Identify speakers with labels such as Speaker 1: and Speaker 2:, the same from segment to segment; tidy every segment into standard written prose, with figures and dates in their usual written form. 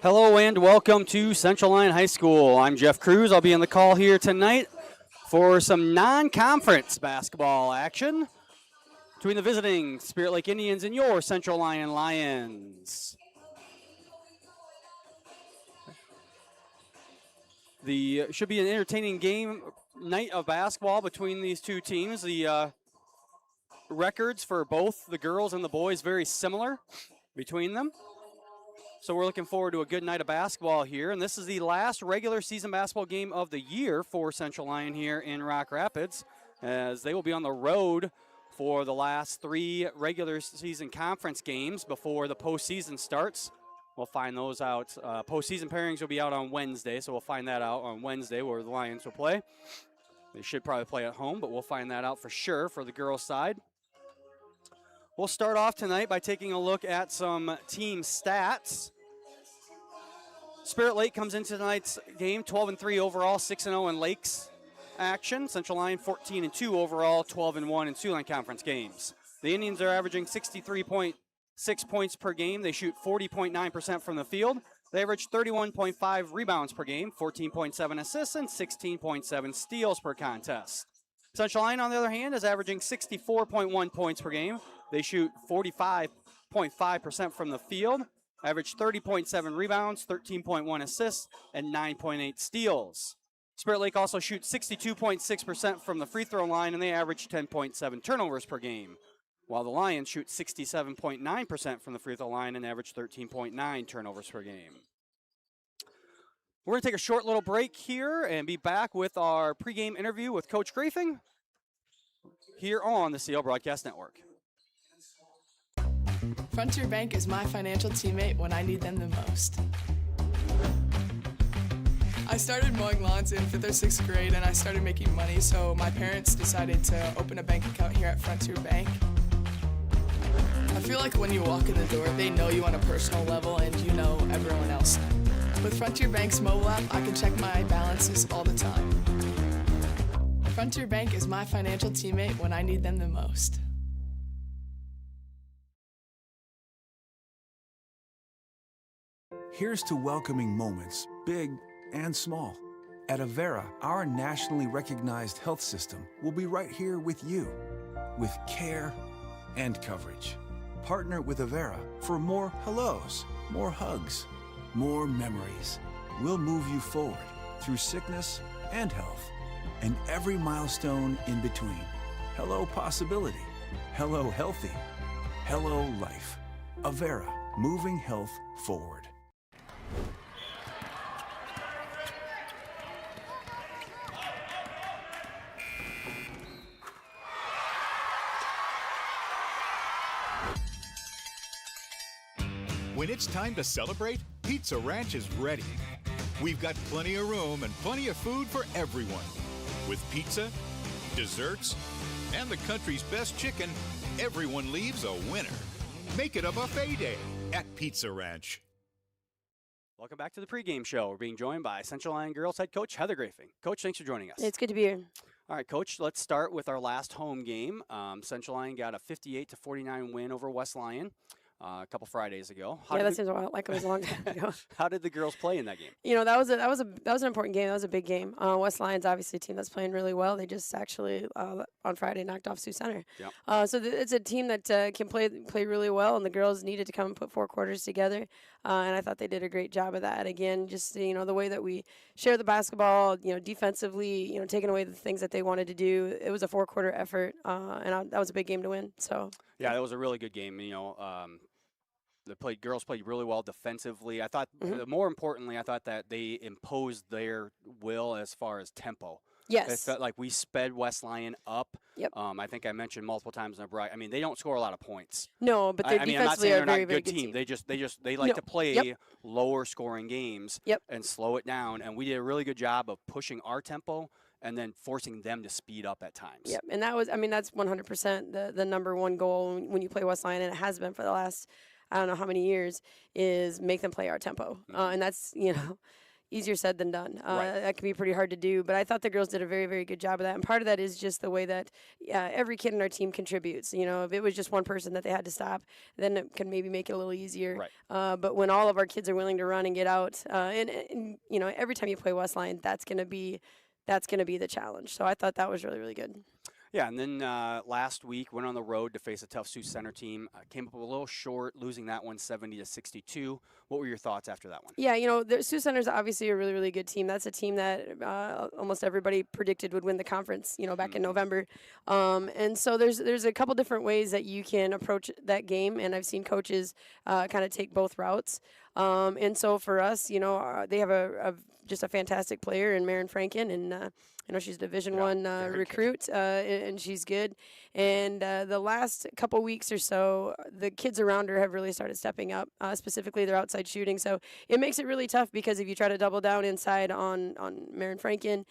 Speaker 1: Hello and welcome to Central Lyon High School. I'm Jeff Cruz. I'll be on the call here tonight for some non-conference basketball action between the visiting Spirit Lake Indians and your Central Lyon Lions. The should be an entertaining game night of basketball between these two teams. The records for both the girls and the boys very similar between them. So we're looking forward to a good night of basketball here. And this is the last regular season basketball game of the year for Central Lyon here in Rock Rapids, as they will be on the road for the last 3 regular season conference games before the postseason starts. We'll find those out. Postseason pairings will be out on Wednesday, so we'll find that out on Wednesday where the Lions will play. They should probably play at home, but we'll find that out for sure for the girls' side. We'll start off tonight by taking a look at some team stats. Spirit Lake comes into tonight's game 12-3 overall, 6-0 in Lakes action. Central Lyon 14-2 overall, 12-1 in two-line conference games. The Indians are averaging 63.6 points per game. They shoot 40.9% from the field. They average 31.5 rebounds per game, 14.7 assists, and 16.7 steals per contest. Central Lyon, on the other hand, is averaging 64.1 points per game. They shoot 45.5% from the field, average 30.7 rebounds, 13.1 assists, and 9.8 steals. Spirit Lake also shoots 62.6% from the free throw line, and they average 10.7 turnovers per game, while the Lions shoot 67.9% from the free throw line and average 13.9 turnovers per game. We're going to take a short little break here and be back with our pregame interview with Coach Grafing here on the CL Broadcast Network.
Speaker 2: Frontier Bank is my financial teammate when I need them the most. I started mowing lawns in 5th or 6th grade and I started making money, so my parents decided to open a bank account here at Frontier Bank. I feel like when you walk in the door, they know you on a personal level and you know everyone else. With Frontier Bank's mobile app, I can check my balances all the time. Frontier Bank is my financial teammate when I need them the most.
Speaker 3: Here's to welcoming moments, big and small. At Avera, our nationally recognized health system will be right here with you, with care and coverage. Partner with Avera for more hellos, more hugs, more memories. We'll move you forward through sickness and health, and every milestone in between. Hello possibility, hello healthy, hello life. Avera, moving health forward.
Speaker 4: When it's time to celebrate, Pizza Ranch is ready. We've got plenty of room and plenty of food for everyone. With pizza, desserts, and the country's best chicken, everyone leaves a winner. Make it a buffet day at Pizza Ranch.
Speaker 1: Welcome back to the pregame show. We're being joined by Central Lyon girls head coach Heather Grafing. Coach, thanks for joining us.
Speaker 5: It's good to be here.
Speaker 1: All right, Coach, let's start with our last home game. Central Lyon got a 58-49 win over West Lyon a couple Fridays ago.
Speaker 5: That seems like it was a long time ago.
Speaker 1: How did the girls play in that game?
Speaker 5: You know, that was an important game. That was a big game. West Lyon's obviously a team that's playing really well. They just actually on Friday knocked off Sioux Center.
Speaker 1: Yep.
Speaker 5: So it's a team that can play really well, and the girls needed to come and put 4 quarters together. And I thought they did a great job of that. Again, just the way that we share the basketball, defensively, taking away the things that they wanted to do. It was a 4-quarter effort, and that was a big game to win. So.
Speaker 1: Yeah, that was a really good game. The girls played really well defensively. I thought, more importantly, I thought that they imposed their will as far as tempo.
Speaker 5: Yes.
Speaker 1: It felt like we sped West Lyon up.
Speaker 5: Yep.
Speaker 1: I think I mentioned multiple times in the break. I mean, they don't score a lot of points.
Speaker 5: No, but they defensively are a very, very
Speaker 1: good team. They like to play lower scoring games and slow it down. And we did a really good job of pushing our tempo and then forcing them to speed up at times.
Speaker 5: Yep, and that's 100% the number one goal when you play West Lyon, and it has been for the last I don't know how many years, is make them play our tempo. And that's, easier said than done.
Speaker 1: Right.
Speaker 5: That can be pretty hard to do, but I thought the girls did a very, very good job of that. And part of that is just the way that every kid in our team contributes. You know, if it was just one person that they had to stop, then it can maybe make it a little easier.
Speaker 1: Right.
Speaker 5: But when all of our kids are willing to run and get out, and you know, every time you play West Lyon, that's going to be the challenge. So I thought that was really, really good.
Speaker 1: Yeah, and then last week went on the road to face a tough Sioux Center team. Came up a little short, losing that one 70-62. What were your thoughts after that one?
Speaker 5: Yeah, you know, the Sioux Center's obviously a really, really good team. That's a team that almost everybody predicted would win the conference, you know, back in November. And so there's a couple different ways that you can approach that game, and I've seen coaches kind of take both routes. And so for us, you know, they have just a fantastic player in Marin Franken, and you know, she's a Division One recruit, and she's good. And the last couple weeks or so, the kids around her have really started stepping up, specifically their outside shooting. So it makes it really tough because if you try to double down inside on Marin Franken,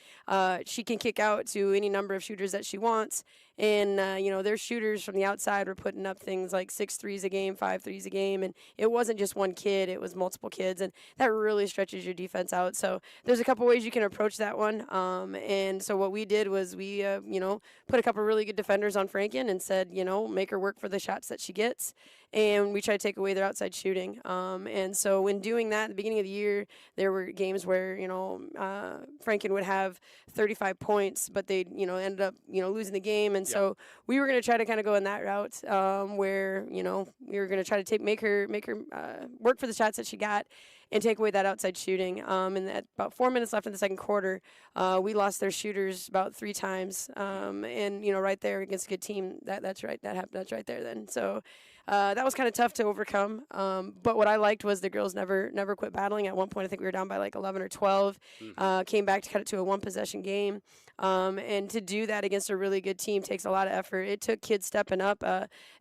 Speaker 5: she can kick out to any number of shooters that she wants. And, you know, their shooters from the outside were putting up things like 6 threes a game, 5 threes a game. And it wasn't just one kid, it was multiple kids. And that really stretches your defense out. So there's a couple ways you can approach that one. And so what we did was we, you know, put a couple really good defenders on Franken and said, you know, make her work for the shots that she gets. And we try to take away their outside shooting. And so in doing that, at the beginning of the year, there were games where, you know, Franken would have 35 points, but they, you know, ended up, you know, losing the game. And so we were going to try to kind of go in that route where, you know, we were going to try to make her work for the shots that she got and take away that outside shooting. And at about 4 minutes left in the second quarter, we lost their shooters about 3 times. And, you know, right there against a good team, that's right. That happened. That's right there then. So that was kind of tough to overcome. But what I liked was the girls never quit battling. At one point, I think we were down by like 11 or 12. Came back to cut it to a 1-possession game. And to do that against a really good team takes a lot of effort. It took kids stepping up.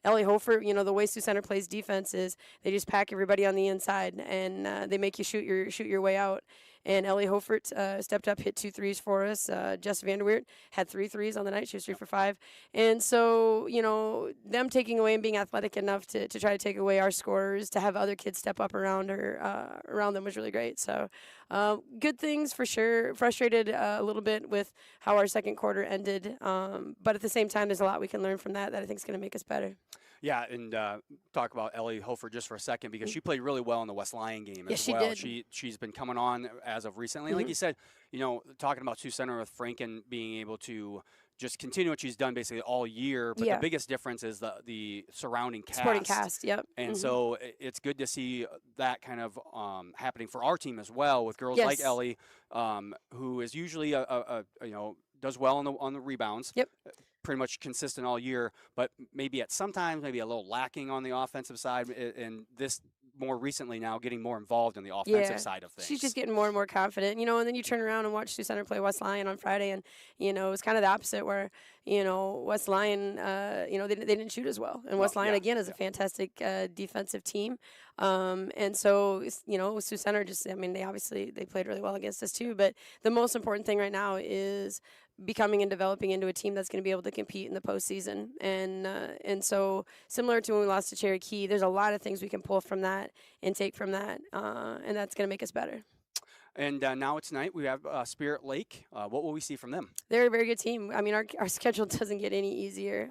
Speaker 5: Ellie Hofer, you know, the way Sioux Center plays defense is they just pack everybody on the inside and they make you shoot your way out. And Ellie Hofert stepped up, hit 2 threes for us. Jess Vanderweert had 3 threes on the night. She was 3 for 5. And so, you know, them taking away and being athletic enough to try to take away our scorers, to have other kids step up around her, around them was really great. So good things for sure. Frustrated a little bit with how our second quarter ended. But at the same time, there's a lot we can learn from that I think is going to make us better.
Speaker 1: Yeah, and talk about Ellie Hofer just for a second because she played really well in the West Lyon game as
Speaker 5: she
Speaker 1: well.
Speaker 5: did.
Speaker 1: She's been coming on as of recently. Like you said, you know, talking about Sioux Center with Franken being able to just continue what she's done basically all year. But the biggest difference is the surrounding cast.
Speaker 5: Supporting cast, yep.
Speaker 1: And so it's good to see that kind of happening for our team as well with girls like Ellie, who is usually you know, does well on the rebounds.
Speaker 5: Yep.
Speaker 1: Pretty much consistent all year, but maybe at sometimes maybe a little lacking on the offensive side. And this more recently now getting more involved in the offensive side of things.
Speaker 5: She's just getting more and more confident, you know. And then you turn around and watch Sioux Center play West Lyon on Friday, and you know it was kind of the opposite where you know West Lyon, you know they didn't shoot as well, and West Lyon again is a fantastic defensive team. And so you know Sioux Center just they played really well against us too. But the most important thing right now is becoming and developing into a team that's going to be able to compete in the postseason. And so similar to when we lost to Cherokee, there's a lot of things we can pull from that and take from that, and that's going to make us better.
Speaker 1: And now tonight we have Spirit Lake. What will we see from them?
Speaker 5: They're a very good team. I mean, our schedule doesn't get any easier.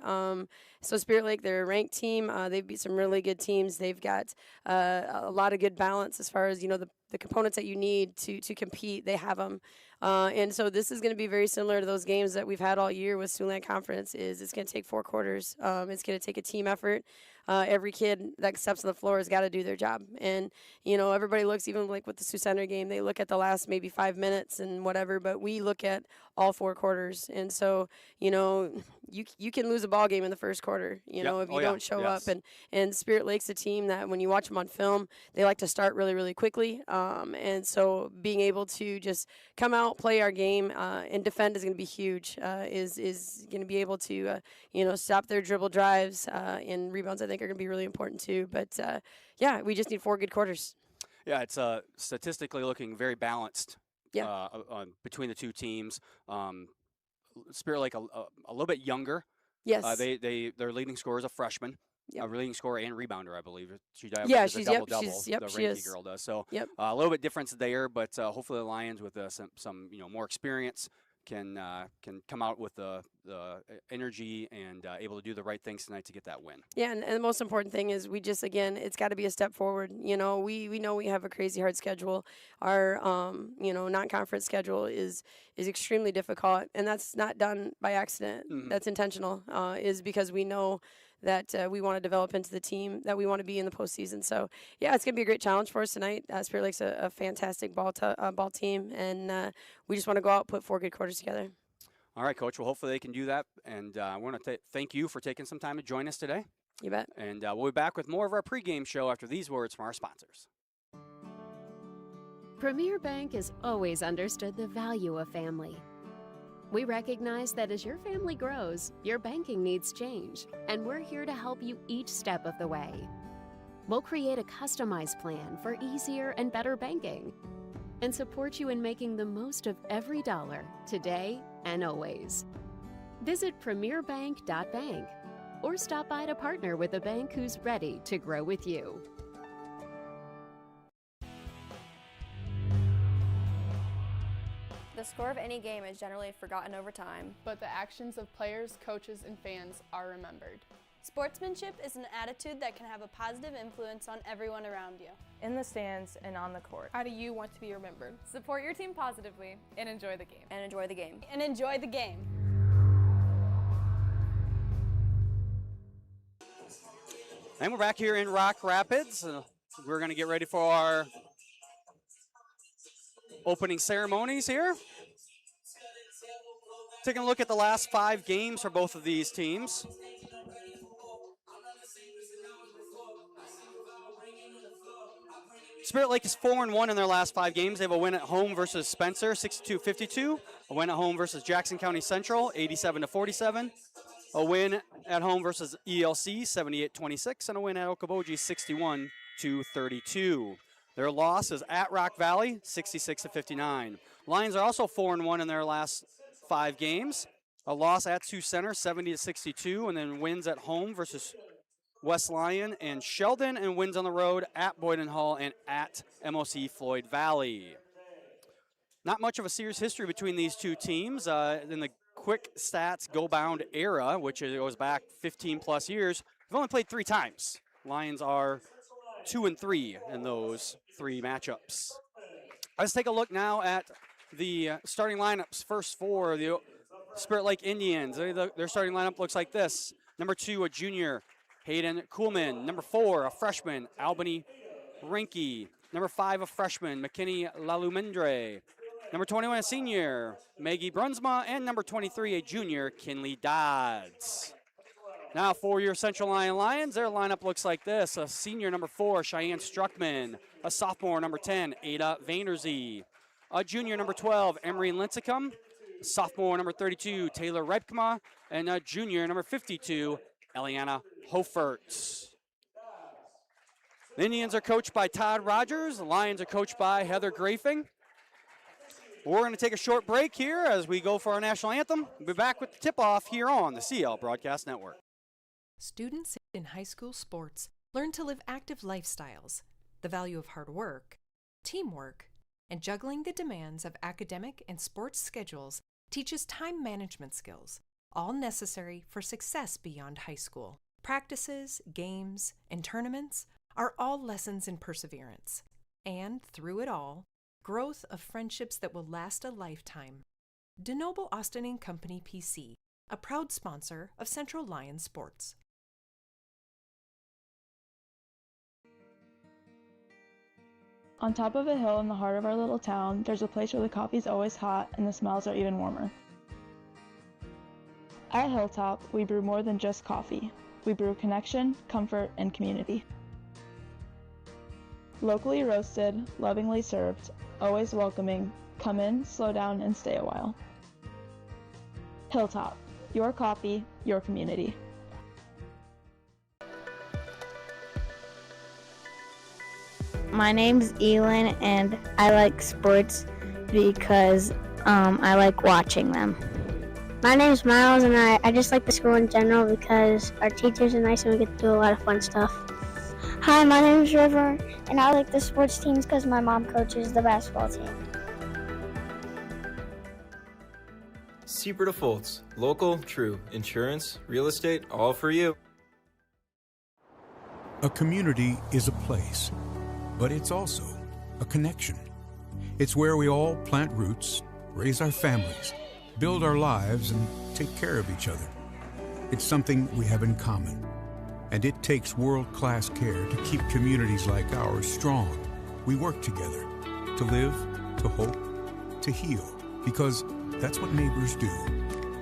Speaker 5: So Spirit Lake, they're a ranked team. They've beat some really good teams. They've got a lot of good balance as far as, you know, the components that you need to compete. They have them. And so this is going to be very similar to those games that we've had all year with Siouxland Conference. It's going to take 4 quarters. It's going to take a team effort. Every kid that steps on the floor has got to do their job. And, you know, everybody looks, even like with the Sioux Center game, they look at the last maybe 5 minutes and whatever, but we look at all 4 quarters. And so, you know, you can lose a ball game in the first quarter, you know, if you don't show up. And Spirit Lake's a team that when you watch them on film, they like to start really, really quickly. And so being able to just come out, play our game, and defend is going to be huge, is going to be able to, you know, stop their dribble drives, and rebounds I think are going to be really important too. But, yeah, we just need 4 good quarters.
Speaker 1: Yeah, it's statistically looking very balanced between the two teams. Spirit Lake a little bit younger.
Speaker 5: Yes.
Speaker 1: Their leading scorer is a freshman.
Speaker 5: Yep.
Speaker 1: a leading scorer and rebounder, I believe. She does
Speaker 5: Yeah,
Speaker 1: a
Speaker 5: she's
Speaker 1: double-double.
Speaker 5: yep,
Speaker 1: The
Speaker 5: she
Speaker 1: Ranky
Speaker 5: is.
Speaker 1: girl does. So
Speaker 5: Yep.
Speaker 1: a little bit difference there, but hopefully the Lions with some more experience can come out with the energy and able to do the right things tonight to get that win.
Speaker 5: Yeah, and the most important thing is we just, again, it's got to be a step forward. We know we have a crazy hard schedule. Our non-conference schedule is extremely difficult, and that's not done by accident.
Speaker 1: Mm-hmm.
Speaker 5: That's intentional. Is because we know that we want to develop into the team that we want to be in the postseason. So yeah, it's gonna be a great challenge for us tonight. Spirit Lake's a fantastic ball team, and we just want to go out and put 4 good quarters together.
Speaker 1: All right, Coach. Well, hopefully they can do that. And I want to thank you for taking some time to join us today.
Speaker 5: You bet.
Speaker 1: And we'll be back with more of our pregame show after these words from our sponsors.
Speaker 6: Premier Bank has always understood the value of family. We recognize that as your family grows, your banking needs change, and we're here to help you each step of the way. We'll create a customized plan for easier and better banking, and support you in making the most of every dollar, today and always. Visit premierbank.bank or stop by to partner with a bank who's ready to grow with you.
Speaker 7: The score of any game is generally forgotten over time.
Speaker 2: But the actions of players, coaches, and fans are remembered.
Speaker 8: Sportsmanship is an attitude that can have a positive influence on everyone around you.
Speaker 9: In the stands and on the court.
Speaker 2: How do you want to be remembered?
Speaker 10: Support your team positively and enjoy the game.
Speaker 7: And enjoy the game.
Speaker 8: And enjoy the game.
Speaker 1: And we're back here in Rock Rapids. We're going to get ready for our opening ceremonies here. Taking a look at the last 5 games for both of these teams. Spirit Lake is 4-1 in their last 5 games. They have a win at home versus Spencer, 62-52. A win at home versus Jackson County Central, 87-47. A win at home versus ELC, 78-26. And a win at Okoboji, 61-32. Their loss is at Rock Valley, 66-59. Lions are also 4-1 in their last 5 games. A loss at Sioux Center, 70-62, and then wins at home versus West Lyon and Sheldon, and wins on the road at Boyden Hall and at MOC Floyd Valley. Not much of a serious history between these two teams. In the quick stats go-bound era, which goes back 15-plus years, they've only played 3 times. Lions are 2-3 in those 3 matchups. Let's take a look now at the starting lineups. First for the Spirit Lake Indians. Their starting lineup looks like this. Number 2, a junior, Hayden Kuhlman. Number 4, a freshman, Albany Rinke. Number 5, a freshman, McKinney Lalumendre. Number 21, a senior, Maggie Brunsma. And number 23, a junior, Kinley Dodds. Now for your Central Lyon Lions, their lineup looks like this. A senior, number 4, Cheyenne Struckman. A sophomore, number 10, Ada Vainerzee. A junior, number 12, Emery Lincecum. Sophomore, number 32, Taylor Reipkema. And a junior, number 52, Eliana Hofert. The Indians are coached by Todd Rogers. The Lions are coached by Heather Grafing. We're going to take a short break here as we go for our national anthem. We'll be back with the tip-off here on the CL Broadcast Network.
Speaker 11: Students in high school sports learn to live active lifestyles, the value of hard work, teamwork, and juggling the demands of academic and sports schedules teaches time management skills, all necessary for success beyond high school. Practices, games, and tournaments are all lessons in perseverance, and through it all, growth of friendships that will last a lifetime. DeNoble Austin & Company PC, a proud sponsor of Central Lyon Sports.
Speaker 9: On top of a hill in the heart of our little town, there's a place where the coffee's always hot and the smells are even warmer. At Hilltop, we brew more than just coffee. We brew connection, comfort, and community. Locally roasted, lovingly served, always welcoming. Come in, slow down, and stay a while. Hilltop, your coffee, your community.
Speaker 12: My name's Elin, and I like sports because I like watching them. My name's Miles, and I just like the school in general because our teachers are nice and we get to do a lot of fun stuff. Hi, my name's River, and I like the sports teams because my mom coaches the basketball team.
Speaker 13: Super Defaults. Local, true. Insurance, real estate, all for you.
Speaker 3: A community is a place, but it's also a connection. It's where we all plant roots, raise our families, build our lives, and take care of each other. It's something we have in common, and it takes world-class care to keep communities like ours strong. We work together to live, to hope, to heal, because that's what neighbors do.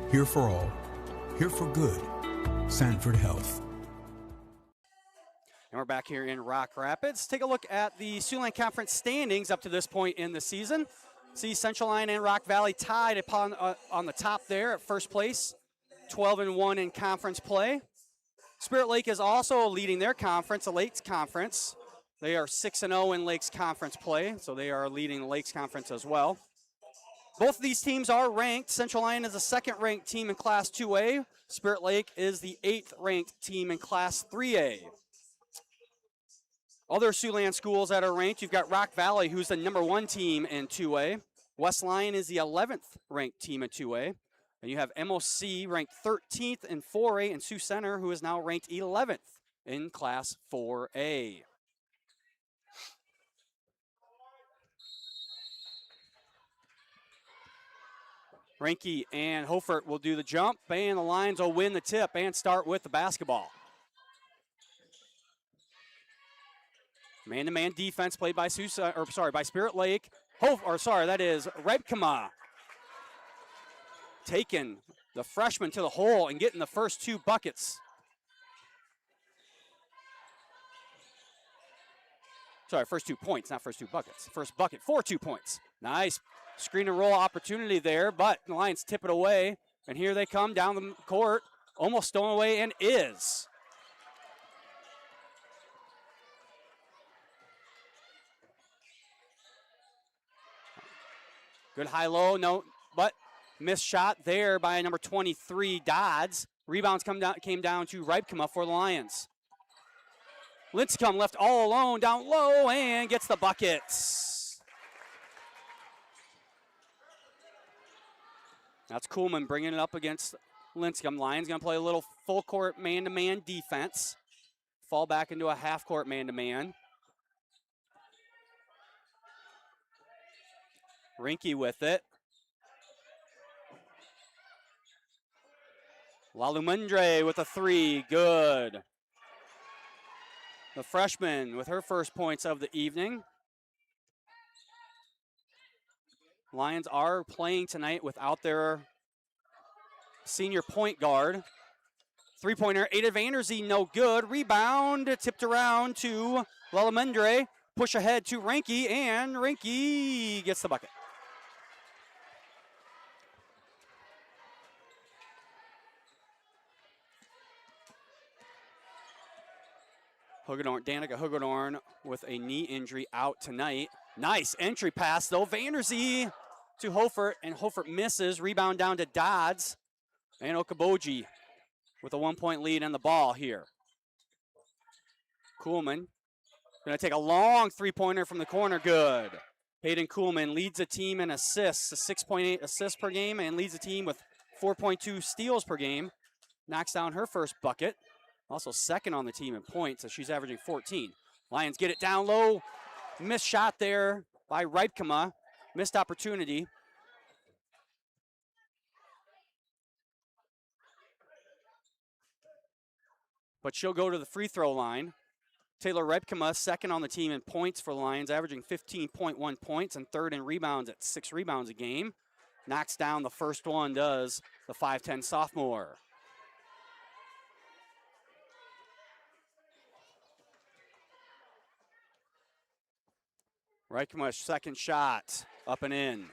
Speaker 3: Here for all, here for good. Sanford Health.
Speaker 1: And we're back here in Rock Rapids. Take a look at the Siouxland Conference standings up to this point in the season. See Central Lyon and Rock Valley tied upon on the top there at first place, 12-1 in conference play. Spirit Lake is also leading their conference, the Lakes Conference. They are 6-0 in Lakes Conference play, so they are leading the Lakes Conference as well. Both of these teams are ranked. Central Lyon is the second-ranked team in Class 2A. Spirit Lake is the 8th-ranked team in Class 3A. Other Siouxland schools that are ranked, you've got Rock Valley, who's the #1 team in 2A. West Lyon is the 11th-ranked team in 2A. And you have MOC ranked 13th in 4A, and Sioux Center, who is now ranked 11th in Class 4A. Reinke and Hofert will do the jump, and the Lions will win the tip and start with the basketball. Man-to-man defense played by by Spirit Lake. That is Rebkema. Taking the freshman to the hole and getting the first 2 buckets. First 2 points, not first 2 buckets. First bucket for 2 points. Nice screen and roll opportunity there, but the Lions tip it away. And here they come down the court. Almost stolen away and is. Good high-low, no, but missed shot there by number 23, Dodds. Rebounds came down to Rebkema for the Lions. Lincecum left all alone down low and gets the buckets. That's Kuhlman bringing it up against Lincecum. Lions going to play a little full-court man-to-man defense. Fall back into a half-court man-to-man. Reinke with it. Lalumendre with a 3, good. The freshman with her first points of the evening. Lions are playing tonight without their senior point guard. 3-pointer, Ada Vanderzee, no good. Rebound, tipped around to Lalumendre. Push ahead to Reinke, and Reinke gets the bucket. Danica Hugedorn with a knee injury out tonight. Nice entry pass, though. Vanderzee to Hofert, and Hofert misses. Rebound down to Dodds. And Okaboji with a 1-point lead on the ball here. Kuhlman going to take a long 3-pointer from the corner. Good. Hayden Kuhlman leads the team in assists, 6.8 assists per game, and leads the team with 4.2 steals per game. Knocks down her first bucket. Also second on the team in points, so she's averaging 14. Lions get it down low. Missed shot there by Rebkema. Missed opportunity. But she'll go to the free throw line. Taylor Rebkema, second on the team in points for the Lions, averaging 15.1 points and third in rebounds at 6 rebounds a game. Knocks down the first one, does the 5'10 sophomore. Rebkema's second shot, up and in.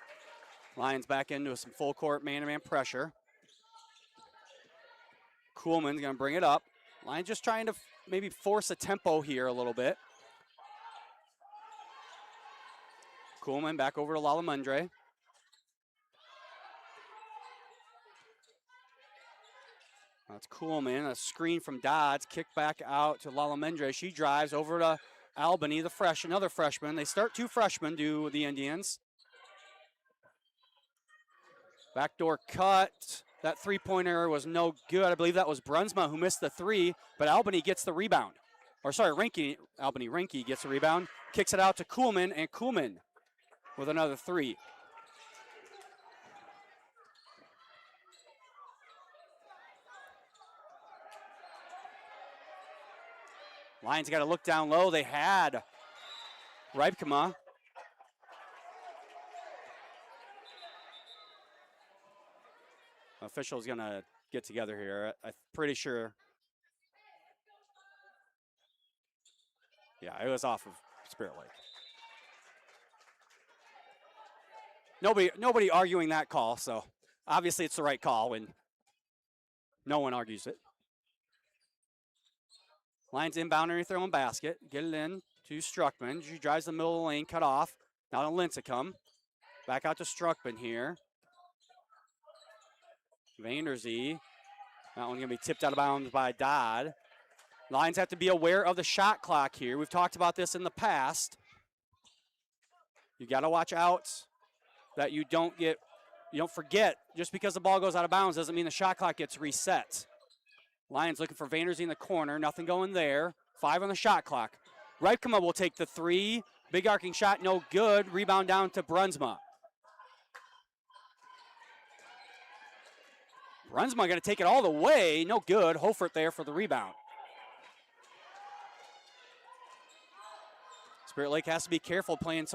Speaker 1: Lions back into some full court man-to-man pressure. Kuhlman's going to bring it up. Lions just trying to maybe force a tempo here a little bit. Kuhlman back over to Lalumendre. That's Coolman. A screen from Dodds. Kick back out to Lalamendre. She drives over to Albany, another freshman. They start 2 freshmen, do the Indians. Backdoor cut. That three-pointer was no good. I believe that was Brunsma who missed the 3, but Albany gets the rebound. Or sorry, Albany Rinke gets the rebound. Kicks it out to Coolman, and Coolman with another 3. Lions got to look down low. They had Ripkema. Official's going to get together here. I'm pretty sure. Yeah, it was off of Spirit Lake. Nobody arguing that call, so obviously it's the right call when no one argues it. Lions inbound underneath their own basket. Get it in to Struckman. She drives the middle of the lane, cut off. Now to Lincecum. Back out to Struckman here. Vanderzee. That one's going to be tipped out of bounds by Dodd. Lions have to be aware of the shot clock here. We've talked about this in the past. You got to watch out that you don't forget, just because the ball goes out of bounds doesn't mean the shot clock gets reset. Lions looking for Vanderzee in the corner. Nothing going there. 5 on the shot clock. Ripkema will take the 3. Big arcing shot, no good. Rebound down to Brunsma. Brunsma going to take it all the way. No good. Hofert there for the rebound. Spirit Lake has to be careful playing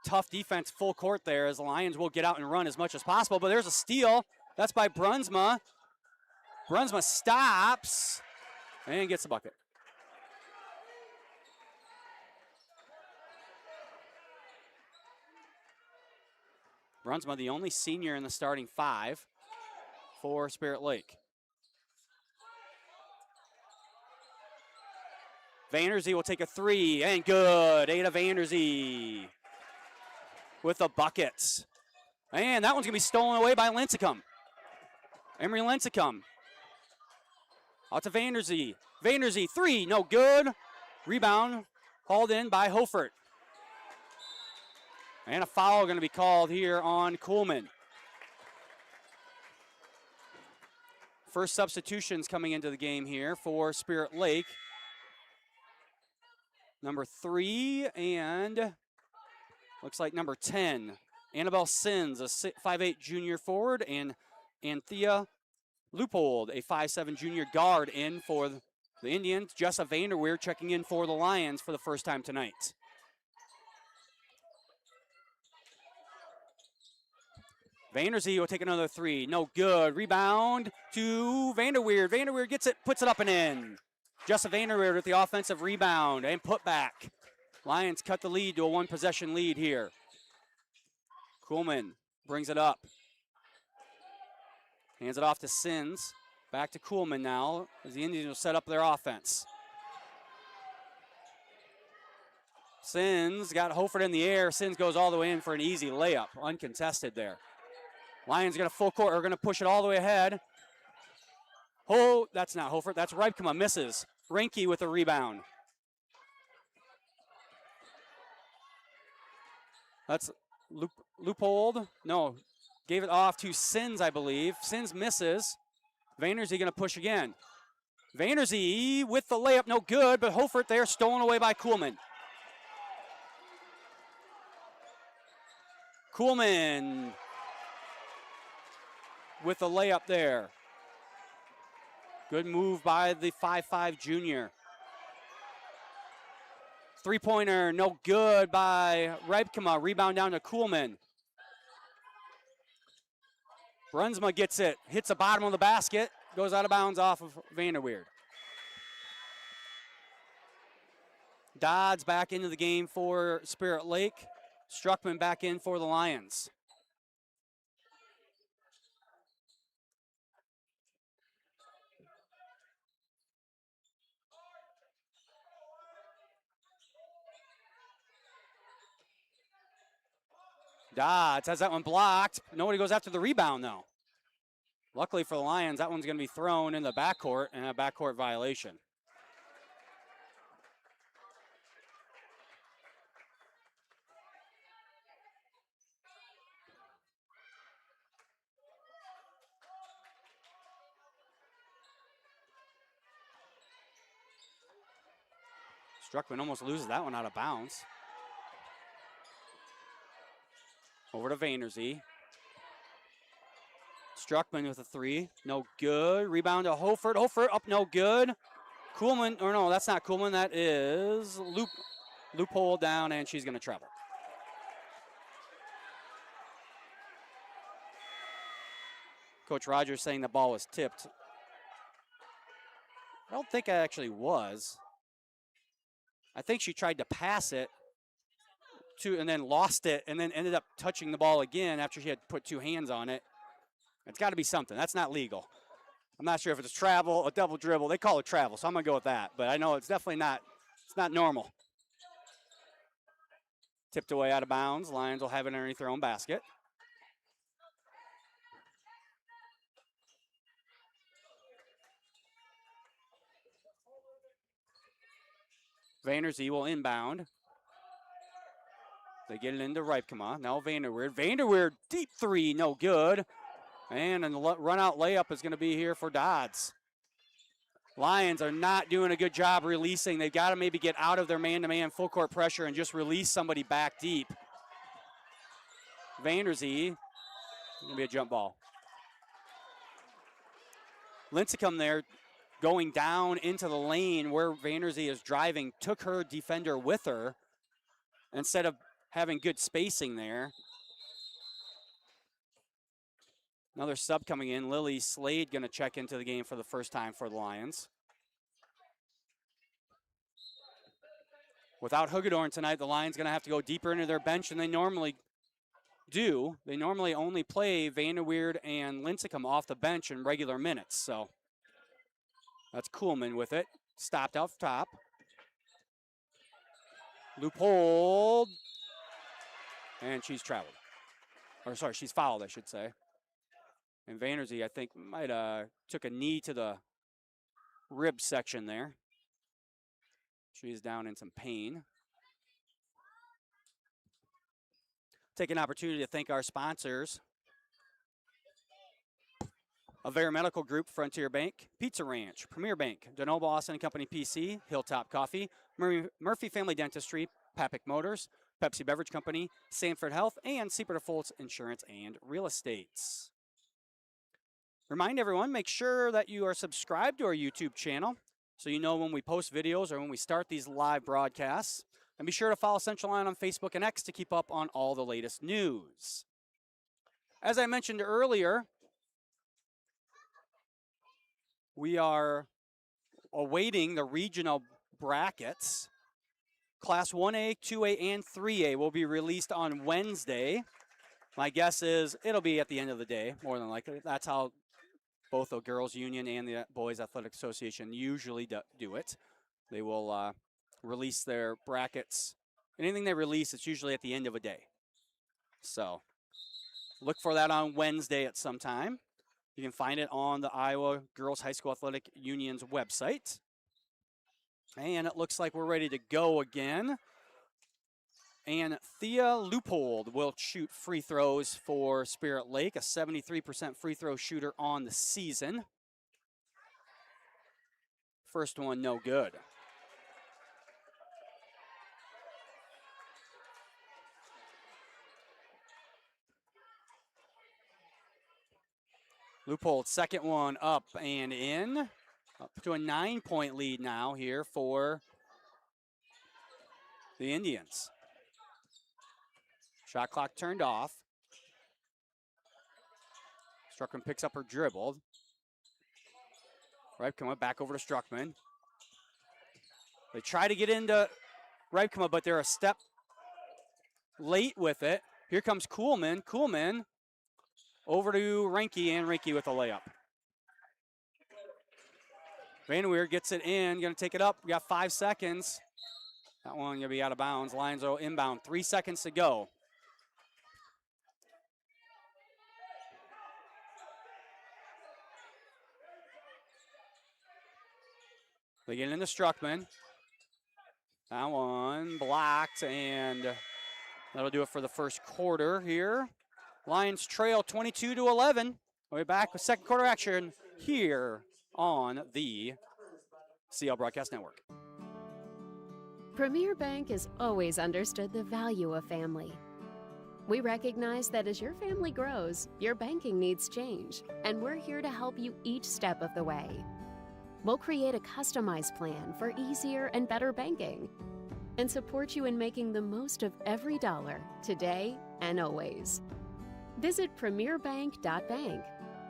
Speaker 1: tough defense full court there, as the Lions will get out and run as much as possible. But there's a steal. That's by Brunsma. Brunsma stops and gets the bucket. Brunsma, the only senior in the starting 5 for Spirit Lake. Vanderzee will take a 3, and good. Ada Vanderzee with the buckets. And that one's going to be stolen away by Lincecum. Emery Lincecum. Out to Vanderzee. Vanderzee, 3, no good. Rebound hauled in by Hofert. And a foul going to be called here on Coolman. First substitutions coming into the game here for Spirit Lake. Number 3 and looks like number 10. Annabelle Sins, a 5'8 junior forward, and Anthea Leupold, a 5'7 junior guard, in for the Indians. Jessa Vanderweer checking in for the Lions for the first time tonight. Vanderzee will take another 3. No good. Rebound to Vanderweer. Vanderweer gets it, puts it up and in. Jessa Vanderweer with the offensive rebound and put back. Lions cut the lead to a 1-possession lead here. Coolman brings it up. Hands it off to Sins. Back to Coolman now as the Indians will set up their offense. Sins got Hofert in the air. Sins goes all the way in for an easy layup, uncontested there. Lions going to full court, are going to push it all the way ahead. Oh, that's not Hofert, that's Ripkema, misses. Rinke with a rebound. That's Leupold. No, gave it off to Sins, I believe. Sins misses. Vanderzee going to push again. Vanderzee with the layup, no good, but Hofert there, stolen away by Coolman. Coolman with the layup there. Good move by the 5'5 junior. Three-pointer, no good by Ripkema. Rebound down to Coolman. Brunsma gets it, hits the bottom of the basket, goes out of bounds off of Vanderweer. Dodds back into the game for Spirit Lake. Struckman back in for the Lions. Dodds has that one blocked. Nobody goes after the rebound, though. Luckily for the Lions, that one's going to be thrown in the backcourt and a backcourt violation. Struckman almost loses that one out of bounds. Over to Vanderzee. Struckman with a three. No good. Rebound to Hofert. Hofert up, no good. Kuhlman, or no, that's not Kuhlman. That is Loophole down, and she's going to travel. Coach Rogers saying the ball was tipped. I don't think it actually was. I think she tried to pass it and then lost it and then ended up touching the ball again after she had put two hands on it. It's got to be something. That's not legal. I'm not sure if it's travel, a double dribble. They call it travel, so I'm going to go with that. But I know it's definitely not, it's not normal. Tipped away out of bounds. Lions will have it underneath their own basket. Vanderzee will inbound. They get it into Ripkema. Now Vanderweerd. Vanderweerd, deep three, no good. And a run-out layup is going to be here for Dodds. Lions are not doing a good job releasing. They've got to maybe get out of their man-to-man full court pressure and just release somebody back deep. Vanderzee, going to be a jump ball. Lincecum there going down into the lane where Vanderzee is driving, took her defender with her instead of having good spacing there. Another sub coming in. Lily Slade going to check into the game for the first time for the Lions. Without Hugedorn tonight, the Lions going to have to go deeper into their bench than they normally do. They normally only play Vanderweerd and Lincecum off the bench in regular minutes. So that's Kuhlman with it. Stopped off top. Loophole. And she's traveled. Or sorry, she's fouled, I should say. And Vanderzee, I think, might took a knee to the rib section there. She's down in some pain. Take an opportunity to thank our sponsors. Avera Medical Group, Frontier Bank, Pizza Ranch, Premier Bank, DeNoble Austin and Company PC, Hilltop Coffee, Murphy Family Dentistry, Papic Motors, Pepsi Beverage Company, Sanford Health, and Seaport Fultz Insurance and Real Estates. Remind everyone, make sure that you are subscribed to our YouTube channel so you know when we post videos or when we start these live broadcasts. And be sure to follow Central Lyon on Facebook and X to keep up on all the latest news. As I mentioned earlier, we are awaiting the regional brackets. Class 1A, 2A, and 3A will be released on Wednesday. My guess is it'll be at the end of the day, more than likely. That's how both the Girls Union and the Boys Athletic Association usually do it. They will release their brackets. Anything they release, it's usually at the end of a day. So look for that on Wednesday at some time. You can find it on the Iowa Girls High School Athletic Union's website. And it looks like we're ready to go again. And Thea Loopold will shoot free throws for Spirit Lake, a 73% free throw shooter on the season. First one, no good. Loopold, second one up and in. Up to a 9-point lead now here for the Indians. Shot clock turned off. Struckman picks up her dribble. Ripkema back over to Struckman. They try to get into Ripkema, but they're a step late with it. Here comes Kuhlman. Kuhlman over to Reinke, and Reinke with a layup. Vanderweerd gets it in, going to take it up. We got 5 seconds. That one going to be out of bounds. Lions are inbound. 3 seconds to go. They get into Struckman. That one blocked, and that'll do it for the first quarter here. Lions trail 22-11. We'll be back with second quarter action here on the CL Broadcast Network.
Speaker 6: Premier Bank has always understood the value of family. We recognize that as your family grows, your banking needs change, and we're here to help you each step of the way. We'll create a customized plan for easier and better banking and support you in making the most of every dollar today and always. Visit premierbank.bank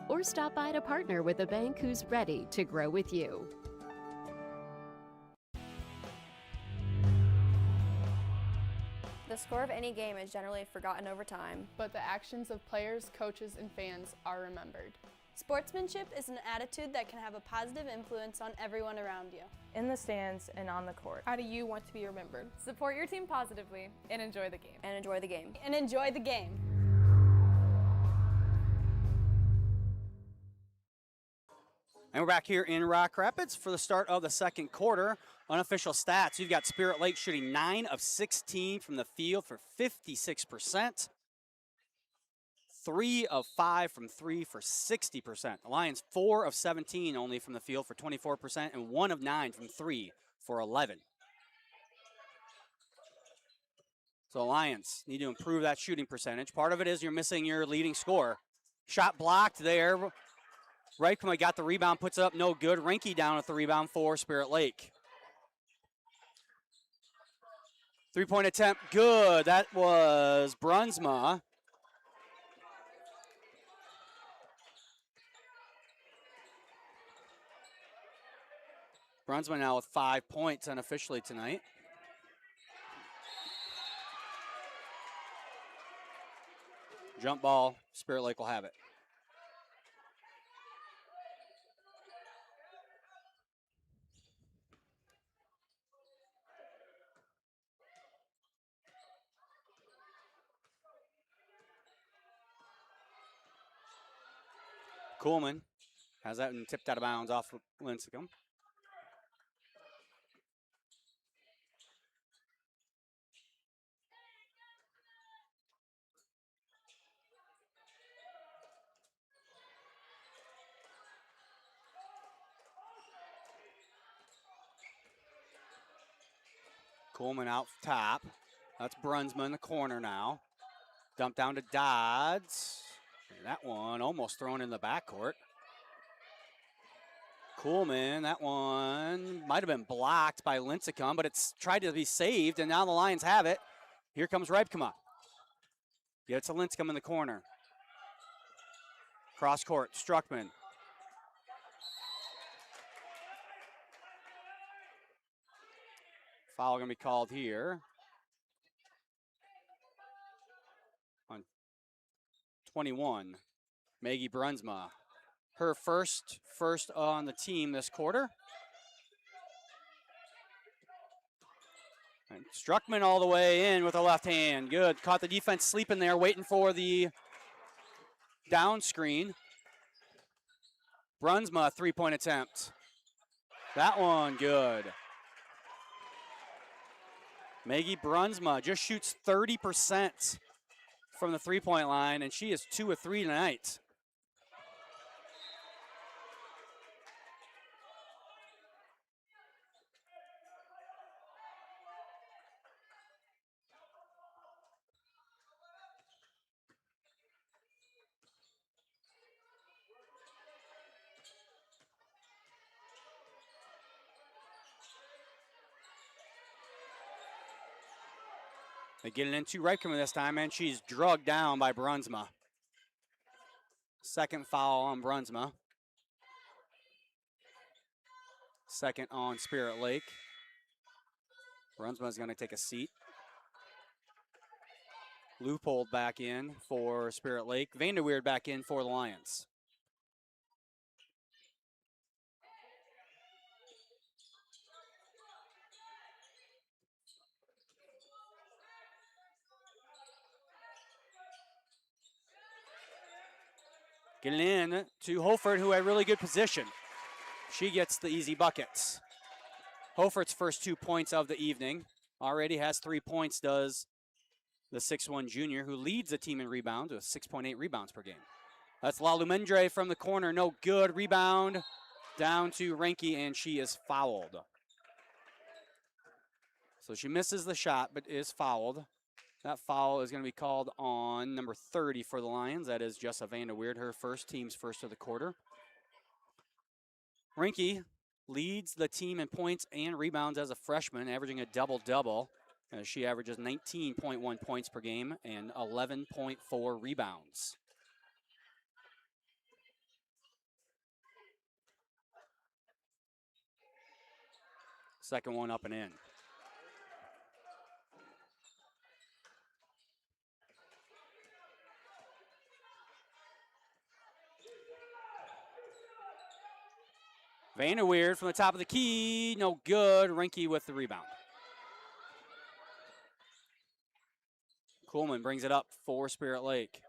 Speaker 6: or stop by to partner with a bank who's ready to grow with you.
Speaker 7: The score of any game is generally forgotten over time,
Speaker 2: but the actions of players, coaches, and fans are remembered.
Speaker 8: Sportsmanship is an attitude that can have a positive influence on everyone around you.
Speaker 10: In the stands and on the court.
Speaker 2: How do you want to be remembered?
Speaker 10: Support your team positively and enjoy the game.
Speaker 7: And enjoy the game.
Speaker 8: And enjoy the game.
Speaker 1: And we're back here in Rock Rapids for the start of the second quarter. Unofficial stats, you've got Spirit Lake shooting 9 of 16 from the field for 56%. 3 of 5 from 3 for 60%. The Lions 4 of 17 only from the field for 24% and 1 of 9 from 3 for 11. So the Lions need to improve that shooting percentage. Part of it is you're missing your leading scorer. Shot blocked there. Reichman got the rebound, puts it up, no good. Rinke down at the rebound for Spirit Lake. Three-point attempt, good. That was Brunsma. Brunsma now with 5 points unofficially tonight. Jump ball, Spirit Lake will have it. Kuhlman has that and tipped out of bounds off of Lincecum. Kuhlman out top. That's Brunsma in the corner now. Dump down to Dodds. And that one almost thrown in the backcourt. Kuhlman, that one might have been blocked by Lincecum, but it's tried to be saved, and now the Lions have it. Here comes Reibkema. Gets a Lincecum in the corner. Cross court, Struckman. Foul going to be called here on 21, Maggie Brunsma. Her first on the team this quarter. And Struckman all the way in with a left hand. Good. Caught the defense sleeping there, waiting for the down screen. Brunsma, three-point attempt. That one good. Maggie Brunsma just shoots 30% from the three-point line, and she is 2 of 3 tonight. They get it into Reibkema this time, and she's drugged down by Brunsma. Second foul on Brunsma. Second on Spirit Lake. Brunsma's going to take a seat. Loophole back in for Spirit Lake. Vanderweerd back in for the Lions. Getting in to Holford, who had really good position. She gets the easy buckets. Hofert's first 2 points of the evening. Already has 3 points, does the 6'1 junior, who leads the team in rebounds with 6.8 rebounds per game. That's Lalumendre from the corner. No good. Rebound down to Renke, and she is fouled. So she misses the shot, but is fouled. That foul is going to be called on number 30 for the Lions. That is Jessa Vanderweerd, her team's first of the quarter. Renke leads the team in points and rebounds as a freshman, averaging a double-double. She averages 19.1 points per game and 11.4 rebounds. Second one up and in. Vanderweerd from the top of the key, no good. Renke with the rebound. Kuhlman brings it up for Spirit Lake.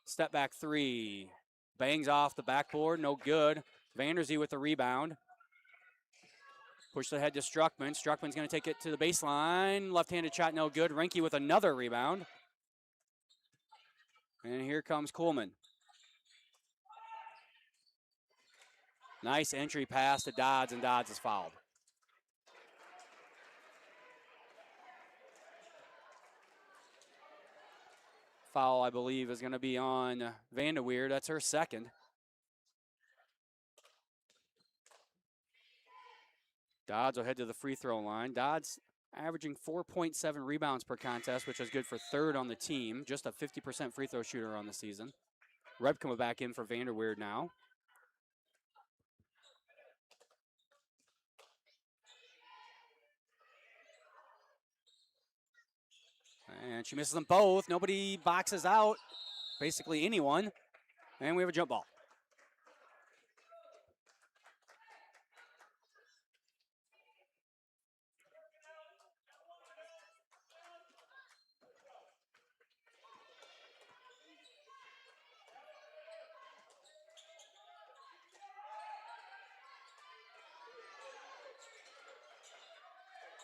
Speaker 1: Step back three. Bangs off the backboard, no good. Vanderzee with the rebound. Push ahead to Struckman. Struckman's going to take it to the baseline. Left-handed shot, no good. Renke with another rebound. And here comes Kuhlman. Nice entry pass to Dodds, and Dodds is fouled. Foul, I believe, is going to be on Vanderweerd. That's her second. Dodds will head to the free throw line. Dodds averaging 4.7 rebounds per contest, which is good for third on the team. Just a 50% free throw shooter on the season. Reb coming back in for Vanderweerd now. And she misses them both. Nobody boxes out, basically anyone. And we have a jump ball.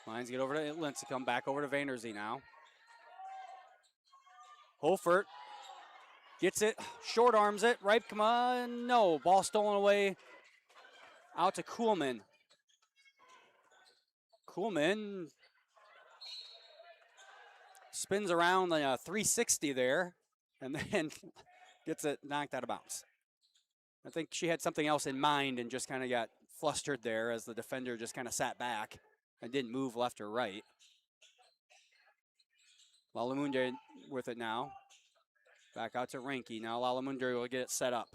Speaker 1: Lions get over to Lincecum, back over to Vanderzee now. Holfert gets it, short arms it, right, come on, no. Ball stolen away out to Kuhlman. Kuhlman spins around the 360 there and then gets it knocked out of bounds. I think she had something else in mind and just kind of got flustered there as the defender just kind of sat back and didn't move left or right. Lalamunde with it now. Back out to Renke. Now Lalamunde will get it set up.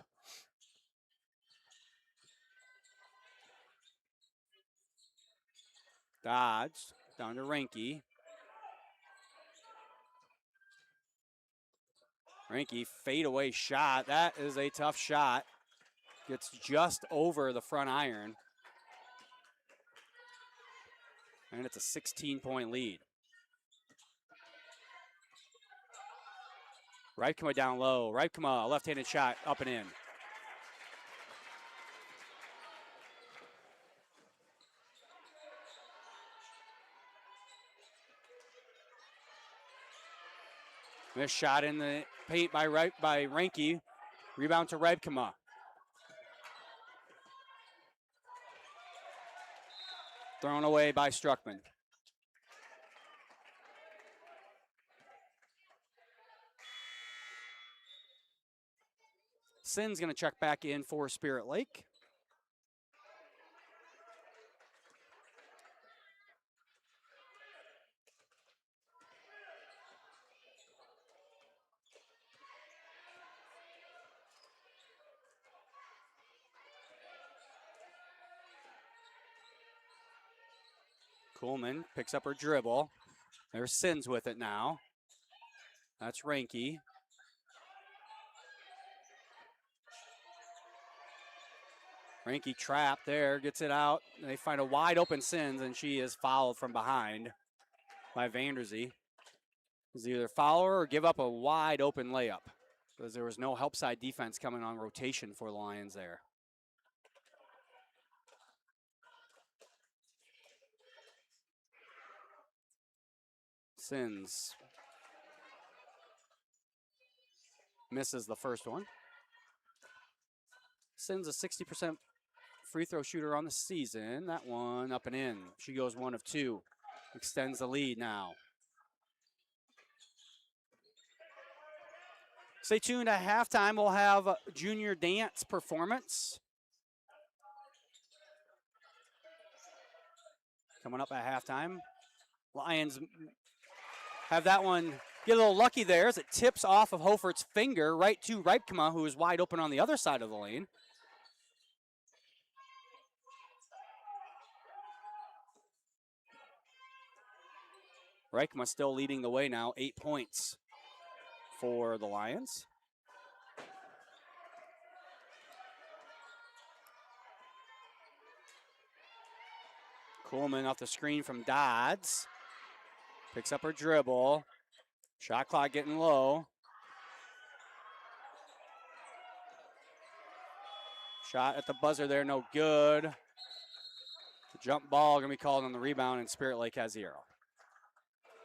Speaker 1: Dodds down to Renke. Renke fadeaway shot. That is a tough shot. Gets just over the front iron. And it's a 16-point lead. Reibkema down low. Reibkema, left-handed shot, up and in. Missed shot in the paint by Renke. Rebound to Reibkema. Thrown away by Struckman. Sin's going to check back in for Spirit Lake. Kuhlman picks up her dribble. There's Sins with it now. That's Renke. Renke trapped there, gets it out. They find a wide open Sins, and she is fouled from behind by Vanderzee. Is either foul her or give up a wide open layup, because there was no help side defense coming on rotation for the Lions there. Sins misses the first one. Sins a 60% free throw shooter on the season. That one up and in. She goes 1 of 2. Extends the lead now. Stay tuned at halftime. We'll have a junior dance performance. Coming up at halftime. Lions have that one get a little lucky there as it tips off of Hofert's finger right to Ripkema, who is wide open on the other side of the lane. Ripkema still leading the way now, 8 points for the Lions. Coleman off the screen from Dodds. Picks up her dribble. Shot clock getting low. Shot at the buzzer there, no good. The jump ball going to be called on the rebound, and Spirit Lake has the arrow.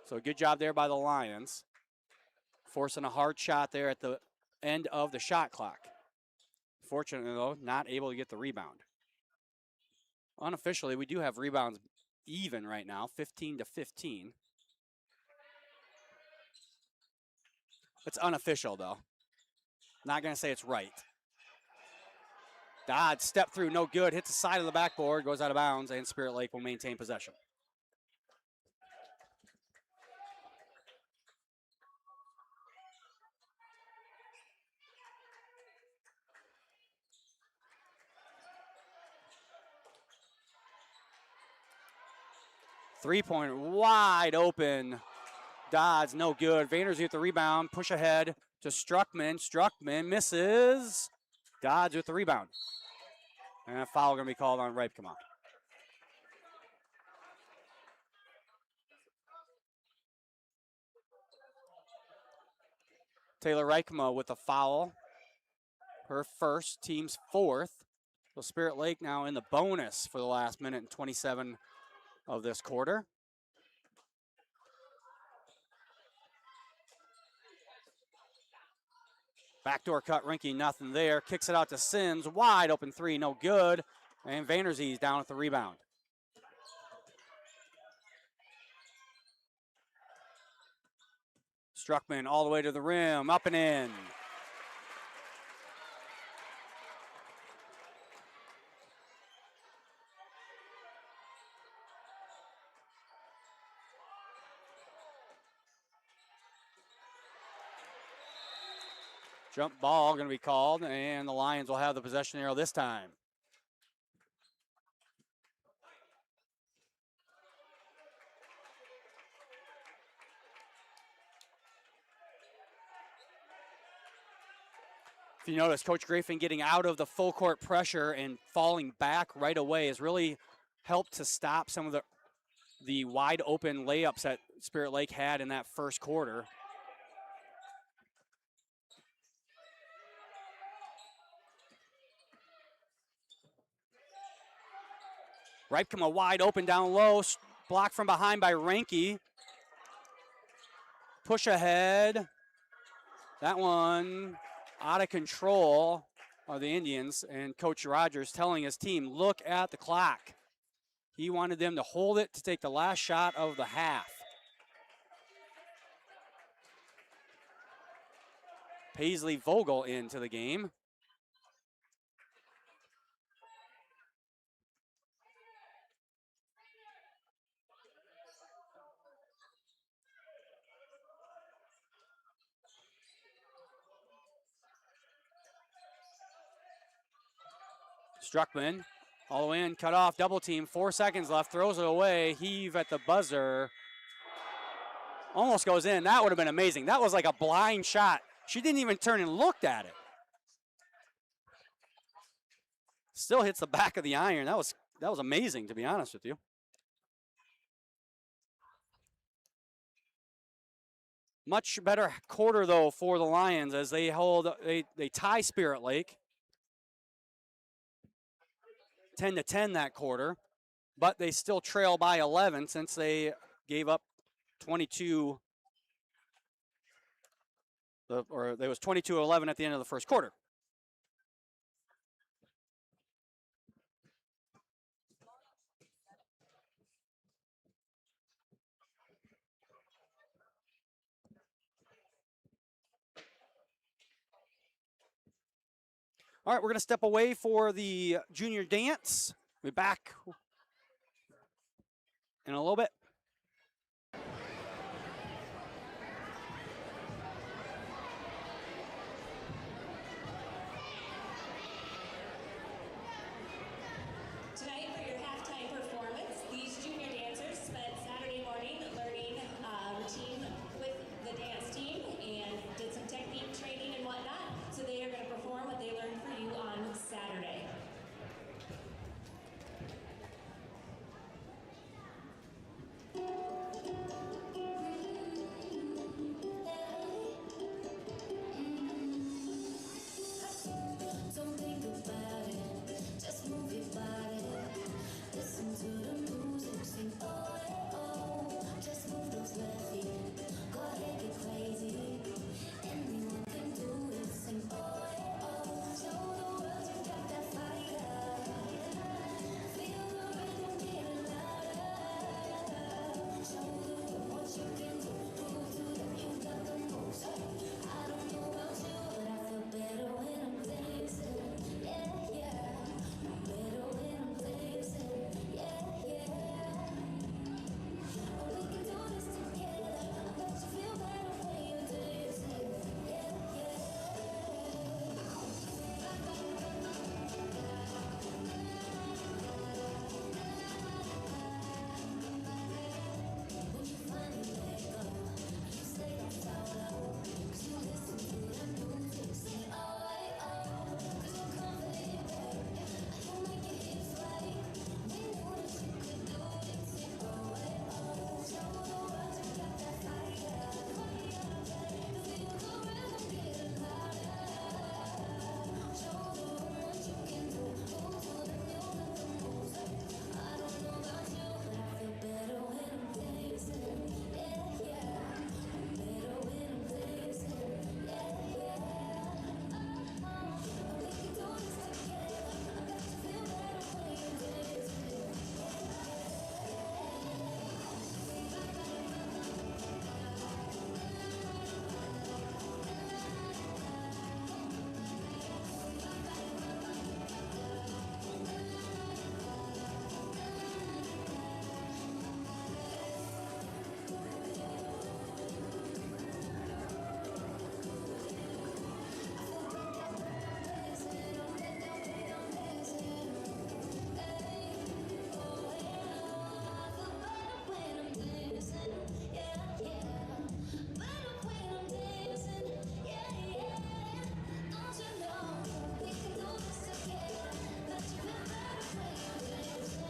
Speaker 1: So good job there by the Lions. Forcing a hard shot there at the end of the shot clock. Fortunately, though, not able to get the rebound. Unofficially, we do have rebounds even right now, 15-15. It's unofficial, though. Not going to say it's right. Dodd step through, no good. Hits the side of the backboard, goes out of bounds, and Spirit Lake will maintain possession. Three-pointer wide open. Dodds, no good. Vayner's with the rebound. Push ahead to Struckman. Struckman misses. Dodds with the rebound. And a foul going to be called on Ripkema. Taylor Ripkema with a foul. Her first, team's fourth. So Spirit Lake now in the bonus for the last minute and 27 of this quarter. Backdoor cut, Rinky, nothing there. Kicks it out to Sins. Wide open three, no good. And Vanderzee's down with the rebound. Struckman all the way to the rim, up and in. Jump ball going to be called, and the Lions will have the possession arrow this time. If you notice, Coach Grafin getting out of the full court pressure and falling back right away has really helped to stop some of the wide open layups that Spirit Lake had in that first quarter. Ripkema wide open down low, blocked from behind by Ranke. Push ahead. That one out of control of the Indians, and Coach Rogers telling his team, look at the clock. He wanted them to hold it to take the last shot of the half. Paisley Vogel into the game. Struckman, all the way in, cut off, double team, 4 seconds left, throws it away, heave at the buzzer. Almost goes in. That would have been amazing. That was like a blind shot. She didn't even turn and looked at it. Still hits the back of the iron. That was amazing, to be honest with you. Much better quarter, though, for the Lions as they tie Spirit Lake. 10-10 that quarter, but they still trail by 11 since they gave up 22, or there was 22-11 at the end of the first quarter. All right, we're going to step away for the junior dance. We'll be back in a little bit.
Speaker 14: Tonight for your halftime performance, these junior dancers spent Saturday morning learning a routine with the dance team and did some technique training and whatnot. So they are going to perform what they learned for you on Saturday. Don't think about it, just move your body. Listen to the music, sing oh, oh. Just move those left feet, go ahead, get crazy. Anyone can do it, sing oh, oh. Show the world you got that fire. Feel the rhythm getting louder. Show the world what you can do. Prove to them you got the moves. I don't know about you, but I feel better when I'm dancing. Yeah, yeah. Better when I'm dancing. Yeah, yeah. We can do this together. I bet you feel better when you're dancing. Yeah, yeah. When you finally let go, you say that's out loud. 'Cause you listen to the music, say oh, oh. 'Cause you're confident, babe. You make your hips right. We knew that you could do it, say oh, oh. Show the world you got that fire. Feel the rhythm getting louder. Show the world what you can do. Move to the new rhythm moves. I don't know about you, but I feel better when I'm dancing. Yeah, yeah. Better when I'm dancing. Yeah, yeah. We can do this together. I bet you feel better when you're dancing.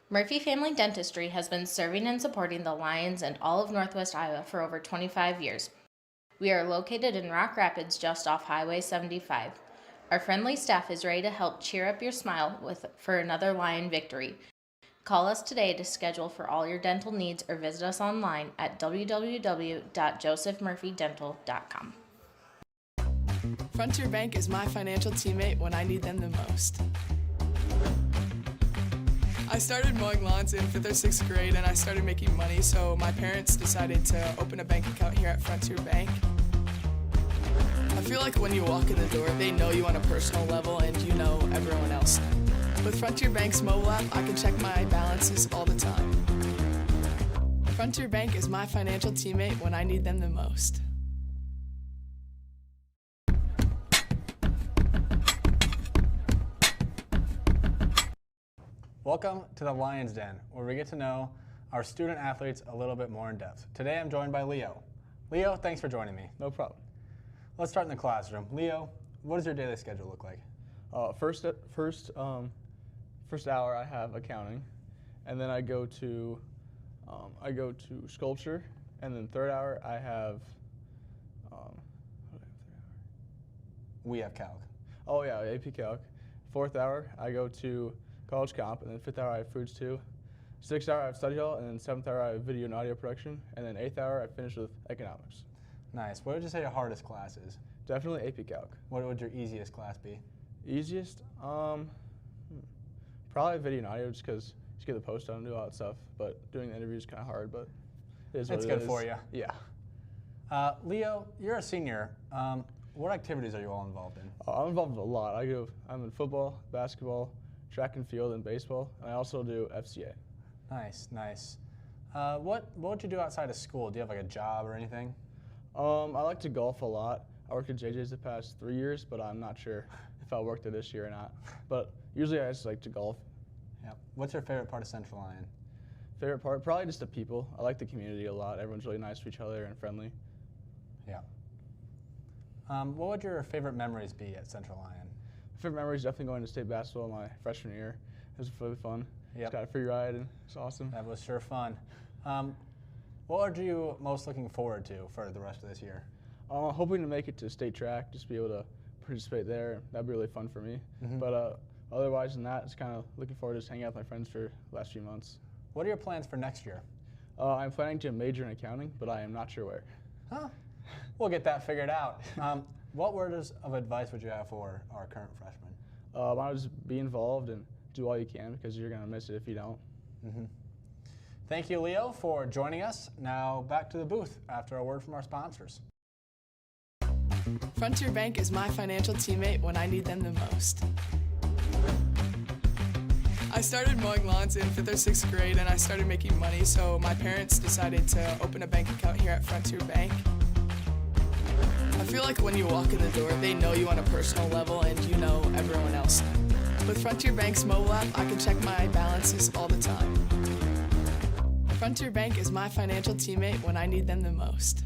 Speaker 15: Murphy Family Dentistry has been serving and supporting the Lions and all of Northwest Iowa for over 25 years. We are located in Rock Rapids just off Highway 75. Our friendly staff is ready to help cheer up your smile for another Lion victory. Call us today to schedule for all your dental needs or visit us online at www.josephmurphydental.com.
Speaker 2: Frontier Bank is my financial teammate when I need them the most. I started mowing lawns in 5th or 6th grade and I started making money, so my parents decided to open a bank account here at Frontier Bank. I feel like when you walk in the door, they know you on a personal level and you know everyone else. With Frontier Bank's mobile app, I can check my balances all the time. Frontier Bank is my financial teammate when I need them the most.
Speaker 16: Welcome to the Lion's Den, where we get to know our student athletes a little bit more in depth. Today I'm joined by Leo. Leo, thanks for joining me.
Speaker 17: No problem.
Speaker 16: Let's start in the classroom. Leo, what does your daily schedule look like?
Speaker 17: First hour I have accounting, and then I go to sculpture, and then third hour I have
Speaker 16: We have calc.
Speaker 17: Oh yeah, AP Calc. Fourth hour I go to college comp, and then fifth hour I have foods too. Sixth hour I have study hall, and then seventh hour I have video and audio production, and then eighth hour I finish with economics.
Speaker 16: Nice. What would you say your hardest class is?
Speaker 17: Definitely AP Calc.
Speaker 16: What would your easiest class be?
Speaker 17: Easiest? Probably video and audio, just because you get the post done and do all that stuff. But doing the interview is kind of hard, but it is what
Speaker 16: It's
Speaker 17: it
Speaker 16: good
Speaker 17: is.
Speaker 16: for you.
Speaker 17: Yeah.
Speaker 16: Leo, you're a senior. What activities are you all involved in?
Speaker 17: I'm involved in a lot. I'm in football, basketball, track and field, and baseball. And I also do FCA.
Speaker 16: Nice, nice. What would you do outside of school? Do you have like a job or anything?
Speaker 17: I like to golf a lot. I worked at JJ's the past 3 years, but I'm not sure if I'll work there this year or not. But usually I just like to golf.
Speaker 16: Yeah. What's your favorite part of Central Lyon?
Speaker 17: Favorite part? Probably just the people. I like the community a lot. Everyone's really nice to each other and friendly.
Speaker 16: Yeah. What would your favorite memories be at Central Lyon?
Speaker 17: Favorite memory is definitely going to state basketball my freshman year. It was really fun.
Speaker 16: Yep.
Speaker 17: Just got a free ride and it's awesome.
Speaker 16: That was sure fun. What are you most looking forward to for the rest of this year?
Speaker 17: Hoping to make it to state track, just be able to participate there. That'd be really fun for me. But otherwise than that, it's kind of looking forward to just hanging out with my friends for the last few months.
Speaker 16: What are your plans for next year?
Speaker 17: I'm planning to major in accounting, but I am not sure where.
Speaker 16: Huh? We'll get that figured out. What words of advice would you have for our current freshmen?
Speaker 17: I would just be involved and do all you can because you're going to miss it if you don't.
Speaker 16: Thank you, Leo, for joining us. Now back to the booth after a word from our sponsors.
Speaker 2: Frontier Bank is my financial teammate when I need them the most. I started mowing lawns in 5th or 6th grade and I started making money, so my parents decided to open a bank account here at Frontier Bank. I feel like when you walk in the door, they know you on a personal level and you know everyone else. With Frontier Bank's mobile app, I can check my balances all the time. Frontier Bank is my financial teammate when I need them the most.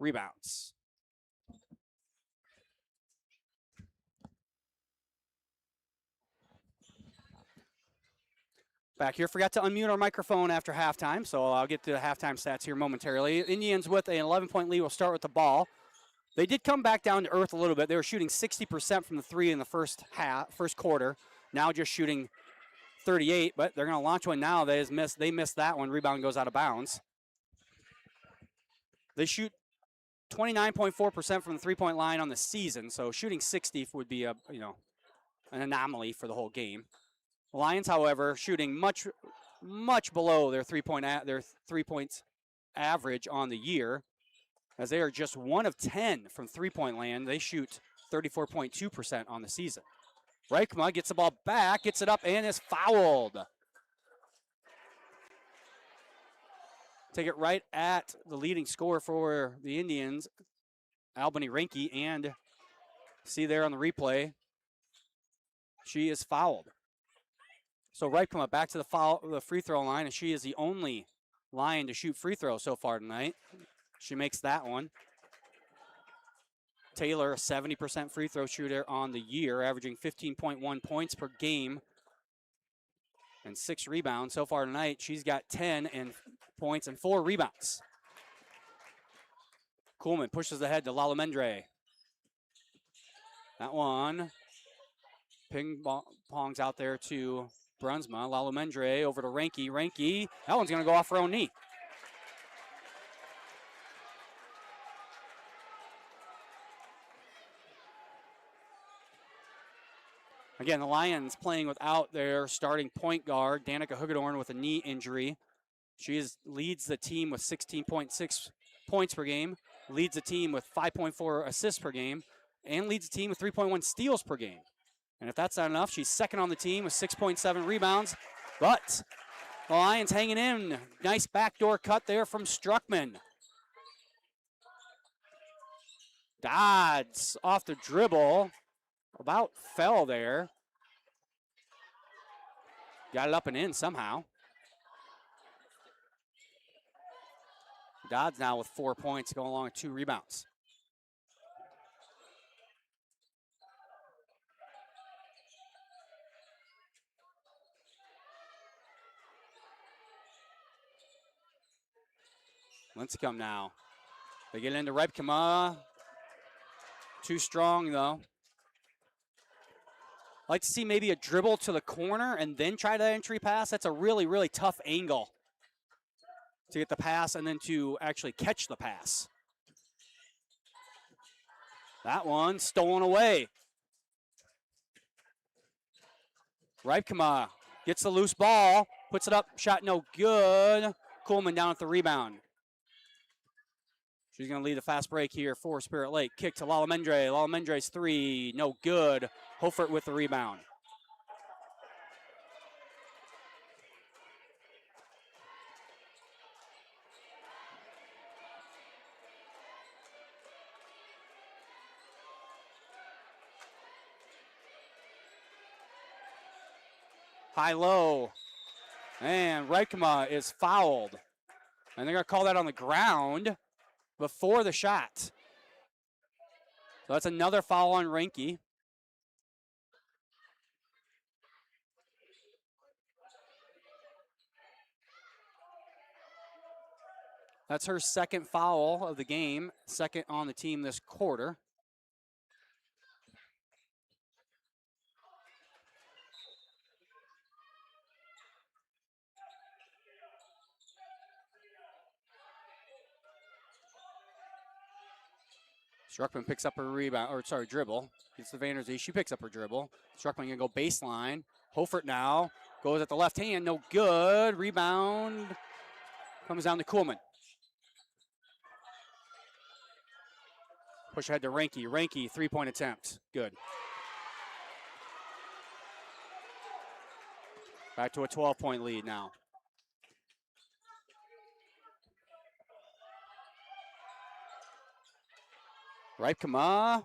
Speaker 1: Rebounds. Back here, forgot to unmute our microphone after halftime, so I'll get to the halftime stats here momentarily. Indians with an 11-point lead will start with the ball. They did come back down to earth a little bit. They were shooting 60% from the three in the first quarter. Now just shooting 38, but they're going to launch one now. They missed that one. Rebound goes out of bounds. They shoot 29.4% from the three-point line on the season, so shooting 60 would be an anomaly for the whole game. The Lions, however, shooting much below their three-point average on the year, as they are just 1 of 10 from three-point land. They shoot 34.2% on the season. Reichma gets the ball back, gets it up, and is fouled. Take it right at the leading scorer for the Indians, Albany Reinke, and see there on the replay, she is fouled. So Reichma back to the free throw line, and she is the only Lion to shoot free throws so far tonight. She makes that one. Taylor, a 70% free throw shooter on the year, averaging 15.1 points per game and 6 rebounds. So far tonight, she's got 10 points and 4 rebounds. Kuhlman pushes ahead to Lalamendre. That one ping pongs out there to Brunsma. Lalamendre over to Reinke. Reinke, that one's going to go off her own knee. Again, the Lions playing without their starting point guard, Danica Hugedorn, with a knee injury. She leads the team with 16.6 points per game, leads the team with 5.4 assists per game, and leads the team with 3.1 steals per game. And if that's not enough, she's second on the team with 6.7 rebounds. But the Lions hanging in. Nice backdoor cut there from Struckman. Dodds off the dribble. About fell there. Got it up and in somehow. Dodds now with 4 points, going along with 2 rebounds. Lincecum now. They get into Reibkema. Too strong, though. Like to see maybe a dribble to the corner and then try that entry pass. That's a really, really tough angle to get the pass and then to actually catch the pass. That one stolen away. Reibkema gets the loose ball, puts it up, shot no good. Kuhlman down at the rebound. She's going to lead a fast break here for Spirit Lake. Kick to Lalamendre. Lalamendre's three, no good. Hofert with the rebound. High-low. And Reikema is fouled. And they're going to call that on the ground before the shot. So that's another foul on Reinke. That's her second foul of the game, second on the team this quarter. Struckman picks up her dribble. Gets the Vanderzee. She picks up her dribble. Struckman gonna go baseline. Hofert now goes at the left hand. No good. Rebound comes down to Kuhlman. Push ahead to Reinke. Reinke, three-point attempt. Good. Back to a 12-point lead now. Reibkema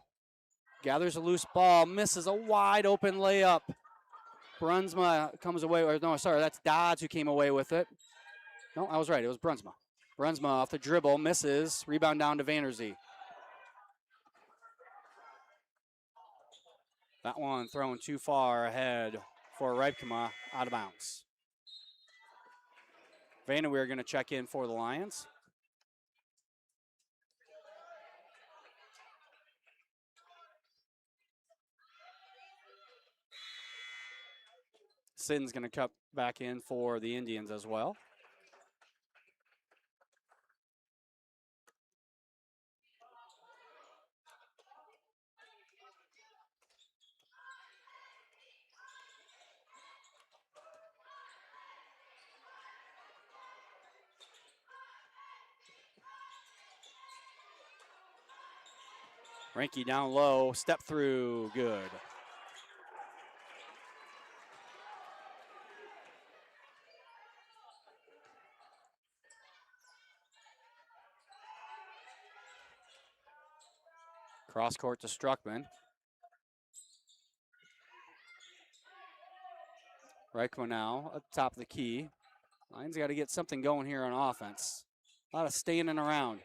Speaker 1: gathers a loose ball, misses a wide open layup. Brunsma comes away, that's Dodds who came away with it. No, I was right, it was Brunsma. Brunsma off the dribble, misses, rebound down to Vanderzee. That one thrown too far ahead for Reibkema, out of bounds. Vanderweer going to check in for the Lions. Sin's going to cut back in for the Indians as well. Ranky down low, step through, good. Cross court to Struckman. Reichman now at the top of the key. Lions got to get something going here on offense. A lot of standing around.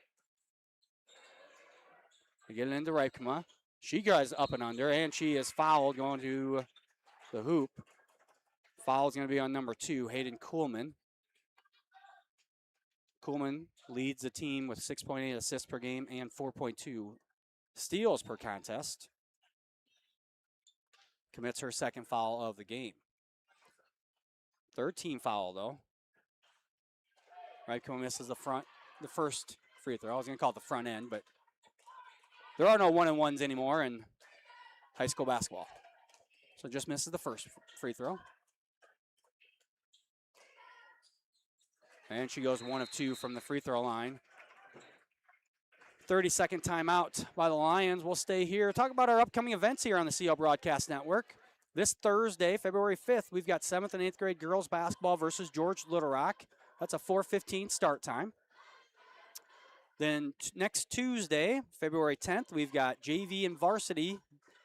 Speaker 1: They get it into Reichman. She goes up and under, and she is fouled going to the hoop. Foul's going to be on number 2, Hayden Kuhlman. Kuhlman leads the team with 6.8 assists per game and 4.2 steals per contest. Commits her second foul of the game. Third team foul, though. Reichman misses the first free throw. I was going to call it the front end, but there are no 1-and-1s anymore in high school basketball. So just misses the first free throw. And she goes 1 of 2 from the free throw line. 30-second timeout by the Lions. We'll stay here. Talk about our upcoming events here on the CL Broadcast Network. This Thursday, February 5th, we've got 7th and 8th grade girls basketball versus George Little Rock. That's a 4:15 start time. Then next Tuesday, February 10th, we've got JV and Varsity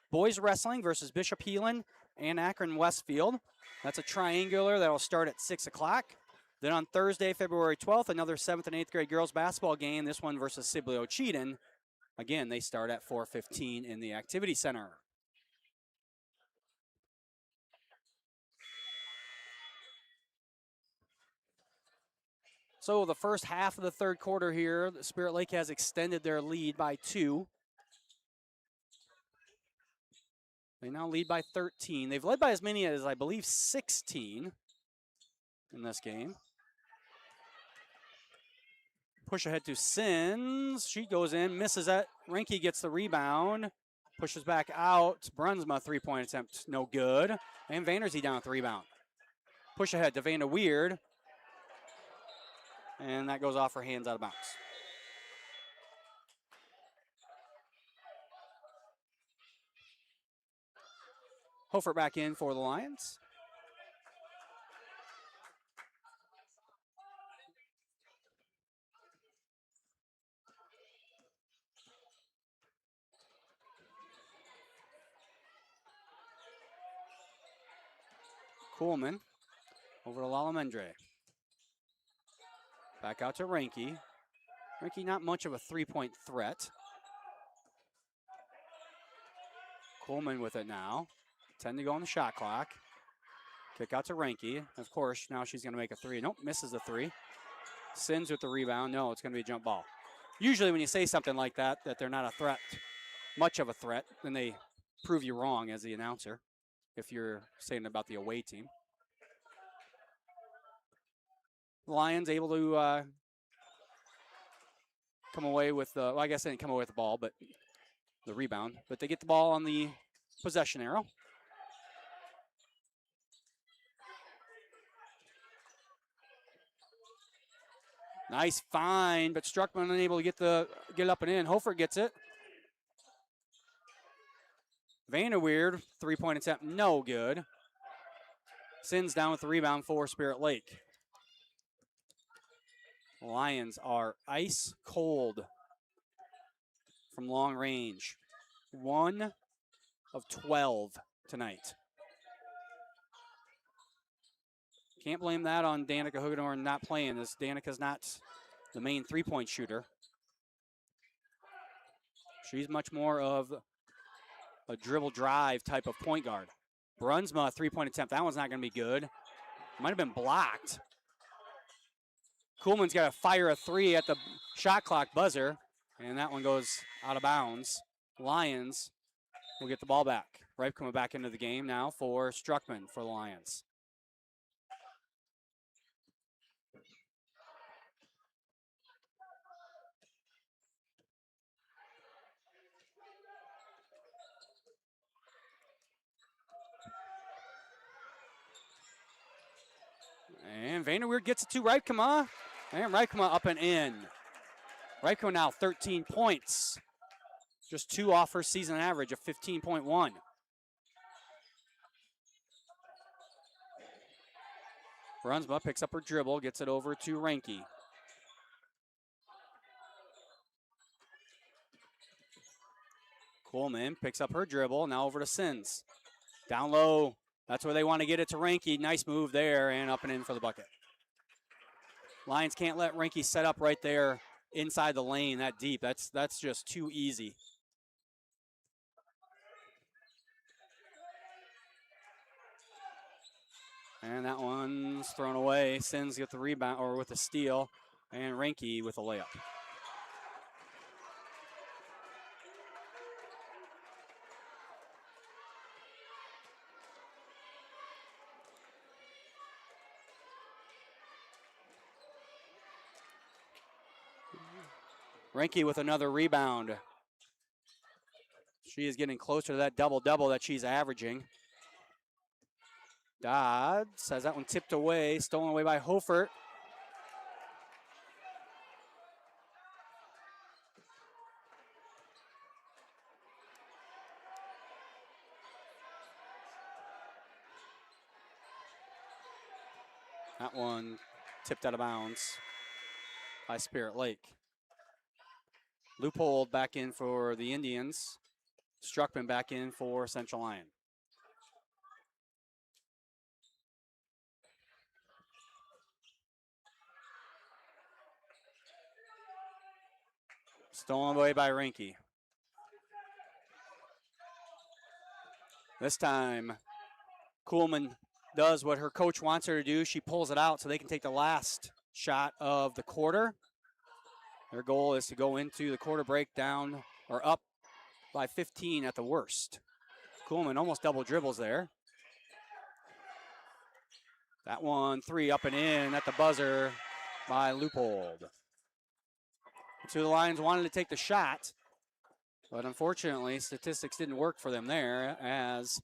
Speaker 1: boys wrestling versus Bishop Heelan and Akron Westfield. That's a triangular that'll start at 6 o'clock. Then on Thursday, February 12th, another 7th and 8th grade girls basketball game, this one versus Sibley Cheaton. Again, they start at 4:15 in the Activity Center. So the first half of the third quarter here, Spirit Lake has extended their lead by 2. They now lead by 13. They've led by as many as, I believe, 16 in this game. Push ahead to Sins. She goes in, misses it. Ranky gets the rebound. Pushes back out. Brunsma, three-point attempt, no good. And Vandersea down with the rebound. Push ahead to Vanda Weird. And that goes off her hands out of bounds. Hofer back in for the Lions. Kuhlman over to Lalamendre. Back out to Ranky. Ranky not much of a three-point threat. Kuhlman with it now. 10 to go on the shot clock. Kick out to Ranky. Of course, now she's going to make a 3. Nope, misses the 3. Sins with the rebound. No, it's going to be a jump ball. Usually when you say something like that they're not a threat, much of a threat, then they prove you wrong as the announcer if you're saying about the away team. The Lions able to come away with the, well, I guess they didn't come away with the ball, but the rebound. But they get the ball on the possession arrow. Nice find, but Struckman unable to get it up and in. Hofer gets it. Vanderweerd, three-point attempt, no good. Sins down with the rebound for Spirit Lake. Lions are ice cold from long range. 1 of 12 tonight. Can't blame that on Danica Hoogenhorn not playing, as Danica's not the main three-point shooter. She's much more of a dribble drive type of point guard. Brunsma, three-point attempt. That one's not going to be good. Might have been blocked. Kuhlman's got to fire a 3 at the shot clock buzzer, and that one goes out of bounds. Lions will get the ball back. Ripe coming back into the game now for Struckman for the Lions. And Vanderweer gets it to Rijkema. And Rijkema up and in. Rijkema now 13 points. Just 2 off her season average of 15.1. Brunsma picks up her dribble, gets it over to Reinke. Coleman picks up her dribble, now over to Sins. Down low, that's where they want to get it to Reinke. Nice move there, and up and in for the bucket. Lions can't let Reinke set up right there inside the lane that deep. That's just too easy. And that one's thrown away. Sins get the rebound, or with the steal, and Reinke with a layup. Reinke with another rebound. She is getting closer to that double-double that she's averaging. Dodds has that one tipped away, stolen away by Hofert. That one tipped out of bounds by Spirit Lake. Loophole back in for the Indians. Struckman back in for Central Lyon. Stolen away by Reinke. This time, Kuhlman does what her coach wants her to do. She pulls it out so they can take the last shot of the quarter. Their goal is to go into the quarter break down or up by 15 at the worst. Kuhlman almost double dribbles there. That one, 3 up and in at the buzzer by Loopold. So the Lions wanted to take the shot, but unfortunately, statistics didn't work for them there as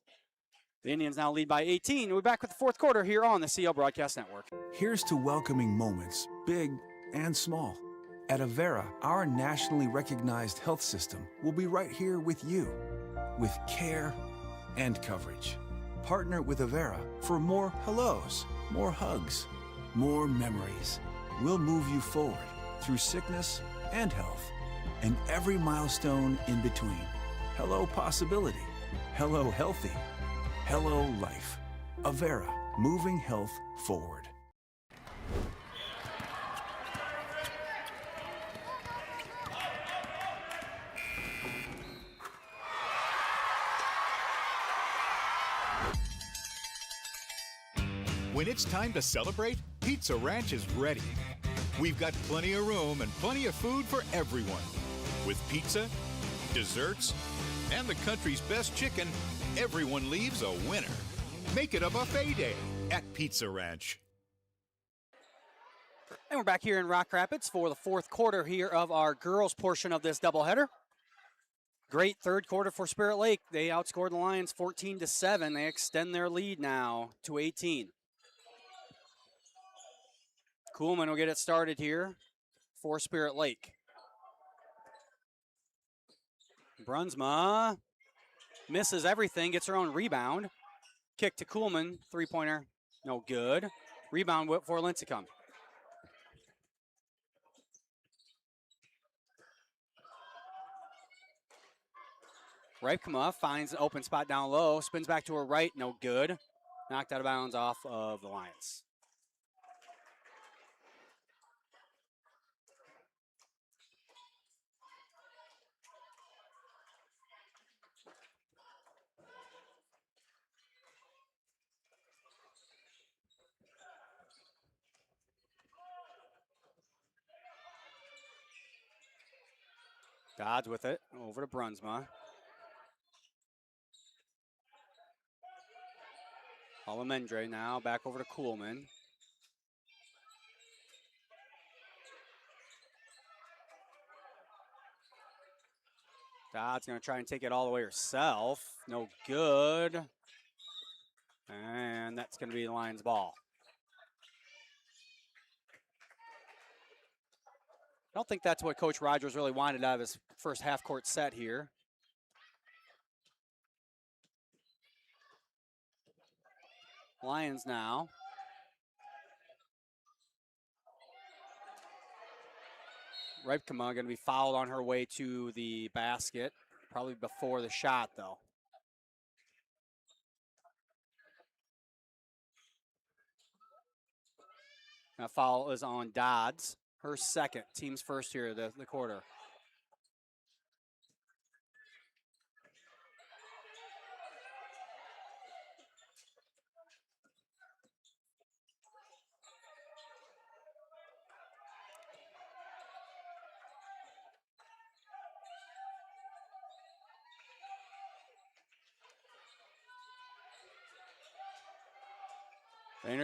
Speaker 1: the Indians now lead by 18. We're back with the fourth quarter here on the CL Broadcast Network.
Speaker 3: Here's to welcoming moments, big and small. At Avera, our nationally recognized health system will be right here with you, with care and coverage. Partner with Avera for more hellos, more hugs, more memories. We'll move you forward through sickness and health, and every milestone in between. Hello possibility, hello healthy, hello life. Avera, moving health forward.
Speaker 4: When it's time to celebrate, Pizza Ranch is ready. We've got plenty of room and plenty of food for everyone. With pizza, desserts, and the country's best chicken, everyone leaves a winner. Make it a buffet day at Pizza Ranch.
Speaker 1: And we're back here in Rock Rapids for the fourth quarter here of our girls portion of this doubleheader. Great third quarter for Spirit Lake. They outscored the Lions 14-7. They extend their lead now to 18. Kuhlman will get it started here for Spirit Lake. Brunsma misses everything, gets her own rebound. Kick to Kuhlman, three-pointer, no good. Rebound for Lincecum. Rijkema finds an open spot down low, spins back to her right, no good. Knocked out of bounds off of the Lions. Dodds with it over to Brunsma. Alamendre now back over to Kuhlman. Dodds going to try and take it all the way herself. No good. And that's going to be the Lions' ball. I don't think that's what Coach Rogers really wanted out of his first half-court set here. Lions now. Ripkema going to be fouled on her way to the basket. Probably before the shot, though. That foul is on Dodds. Her second. Team's first here, the quarter.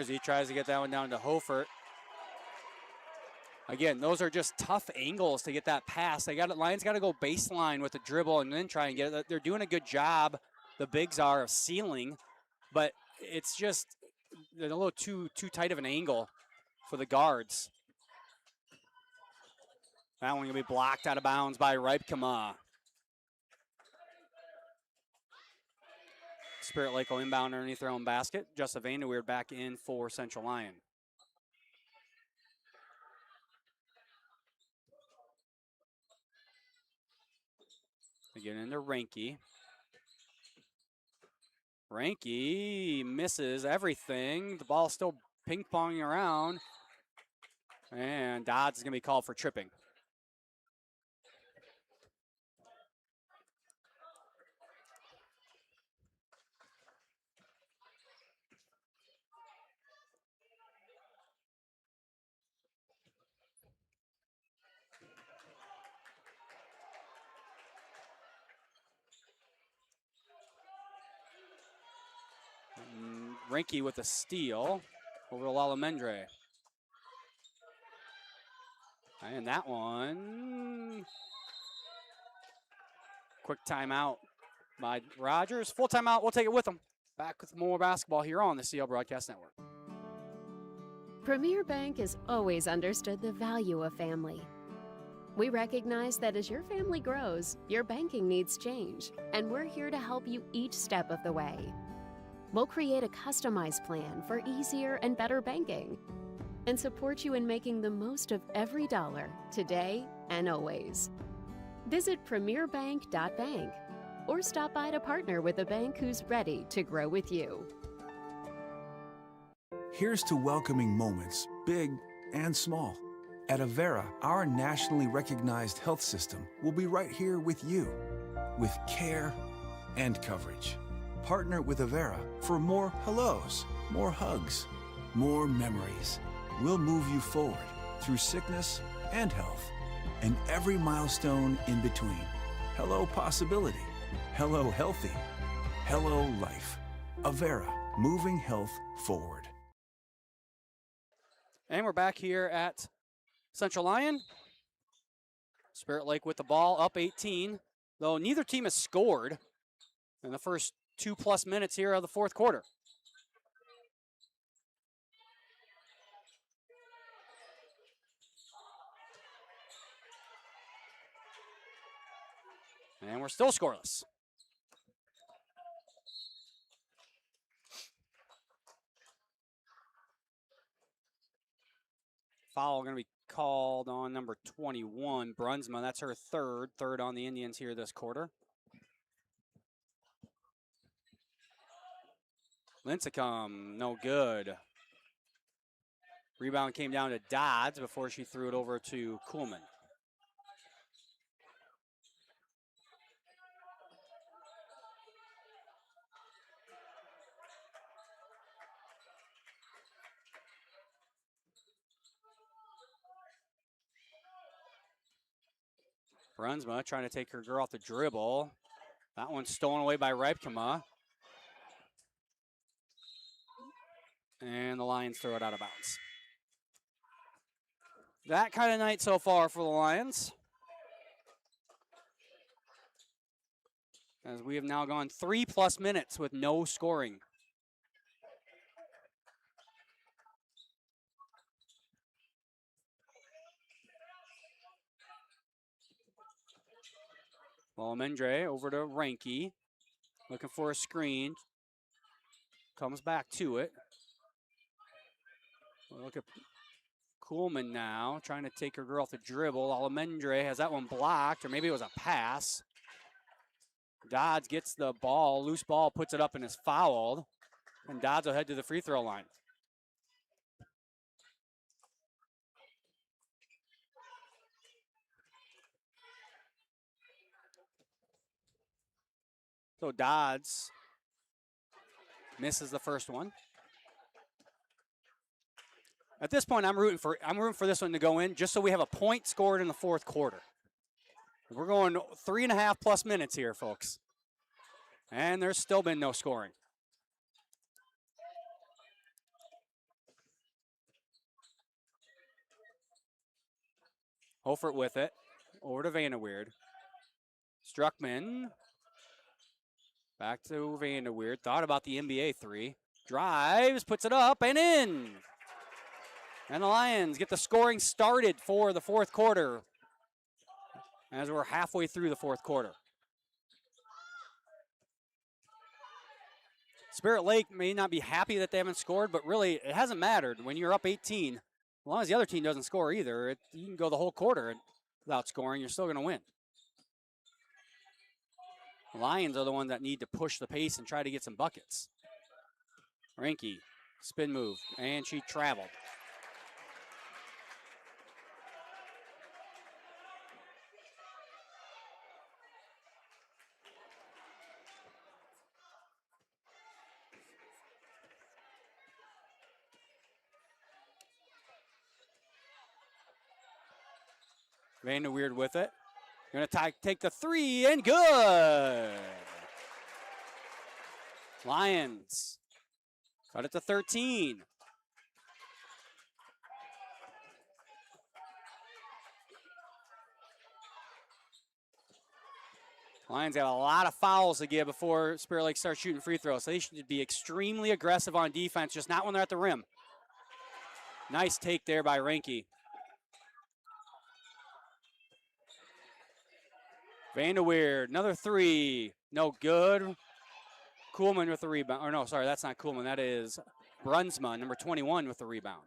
Speaker 1: He tries to get that one down to Hofert. Again, those are just tough angles to get that pass. Lions got to go baseline with the dribble and then try and get it. They're doing a good job, the bigs are, of sealing, but it's just a little too tight of an angle for the guards. That one going to be blocked out of bounds by Ripkema. Spirit Lake will inbound underneath their own basket. Justin Vanderweerd back in for Central Lyon. Again into Ranke. Ranke misses everything. The ball's still ping-ponging around. And Dodds is going to be called for tripping. Ranke with a steal over to Lalamendre. And that one, quick timeout by Rogers. Full timeout, we'll take it with them. Back with more basketball here on the CL Broadcast Network.
Speaker 6: Premier Bank has always understood the value of family. We recognize that as your family grows, your banking needs change, and we're here to help you each step of the way. We'll create a customized plan for easier and better banking and support you in making the most of every dollar today and always. Visit premierbank.bank or stop by to partner with a bank who's ready to grow with you.
Speaker 3: Here's to welcoming moments, big and small. At Avera, our nationally recognized health system will be right here with you, with care and coverage. Partner with Avera for more hellos, more hugs, more memories. We'll move you forward through sickness and health, and every milestone in between. Hello possibility, hello healthy, hello life. Avera, moving health forward.
Speaker 1: And we're back here at Central Lyon. Spirit Lake with the ball, up 18, though neither team has scored in the first 2+ minutes here of the fourth quarter. And we're still scoreless. Foul going to be called on number 21, Brunsma. That's her third on the Indians here this quarter. Lincecum, no good. Rebound came down to Dodds before she threw it over to Kuhlman. Brunsma trying to take her girl off the dribble. That one's stolen away by Ripkema. And the Lions throw it out of bounds. That kind of night so far for the Lions. As we have now gone 3+ minutes with no scoring. Valamendre over to Ranky. Looking for a screen. Comes back to it. Look at Kuhlman now, trying to take her girl off the dribble. Alamendre has that one blocked, or maybe it was a pass. Dodds gets the ball, loose ball, puts it up and is fouled. And Dodds will head to the free throw line. So Dodds misses the first one. At this point, I'm rooting for this one to go in just so we have a point scored in the fourth quarter. We're going 3.5+ minutes here, folks. And there's still been no scoring. Hofert with it. Over to Vanderweerd. Struckman. Back to Vanderweerd. Thought about the NBA three. Drives, puts it up, and in. And the Lions get the scoring started for the fourth quarter as we're halfway through the fourth quarter. Spirit Lake may not be happy that they haven't scored, but really it hasn't mattered. When you're up 18, as long as the other team doesn't score either, you can go the whole quarter without scoring. You're still going to win. The Lions are the ones that need to push the pace and try to get some buckets. Ranky, spin move, and she traveled. Vanderweerd with it. Going to take the three, and good. Lions cut it to 13. Lions have a lot of fouls to give before Spirit Lake starts shooting free throws, so they should be extremely aggressive on defense, just not when they're at the rim. Nice take there by Ranky. Vanderweerd, another three. No good. Kuhlman with the rebound. Or no, sorry, that's not Kuhlman. That is Brunsma, number 21, with the rebound.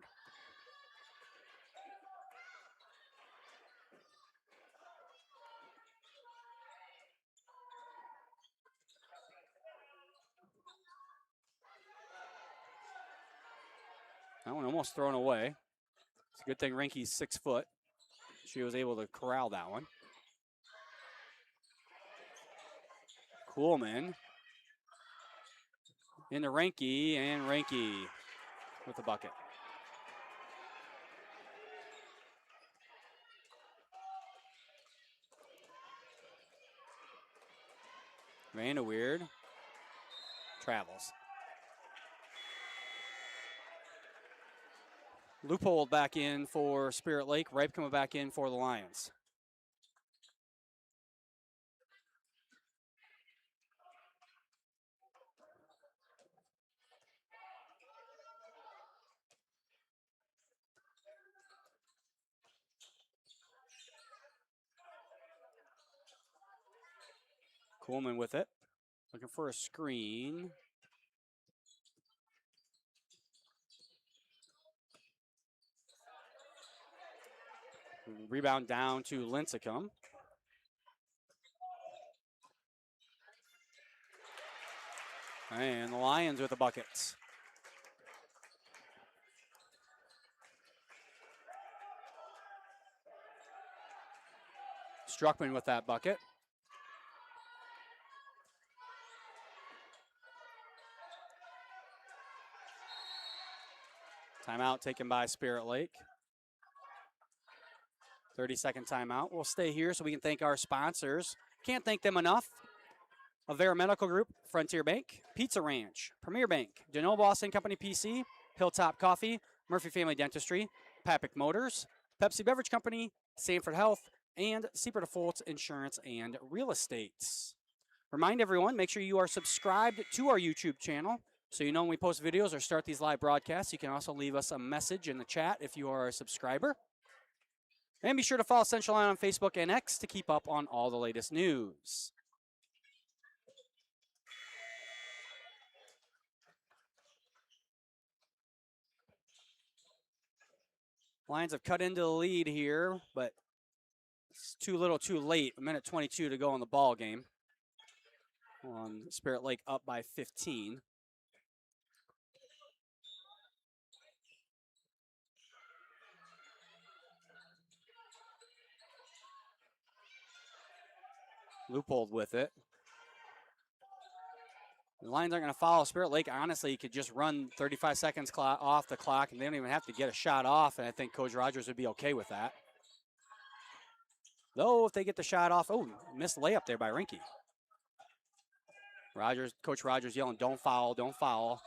Speaker 1: That one almost thrown away. It's a good thing Ranky's 6 foot. She was able to corral that one. Kuhlman into Ranky, and Ranky with the bucket. Vanderweerd travels. Loophole back in for Spirit Lake. Ripe coming back in for the Lions. Kuhlman with it. Looking for a screen. Rebound down to Lincecum. And the Lions with the buckets. Struckman with that bucket. Timeout taken by Spirit Lake. 30-second timeout. We'll stay here so we can thank our sponsors. Can't thank them enough. Avera Medical Group, Frontier Bank, Pizza Ranch, Premier Bank, Dano Boston Company PC, Hilltop Coffee, Murphy Family Dentistry, Papick Motors, Pepsi Beverage Company, Sanford Health, and Seaport Default Insurance and Real Estate. Remind everyone, make sure you are subscribed to our YouTube channel so you know when we post videos or start these live broadcasts. You can also leave us a message in the chat if you are a subscriber. And be sure to follow Central Lyon on Facebook and X to keep up on all the latest news. Lions have cut into the lead here, but it's too little too late. A minute 22 to go in the ball game. On Spirit Lake up by 15. Loophole with it. The Lions aren't going to follow. Spirit Lake, honestly, could just run 35 seconds off the clock, and they don't even have to get a shot off, and I think Coach Rogers would be okay with that. Though, if they get the shot off, missed layup there by Rinke. Coach Rogers yelling, don't foul, don't foul.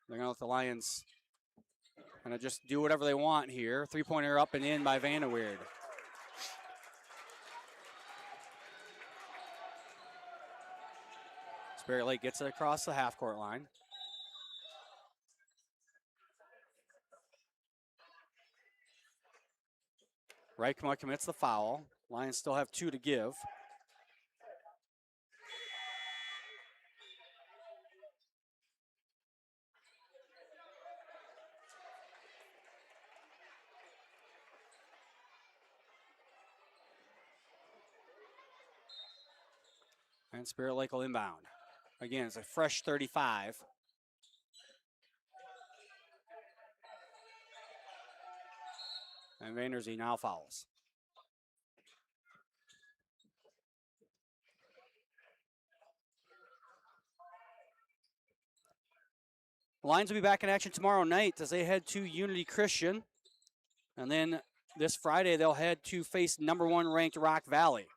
Speaker 1: They're going to let the Lions kind of just do whatever they want here. Three-pointer up and in by Vanderweerd. Spirit Lake gets it across the half-court line. Reichma commits the foul. Lions still have 2 to give. And Spirit Lake will inbound. Again, it's a fresh 35. And Vanderzee now fouls. The Lions will be back in action tomorrow night as they head to Unity Christian. And then this Friday, they'll head to face #1 ranked Rock Valley.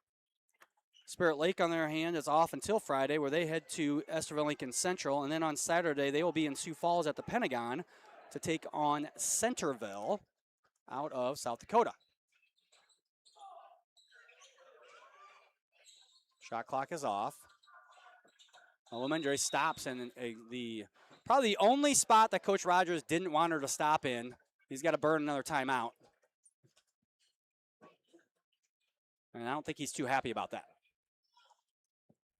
Speaker 1: Spirit Lake, on their hand, is off until Friday, where they head to Esterville Lincoln Central. And then on Saturday, they will be in Sioux Falls at the Pentagon to take on Centerville out of South Dakota. Shot clock is off. Lemendre stops in probably the only spot that Coach Rogers didn't want her to stop in. He's got to burn another timeout. And I don't think he's too happy about that.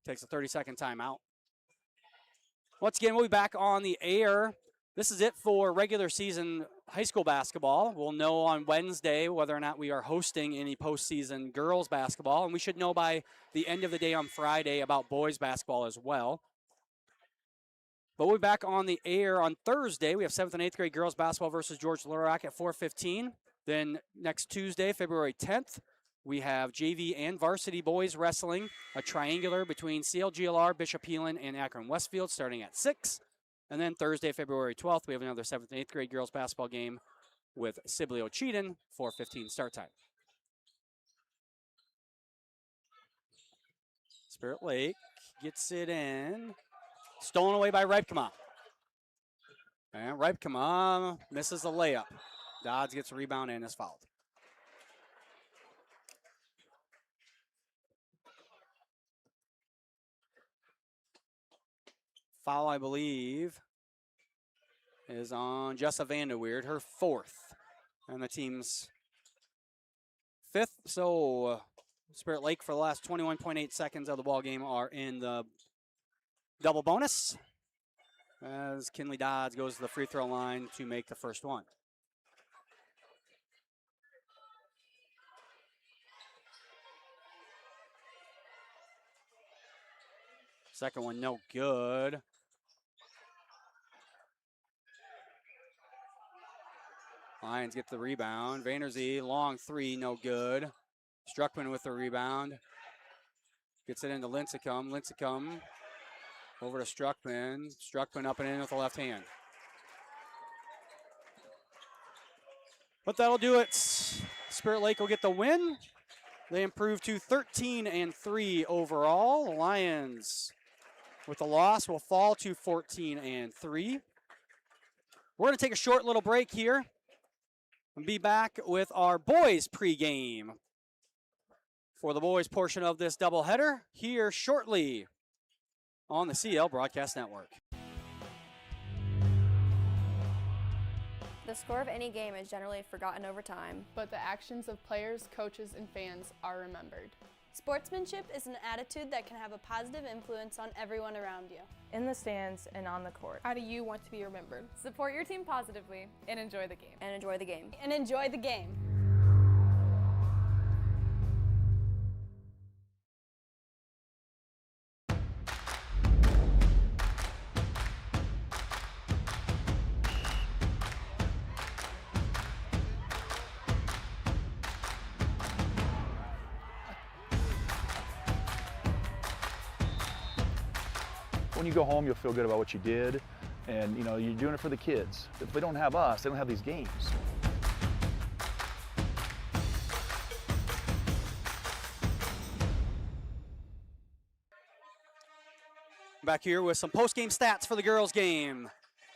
Speaker 1: Takes a 30-second timeout. Once again, we'll be back on the air. This is it for regular season high school basketball. We'll know on Wednesday whether or not we are hosting any postseason girls basketball, and we should know by the end of the day on Friday about boys basketball as well. But we'll be back on the air on Thursday. We have 7th and 8th grade girls basketball versus George Little Rock at 4:15. Then next Tuesday, February 10th, we have JV and varsity boys wrestling, a triangular between CLGLR, Bishop Heelan, and Akron Westfield starting at 6. And then Thursday, February 12th, we have another 7th and 8th grade girls basketball game with Sibley Cheaton, 4:15 start time. Spirit Lake gets it in. Stolen away by Reipkema. And Reipkema misses the layup. Dodds gets a rebound and is fouled. Foul, I believe, is on Jessa Vanderweerd, her 4th, and the team's 5th. So Spirit Lake, for the last 21.8 seconds of the ball game, are in the double bonus as Kinley Dodds goes to the free throw line to make the first one. Second one, no good. Lions get the rebound. Vanderzee, long 3, no good. Struckman with the rebound. Gets it into Lincecum. Lincecum over to Struckman. Struckman up and in with the left hand. But that'll do it. Spirit Lake will get the win. They improve to 13-3 overall. The Lions, with the loss, will fall to 14-3. We're going to take a short little break here and be back with our boys pregame for the boys portion of this doubleheader here shortly on the CL Broadcast Network.
Speaker 7: The score of any game is generally forgotten over time,
Speaker 2: but the actions of players, coaches, and fans are remembered.
Speaker 8: Sportsmanship is an attitude that can have a positive influence on everyone around you.
Speaker 10: In the stands and on the court.
Speaker 2: How do you want to be remembered?
Speaker 10: Support your team positively and enjoy the game.
Speaker 7: And enjoy the game.
Speaker 8: And enjoy the game.
Speaker 18: When you go home, you'll feel good about what you did, and you know you're doing it for the kids. If they don't have us, they don't have these games.
Speaker 1: Back here with some post-game stats for the girls' game.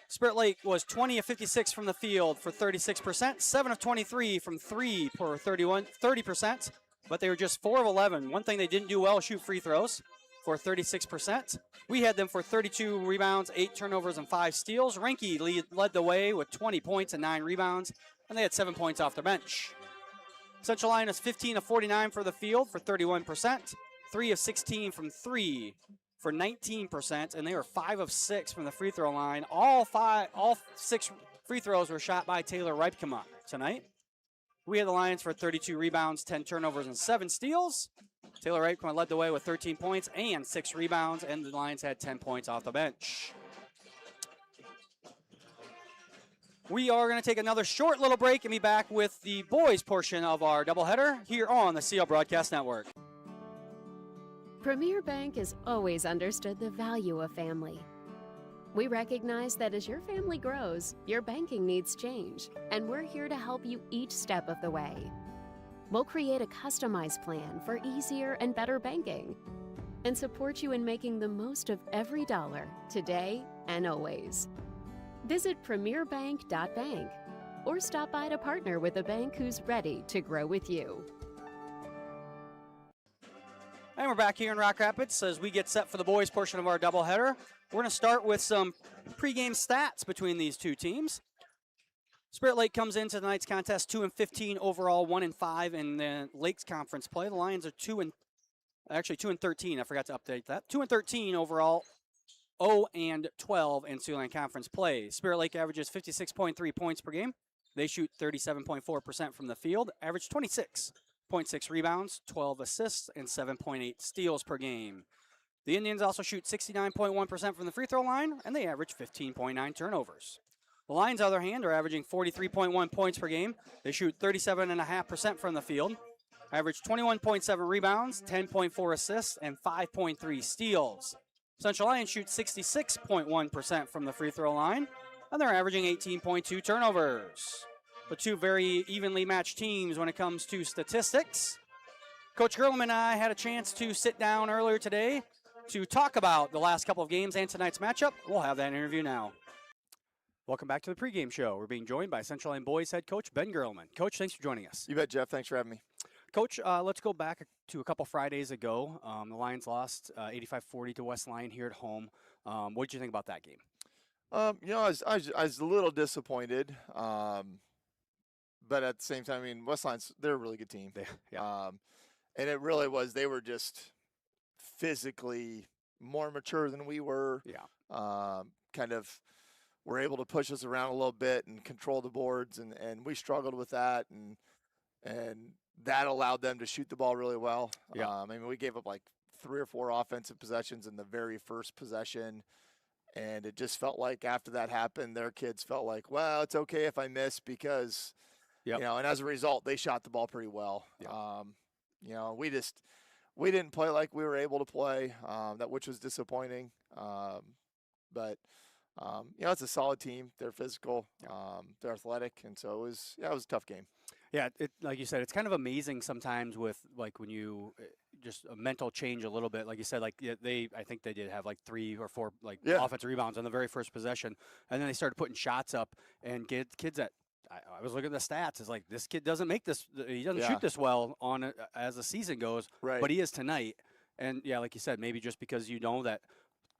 Speaker 1: Spirit Lake was 20 of 56 from the field for 36%, 7 of 23 from 3 for 30%, but they were just 4 of 11. One thing they didn't do well, shoot free throws for 36%. We had them for 32 rebounds, 8 turnovers, and 5 steals. Renke led the way with 20 points and 9 rebounds, and they had 7 points off their bench. Central Lyon is 15 of 49 for the field for 31%, 3 of 16 from 3 for 19%, and they were 5 of 6 from the free throw line. All 6 free throws were shot by Taylor Reipkema tonight. We had the Lions for 32 rebounds, 10 turnovers, and 7 steals. Taylor Reipkema led the way with 13 points and 6 rebounds, and the Lions had 10 points off the bench. We are going to take another short little break and be back with the boys portion of our doubleheader here on the CL Broadcast Network.
Speaker 6: Premier Bank has always understood the value of family. We recognize that as your family grows, your banking needs change, and we're here to help you each step of the way. We'll create a customized plan for easier and better banking and support you in making the most of every dollar today and always. Visit premierbank.bank or stop by to partner with a bank who's ready to grow with you.
Speaker 1: And we're back here in Rock Rapids as we get set for the boys portion of our doubleheader. We're going to start with some pregame stats between these two teams. Spirit Lake comes into tonight's contest 2-15 overall, 1-5 in the Lakes Conference play. The Lions are 2-13. I forgot to update that. 2-13 overall, 0-12 in Siouxland Conference play. Spirit Lake averages 56.3 points per game. They shoot 37.4% from the field, average 26.6 rebounds, 12 assists, and 7.8 steals per game. The Indians also shoot 69.1% from the free throw line, and they average 15.9 turnovers. The Lions, on the other hand, are averaging 43.1 points per game. They shoot 37.5% from the field, average 21.7 rebounds, 10.4 assists, and 5.3 steals. Central Lyon shoots 66.1% from the free throw line, and they're averaging 18.2 turnovers. The two very evenly matched teams when it comes to statistics. Coach Gerlman and I had a chance to sit down earlier today to talk about the last couple of games and tonight's matchup. We'll have that interview now. Welcome back to the pregame show. We're being joined by Central Lyon boys head coach Ben Gerlman. Coach, thanks for joining us.
Speaker 19: You bet, Jeff. Thanks for having me.
Speaker 1: Coach, let's go back to a couple Fridays ago. The Lions lost 85-40 to West Lyon here at home. What did you think about that game?
Speaker 19: You know, I was a little disappointed, but at the same time, I mean, West Lyon's, they're a really good team. And it really was, they were just physically more mature than we were. Kind of were able to push us around a little bit and control the boards, and we struggled with that, and that allowed them to shoot the ball really well. I mean, we gave up like 3 or 4 offensive possessions in the very first possession, and it just felt like after that happened, their kids felt like, well, it's okay if I miss because, you know, and as a result, they shot the ball pretty well. You know, we didn't play like we were able to play, which was disappointing. But you know, it's a solid team. They're physical, they're athletic, and so it was a tough game.
Speaker 1: Yeah, like you said, it's kind of amazing sometimes with like when you just a mental change a little bit. Like you said, like I think they did have like 3 or 4 like offensive rebounds on the very first possession, and then they started putting shots up and get kids that. I was looking at the stats. It's like this kid doesn't make this. He doesn't shoot this well on it as the season goes.
Speaker 19: Right.
Speaker 1: But he is tonight. And yeah, like you said, maybe just because you know that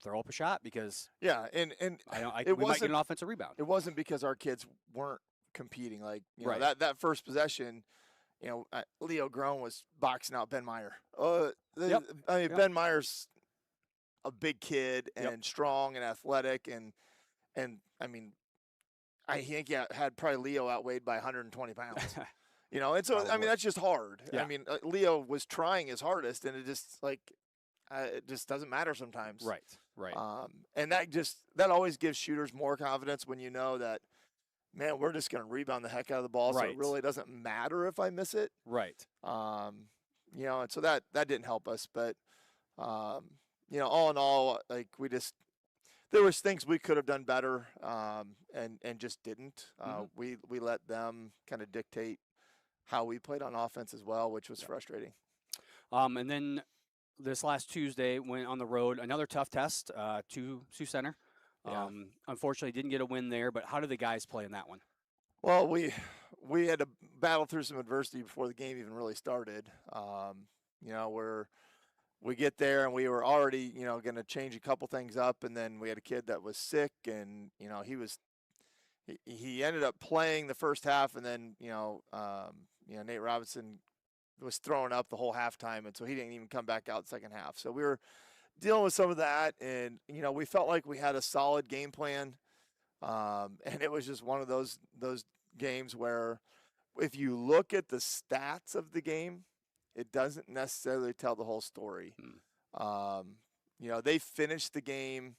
Speaker 1: throw up a shot because
Speaker 19: and
Speaker 1: we might get an offensive rebound.
Speaker 19: It wasn't because our kids weren't competing. Like
Speaker 1: Right.
Speaker 19: that first possession, Leo Groen was boxing out Ben Meyer. Ben Meyer's a big kid and strong and athletic and I mean. I think had probably Leo outweighed by 120 pounds. And so I mean that's just hard.
Speaker 1: Yeah.
Speaker 19: I mean Leo was trying his hardest, and it just doesn't matter sometimes.
Speaker 1: Right.
Speaker 19: And that always gives shooters more confidence when you know that, man, we're just going to rebound the heck out of the ball, so it really doesn't matter if I miss it.
Speaker 1: Right.
Speaker 19: And so that didn't help us, but all in all, like there was things we could have done better, and just didn't. We let them kind of dictate how we played on offense as well, which was frustrating.
Speaker 1: And then this last Tuesday went on the road, another tough test to Sioux Center. Unfortunately, didn't get a win there. But how did the guys play in that one?
Speaker 19: Well, we had to battle through some adversity before the game even really started. We get there and we were already, going to change a couple things up, and then we had a kid that was sick, and he ended up playing the first half, and then Nate Robinson was throwing up the whole halftime, and so he didn't even come back out the second half. So we were dealing with some of that, and we felt like we had a solid game plan, and it was just one of those games where if you look at the stats of the game, it doesn't necessarily tell the whole story. They finished the game,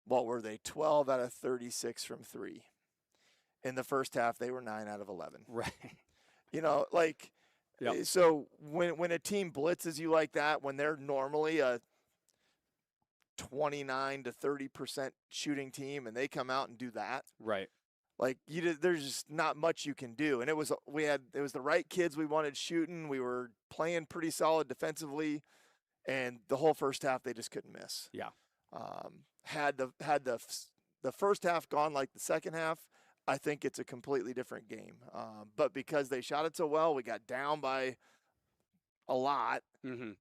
Speaker 19: what were they, 12 out of 36 from 3. In the first half, they were 9 out of 11.
Speaker 1: Right.
Speaker 19: So when a team blitzes you like that, when they're normally a 29 to 30% shooting team, and they come out and do that.
Speaker 1: Right.
Speaker 19: Like there's just not much you can do, and it was the right kids we wanted shooting. We were playing pretty solid defensively, and the whole first half they just couldn't miss.
Speaker 1: Yeah.
Speaker 19: Had the first half gone like the second half, I think it's a completely different game. But because they shot it so well, we got down by a lot,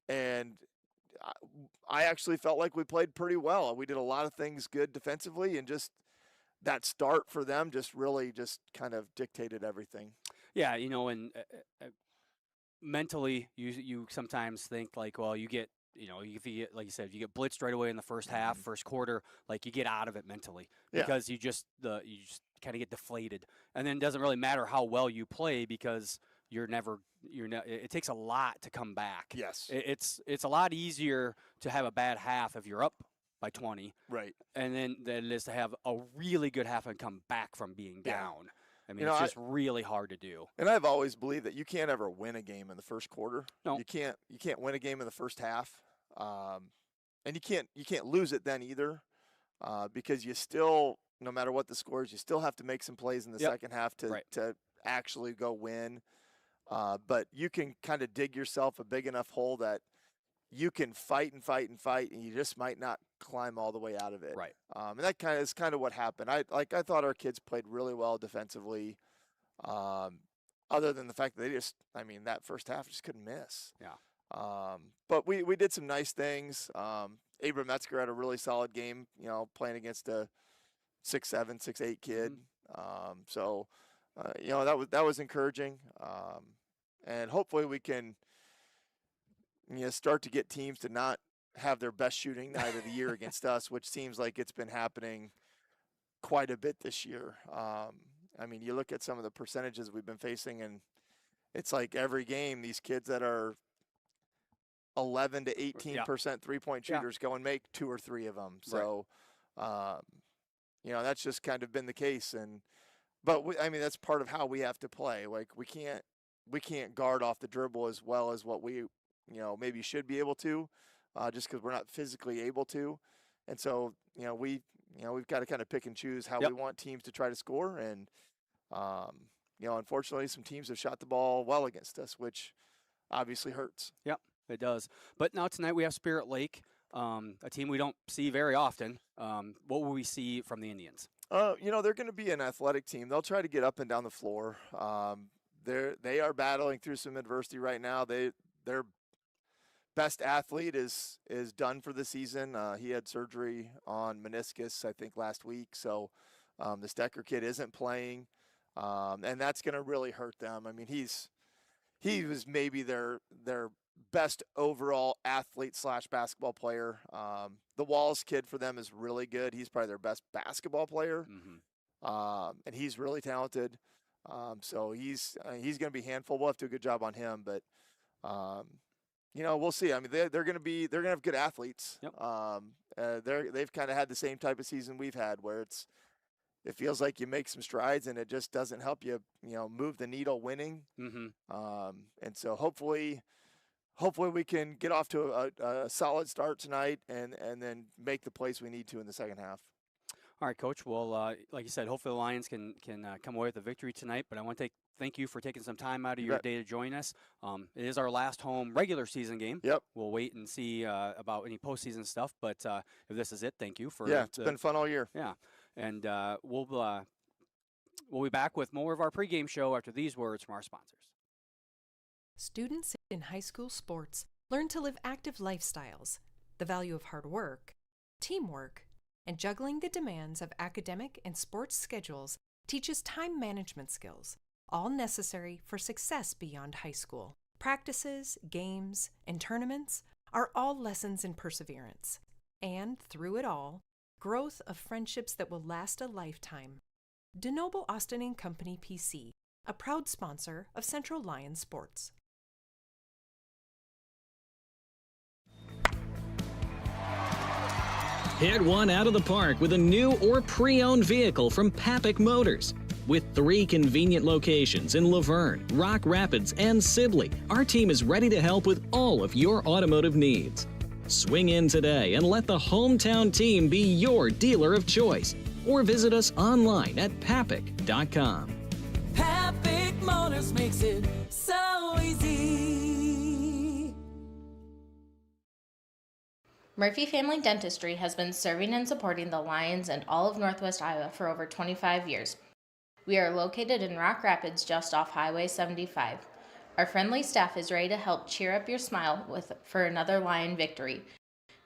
Speaker 19: and I actually felt like we played pretty well. We did a lot of things good defensively, and just that start for them just really just kind of dictated everything.
Speaker 1: Yeah, and mentally, you sometimes think like, well, you get, if you get, like you said, if you get blitzed right away in the first half, first quarter, like you get out of it mentally because you just kind of get deflated, and then it doesn't really matter how well you play because it takes a lot to come back.
Speaker 19: Yes,
Speaker 1: it's a lot easier to have a bad half if you're up by 20,
Speaker 19: right?
Speaker 1: And then it is to have a really good half and come back from being down. I mean, it's just really hard to do.
Speaker 19: And I've always believed that you can't ever win a game in the first quarter.
Speaker 1: No,
Speaker 19: you can't win a game in the first half, and you can't lose it then either, because you still, no matter what the score is, you still have to make some plays in the second half to actually go win. But you can kind of dig yourself a big enough hole that you can fight and fight and fight, and you just might not climb all the way out of it.
Speaker 1: Right.
Speaker 19: And that is kind of what happened. I thought our kids played really well defensively, other than the fact that that first half just couldn't miss.
Speaker 1: Yeah.
Speaker 19: But we did some nice things. Abram Metzger had a really solid game, playing against a 6'7", 6'8" kid. So that was encouraging. And hopefully we can start to get teams to not have their best shooting night of the year against us, which seems like it's been happening quite a bit this year. You look at some of the percentages we've been facing, and it's like every game these kids that are 11 to 18% three-point shooters go and make 2 or 3 of them. So, that's just kind of been the case. But that's part of how we have to play. Like we can't guard off the dribble as well as what we maybe should be able to, just because we're not physically able to. And so, we've got to kind of pick and choose how we want teams to try to score. And, unfortunately, some teams have shot the ball well against us, which obviously hurts.
Speaker 1: Yep, it does. But now tonight we have Spirit Lake, a team we don't see very often. What will we see from the Indians?
Speaker 19: They're going to be an athletic team. They'll try to get up and down the floor. They are battling through some adversity right now. Their best athlete is done for the season. He had surgery on meniscus, I think, last week. So the Stecker kid isn't playing, and that's going to really hurt them. I mean, he was maybe their best overall athlete / basketball player. The Walls kid for them is really good. He's probably their best basketball player, and he's really talented. So he's going to be a handful. We'll have to do a good job on him, but we'll see. I mean, they're going to have good athletes.
Speaker 1: Yep.
Speaker 19: They've kind of had the same type of season we've had, where it feels like you make some strides and it just doesn't help you, move the needle winning. And so hopefully we can get off to a solid start tonight and then make the plays we need to in the second half.
Speaker 1: All right, Coach. Well, like you said, hopefully the Lions can come away with a victory tonight. But I want to thank you for taking some time out of your day to join us. It is our last home regular season game.
Speaker 19: Yep.
Speaker 1: We'll wait and see about any postseason stuff. But if this is it, thank you for.
Speaker 19: Yeah, it's been fun all year.
Speaker 1: Yeah, and we'll be back with more of our pregame show after these words from our sponsors.
Speaker 11: Students in high school sports learn to live active lifestyles, the value of hard work, teamwork, and juggling the demands of academic and sports schedules teaches time management skills, all necessary for success beyond high school. Practices, games, and tournaments are all lessons in perseverance, and through it all, growth of friendships that will last a lifetime. DeNoble Austin & Company PC, a proud sponsor of Central Lyon Sports.
Speaker 20: Hit one out of the park with a new or pre-owned vehicle from Papik Motors. With 3 convenient locations in Laverne, Rock Rapids, and Sibley, our team is ready to help with all of your automotive needs. Swing in today and let the hometown team be your dealer of choice. Or visit us online at papik.com.
Speaker 14: Papik Motors makes it so easy.
Speaker 15: Murphy Family Dentistry has been serving and supporting the Lions and all of Northwest Iowa for over 25 years. We are located in Rock Rapids just off Highway 75. Our friendly staff is ready to help cheer up your smile for another Lion victory.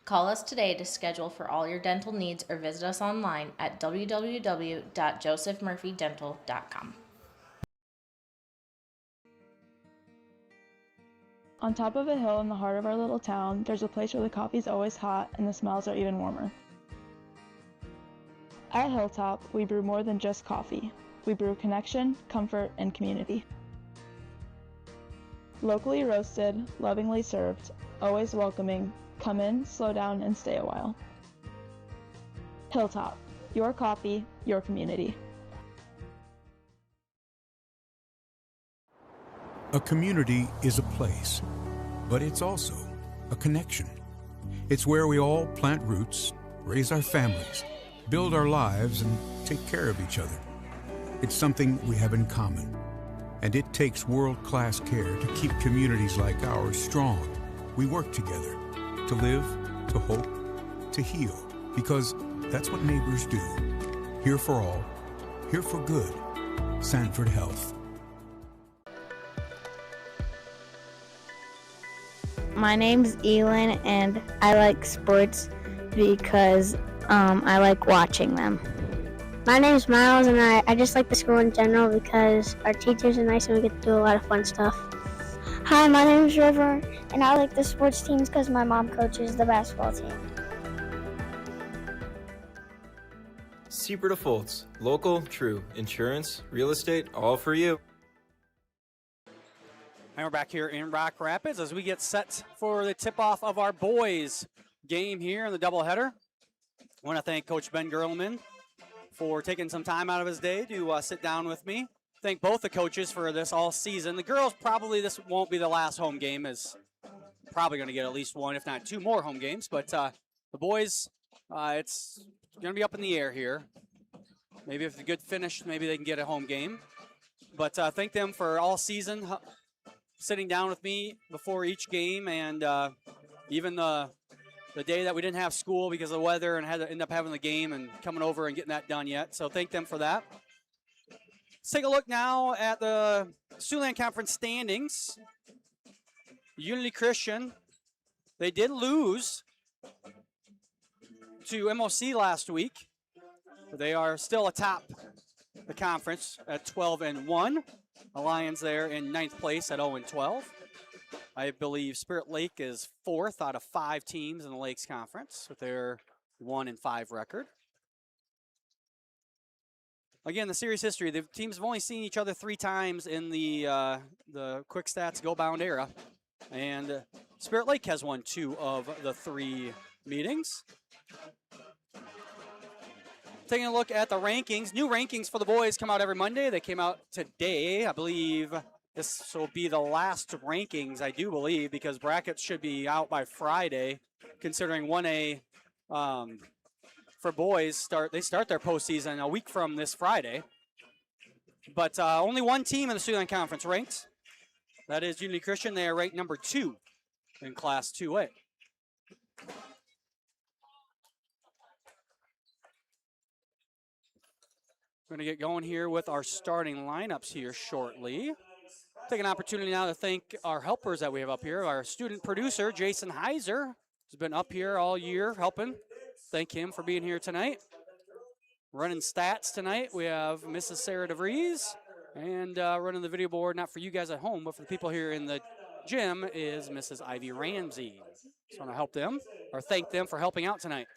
Speaker 15: Call us today to schedule for all your dental needs or visit us online at www.josephmurphydental.com.
Speaker 9: On top of a hill in the heart of our little town, there's a place where the coffee's always hot and the smells are even warmer. At Hilltop, we brew more than just coffee. We brew connection, comfort, and community. Locally roasted, lovingly served, always welcoming. Come in, slow down, and stay a while. Hilltop, your coffee, your community.
Speaker 3: A community is a place, but it's also a connection. It's where we all plant roots, raise our families, build our lives, and take care of each other. It's something we have in common, and it takes world-class care to keep communities like ours strong. We work together to live, to hope, to heal, because that's what neighbors do. Here for all, here for good. Sanford Health.
Speaker 12: My name's Elin, and I like sports because I like watching them. My name's Miles, and I just like the school in general because our teachers are nice and we get to do a lot of fun stuff. Hi, my name's River, and I like the sports teams because my mom coaches the basketball team.
Speaker 13: Super defaults, local, true, insurance, real estate, all for you.
Speaker 1: And we're back here in Rock Rapids as we get set for the tip-off of our boys game here in the doubleheader. I want to thank Coach Ben Gerlman for taking some time out of his day to sit down with me. Thank both the coaches for this all season. The girls, probably this won't be the last home game, is probably going to get at least 1, if not 2 more home games. But the boys, it's going to be up in the air here. Maybe if it's a good finish, maybe they can get a home game. But thank them for all season sitting down with me before each game, and even the day that we didn't have school because of the weather and had to end up having the game and coming over and getting that done yet. So thank them for that. Let's take a look now at the Siouxland Conference standings. Unity Christian, they did lose to MOC last week. But they are still atop the conference at 12-1. The Lions there in 9th place at 0-12. I believe Spirit Lake is 4th out of 5 teams in the Lakes Conference with their 1-5 record. Again, the series history, the teams have only seen each other 3 times in the Quick Stats Go Bound era. And Spirit Lake has won 2 of the 3 meetings. Taking a look at the rankings. New rankings for the boys come out every Monday. They came out today. I believe this will be the last rankings, I do believe, because brackets should be out by Friday, considering 1A for boys start their postseason a week from this Friday. But only one team in the Siouxland Conference ranked. That is Unity Christian. They are ranked number 2 in Class 2A. We're going to get going here with our starting lineups here shortly. Take an opportunity now to thank our helpers that we have up here. Our student producer, Jason Heiser, has been up here all year helping. Thank him for being here tonight. Running stats tonight, we have Mrs. Sarah DeVries. And running the video board, not for you guys at home, but for the people here in the gym, is Mrs. Ivy Ramsey. Just want to help them, or thank them for helping out tonight.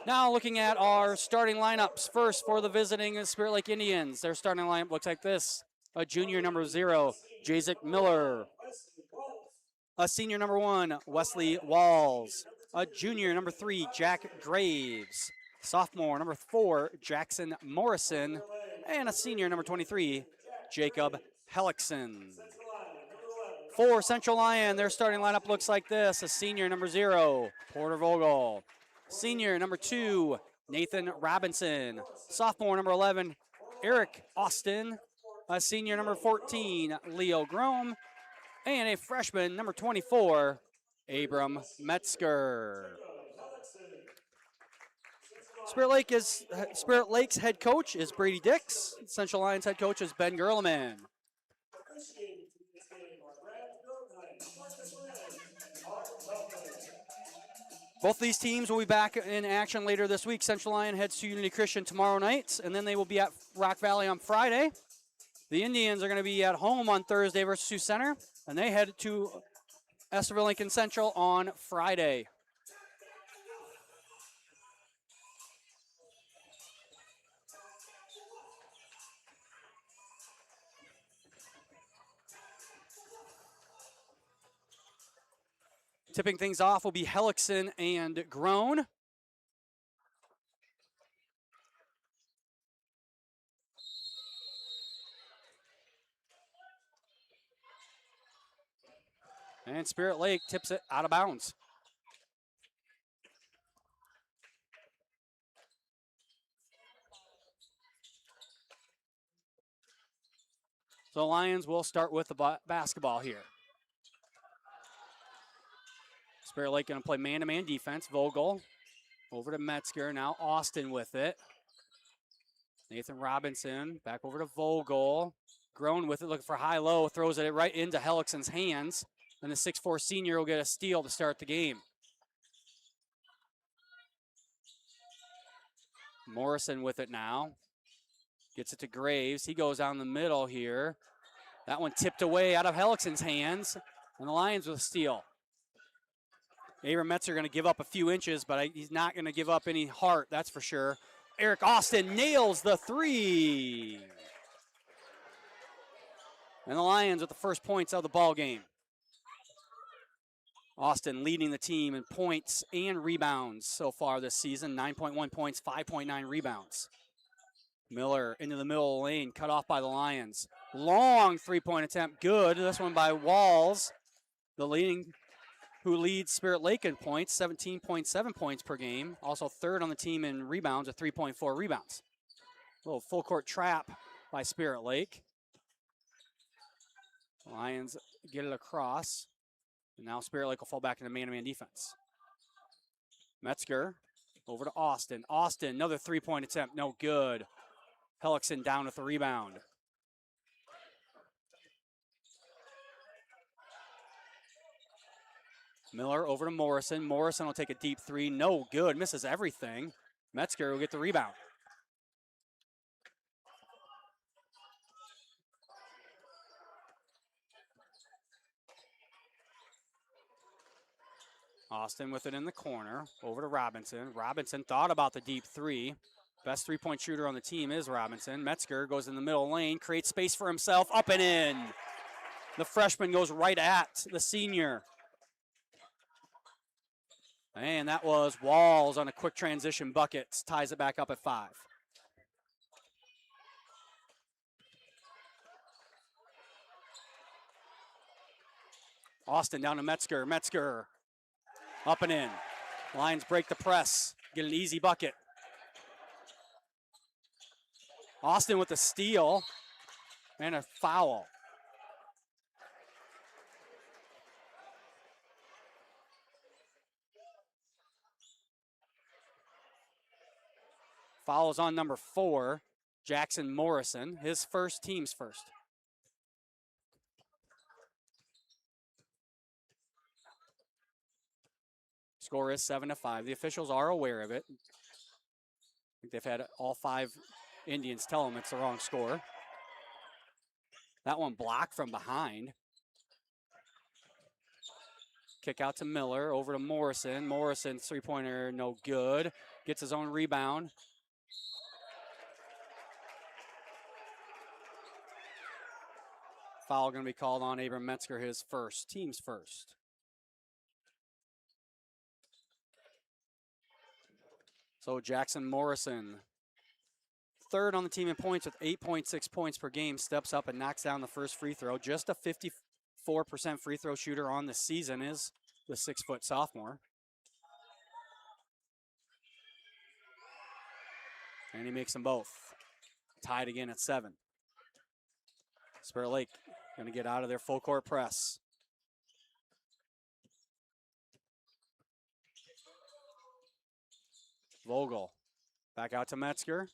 Speaker 1: Now looking at our starting lineups. First for the visiting Spirit Lake Indians. Their starting lineup looks like this. A junior number 0, Jazik Miller. A senior number 1, Wesley Walls. A junior number 3, Jack Graves. Sophomore number 4, Jackson Morrison. And a senior number 23, Jacob Hellickson. For Central Lyon, their starting lineup looks like this. A senior number 0, Porter Vogel. Senior number 2, Nathan Robinson. Sophomore number 11, Eric Austin. A senior number 14, Leo Grom. And a freshman number 24, Abram Metzger. Spirit Lake's head coach is Brady Dix. Central Lyon's head coach is Ben Gerleman. Both these teams will be back in action later this week. Central Lyon heads to Unity Christian tomorrow night, and then they will be at Rock Valley on Friday. The Indians are going to be at home on Thursday versus Sioux Center, and they head to Estherville Lincoln Central on Friday. Tipping things off will be Hellickson and Groan. And Spirit Lake tips it out of bounds. So Lions will start with the basketball here. Spirit Lake going to play man-to-man defense. Vogel over to Metzger. Now Austin with it. Nathan Robinson back over to Vogel. Grown with it, looking for high-low. Throws it right into Hellickson's hands. And the 6'4 senior will get a steal to start the game. Morrison with it now. Gets it to Graves. He goes down the middle here. That one tipped away out of Hellickson's hands. And the Lions with a steal. Abram Metzger going to give up a few inches, but he's not going to give up any heart, that's for sure. Eric Austin nails the 3. And the Lions with the first points of the ball game. Austin leading the team in points and rebounds so far this season. 9.1 points, 5.9 rebounds. Miller into the middle lane, cut off by the Lions. Long three-point attempt, good. This one by Walls, who leads Spirit Lake in points, 17.7 points per game. Also third on the team in rebounds at 3.4 rebounds. A little full court trap by Spirit Lake. Lions get it across. And now Spirit Lake will fall back into man-to-man defense. Metzger over to Austin. Austin, another three-point attempt. No good. Hellickson down with the rebound. Miller over to Morrison. Morrison will take a deep three. No good. Misses everything. Metzger will get the rebound. Austin with it in the corner. Over to Robinson. Robinson thought about the deep three. Best three-point shooter on the team is Robinson. Metzger goes in the middle lane, creates space for himself, up and in. The freshman goes right at the senior. And that was Walls on a quick transition bucket. Ties it back up at 5. Austin down to Metzger. Metzger up and in. Lions break the press. Get an easy bucket. Austin with the steal and a foul. Foul is on number 4, Jackson Morrison. His first, team's first. Score is 7-5. The officials are aware of it. I think they've had all 5 Indians tell them it's the wrong score. That one blocked from behind. Kick out to Miller, over to Morrison. Morrison, three-pointer, no good. Gets his own rebound. Foul going to be called on Abram Metzger, his first, team's first. So Jackson Morrison, third on the team in points with 8.6 points per game, steps up and knocks down the first free throw. Just a 54% free throw shooter on the season is the 6-foot sophomore. And he makes them both. Tied again at 7. Spirit Lake going to get out of their full court press. Vogel back out to Metzger.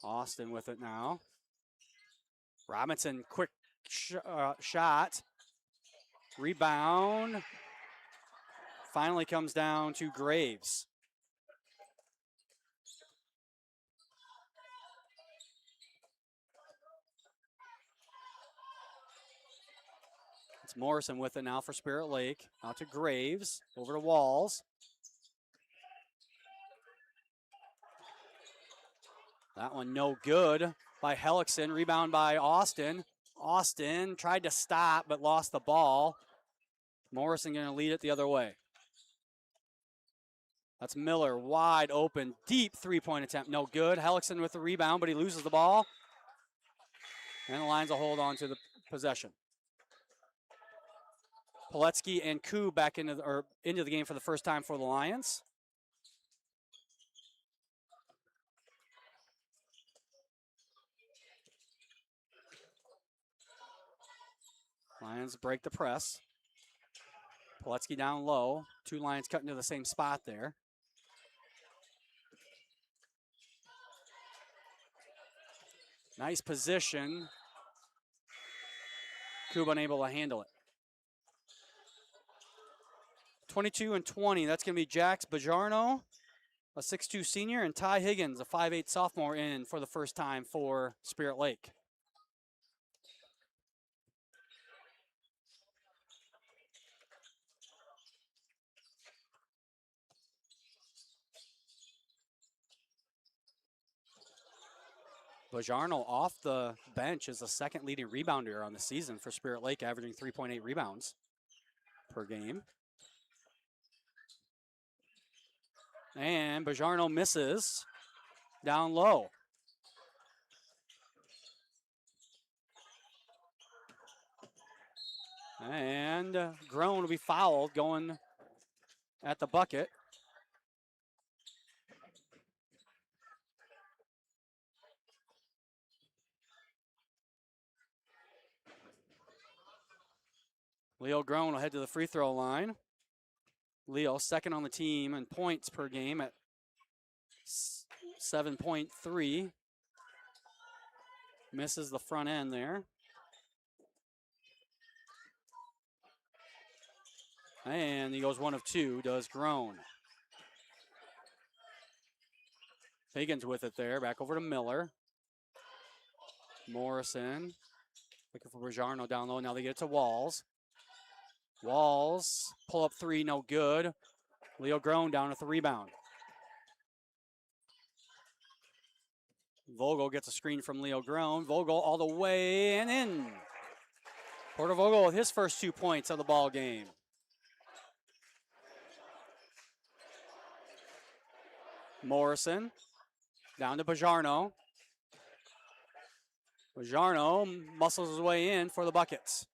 Speaker 1: Austin with it now. Robinson, quick shot. Rebound. Finally comes down to Graves. It's Morrison with it now for Spirit Lake. Out to Graves. Over to Walls. That one no good by Hellickson. Rebound by Austin. Austin tried to stop but lost the ball. Morrison going to lead it the other way. That's Miller, wide open, deep three-point attempt. No good. Hellickson with the rebound, but he loses the ball. And the Lions will hold on to the possession. Poletsky and Koo back into the game for the first time for the Lions. Lions break the press. Poletsky down low. 2 Lions cutting to the same spot there. Nice position. Koo unable to handle it. 22 and 20. That's going to be Jax Bajarno, a 6'2 senior, and Ty Higgins, a 5'8 sophomore, in for the first time for Spirit Lake. Bajarno off the bench is the second leading rebounder on the season for Spirit Lake, averaging 3.8 rebounds per game. And Bajarno misses down low. And Groen will be fouled going at the bucket. Leo Groen will head to the free throw line. Leo second on the team in points per game at 7.3. Misses the front end there. And he goes 1 of 2, does Groen. Higgins with it there, back over to Miller. Morrison looking for Bajarno down low. Now they get it to Walls. Walls, pull up 3, no good. Leo Groen down with the rebound. Vogel gets a screen from Leo Groen. Vogel all the way and in. Porter Vogel with his first 2 points of the ball game. Morrison down to Bajarno. Bajarno muscles his way in for the buckets.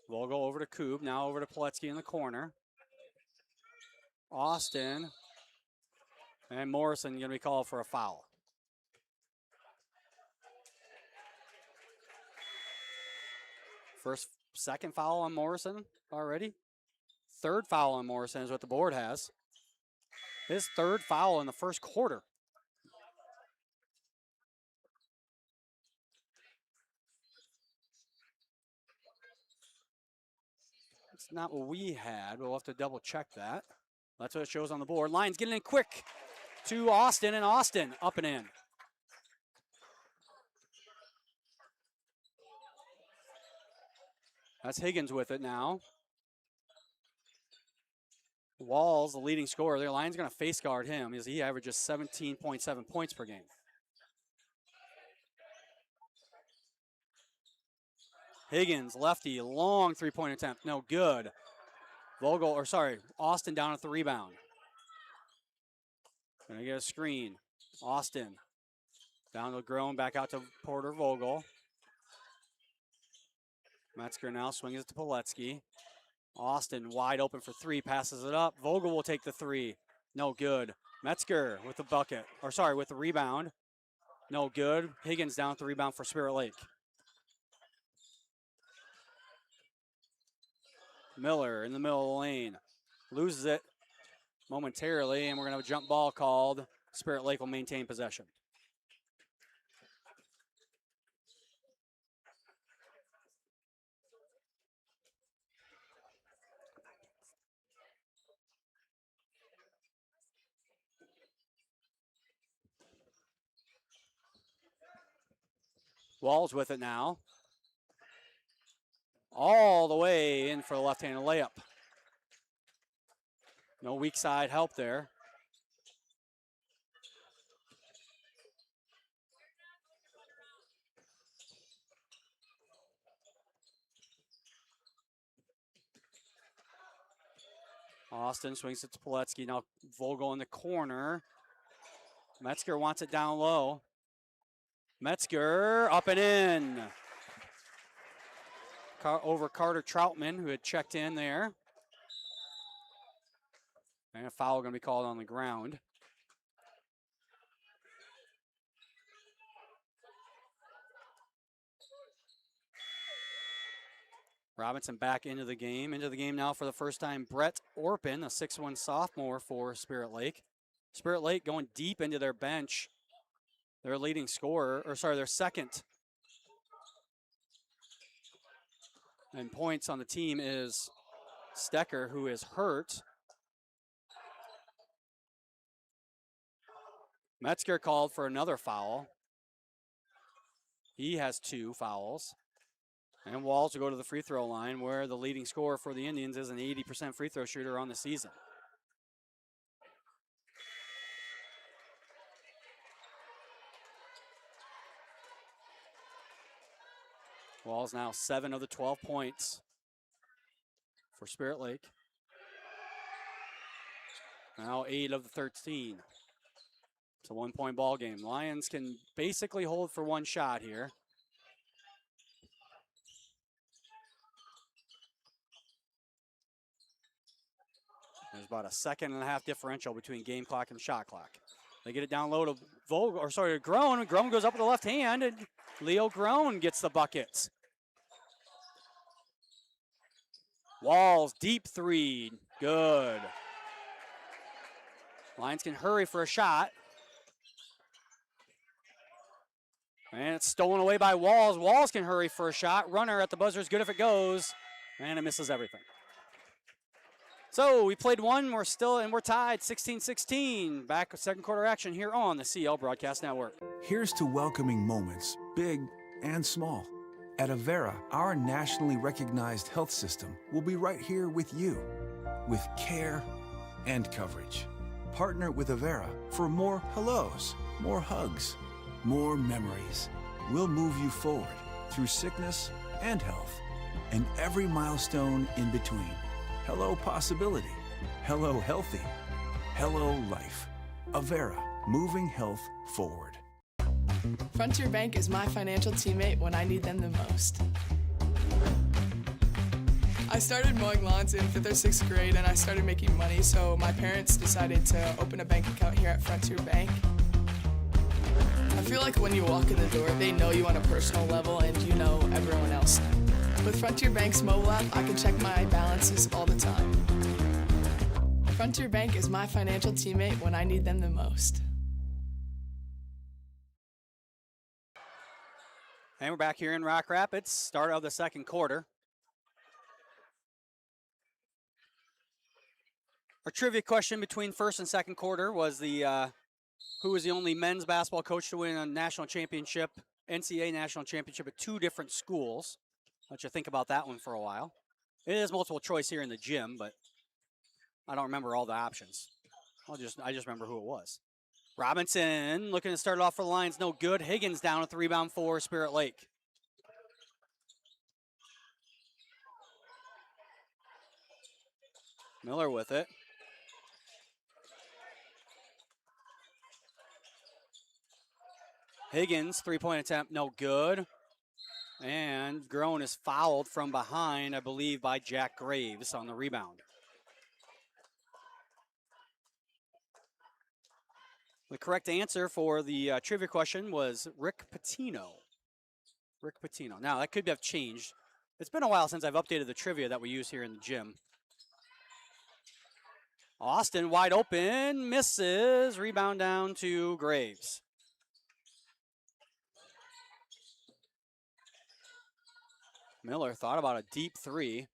Speaker 1: Vogel over to Koob, now over to Poletsky in the corner. Austin and Morrison going to be called for a foul. Second foul on Morrison already. Third foul on Morrison is what the board has. His third foul in the first quarter. It's not what we had. We'll have to double check that. That's what it shows on the board. Lions getting in quick to Austin, and Austin up and in. That's Higgins with it now. Walls, the leading scorer. Their Lions going to face guard him as he averages 17.7 points per game. Higgins, lefty, long three-point attempt, no good. Austin down at the rebound. Gonna get a screen. Austin down to Groen, back out to Porter Vogel. Metzger now swings it to Poletsky. Austin wide open for 3, passes it up. Vogel will take the 3. No good. Metzger with the with the rebound. No good. Higgins down at the rebound for Spirit Lake. Miller in the middle of the lane. Loses it momentarily, and we're going to have a jump ball called. Spirit Lake will maintain possession. Walls with it now. All the way in for a left-handed layup. No weak side help there. Austin swings it to Poletsky. Now Vogel in the corner. Metzger wants it down low. Metzger up and in. Over Carter Troutman, who had checked in there. And a foul going to be called on the ground. Robinson back into the game. Into the game now for the first time, Brett Orpin, a 6'1 sophomore for Spirit Lake. Spirit Lake going deep into their bench. Their leading scorer, their second in points on the team is Stecker, who is hurt. Metzger called for another foul. He has 2 fouls. And Walls will go to the free throw line, where the leading scorer for the Indians is an 80% free throw shooter on the season. Walls now 7 of the 12 points for Spirit Lake. Now 8 of the 13. It's a 1-point ball game. Lions can basically hold for 1 shot here. about a 1.5-second differential between game clock and shot clock. They get it down low to to Groen, and Groen goes up with the left hand, and Leo Groen gets the buckets. Walls, deep three, good. Lions can hurry for a shot. And it's stolen away by Walls. Walls can hurry for a shot. Runner at the buzzer is good if it goes, and it misses everything. So we played one, we're tied 16-16. Back with second quarter action here on the CL Broadcast Network.
Speaker 3: Here's to welcoming moments, big and small. At Avera, our nationally recognized health system will be right here with you, with care and coverage. Partner with Avera for more hellos, more hugs, more memories. We'll move you forward through sickness and health, and every milestone in between. Hello possibility, hello healthy, hello life. Avera, moving health forward.
Speaker 2: Frontier Bank is my financial teammate when I need them the most. I started mowing lawns in 5th or 6th grade, and I started making money, so my parents decided to open a bank account here at Frontier Bank. I feel like when you walk in the door, they know you on a personal level, and you know everyone else. With Frontier Bank's mobile app, I can check my balances all the time. Frontier Bank is my financial teammate when I need them the most.
Speaker 1: And we're back here in Rock Rapids, start of the second quarter. Our trivia question between first and second quarter was who was the only men's basketball coach to win a national championship, NCAA national championship at 2 different schools. Let you think about that one for a while. It is multiple choice here in the gym, but I don't remember all the options. I just remember who it was. Robinson looking to start it off for the Lions, no good. Higgins down at the rebound for Spirit Lake. Miller with it. Higgins, 3-point attempt, no good. And Groen is fouled from behind, I believe, by Jack Graves on the rebound. The correct answer for the trivia question was Rick Pitino. Rick Pitino. Now, that could have changed. It's been a while since I've updated the trivia that we use here in the gym. Austin wide open, misses. Rebound down to Graves. Miller thought about a deep three.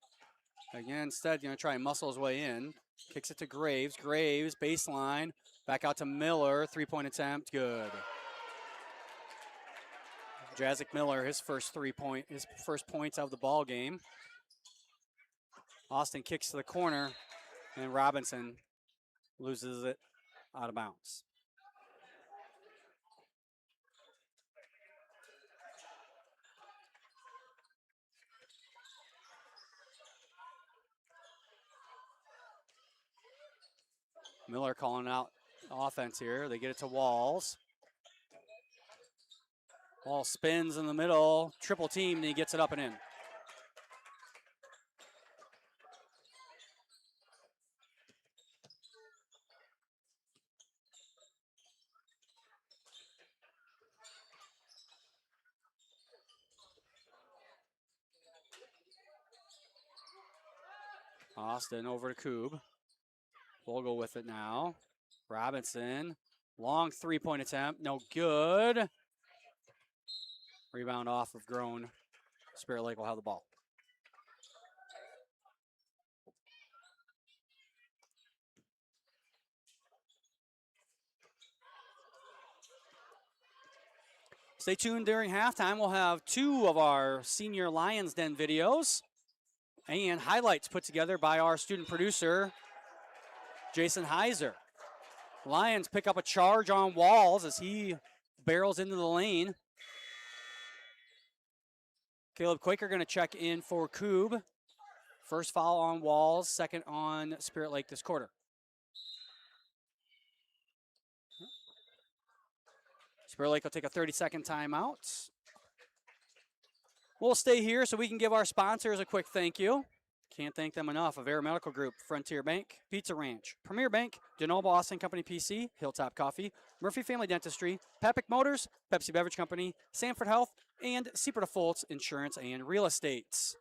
Speaker 1: Again, instead, going to try and muscle his way in. Kicks it to Graves. Graves, baseline. Back out to Miller. 3-point attempt. Good. Jazik Miller, his first points of the ball game. Austin kicks to the corner, and Robinson loses it out of bounds. Miller calling out offense here. They get it to Walls. Ball spins in the middle. Triple team, and he gets it up and in. Austin over to Koob. Vogel with it now. Robinson, long 3-point attempt, no good. Rebound off of Groen. Spirit Lake will have the ball. Stay tuned during halftime. We'll have 2 of our senior Lions Den videos and highlights put together by our student producer, Jason Heiser. Lions pick up a charge on Walls as he barrels into the lane. Caleb Quaker going to check in for Koob. First foul on Walls, second on Spirit Lake this quarter. Spirit Lake will take a 30-second timeout. We'll stay here so we can give our sponsors a quick thank you. Can't thank them enough. Avera Medical Group, Frontier Bank, Pizza Ranch, Premier Bank, DeNoble Austin Company PC, Hilltop Coffee, Murphy Family Dentistry, Papic Motors, Pepsi Beverage Company, Sanford Health, and Seaport of Fultz Insurance and Real Estate.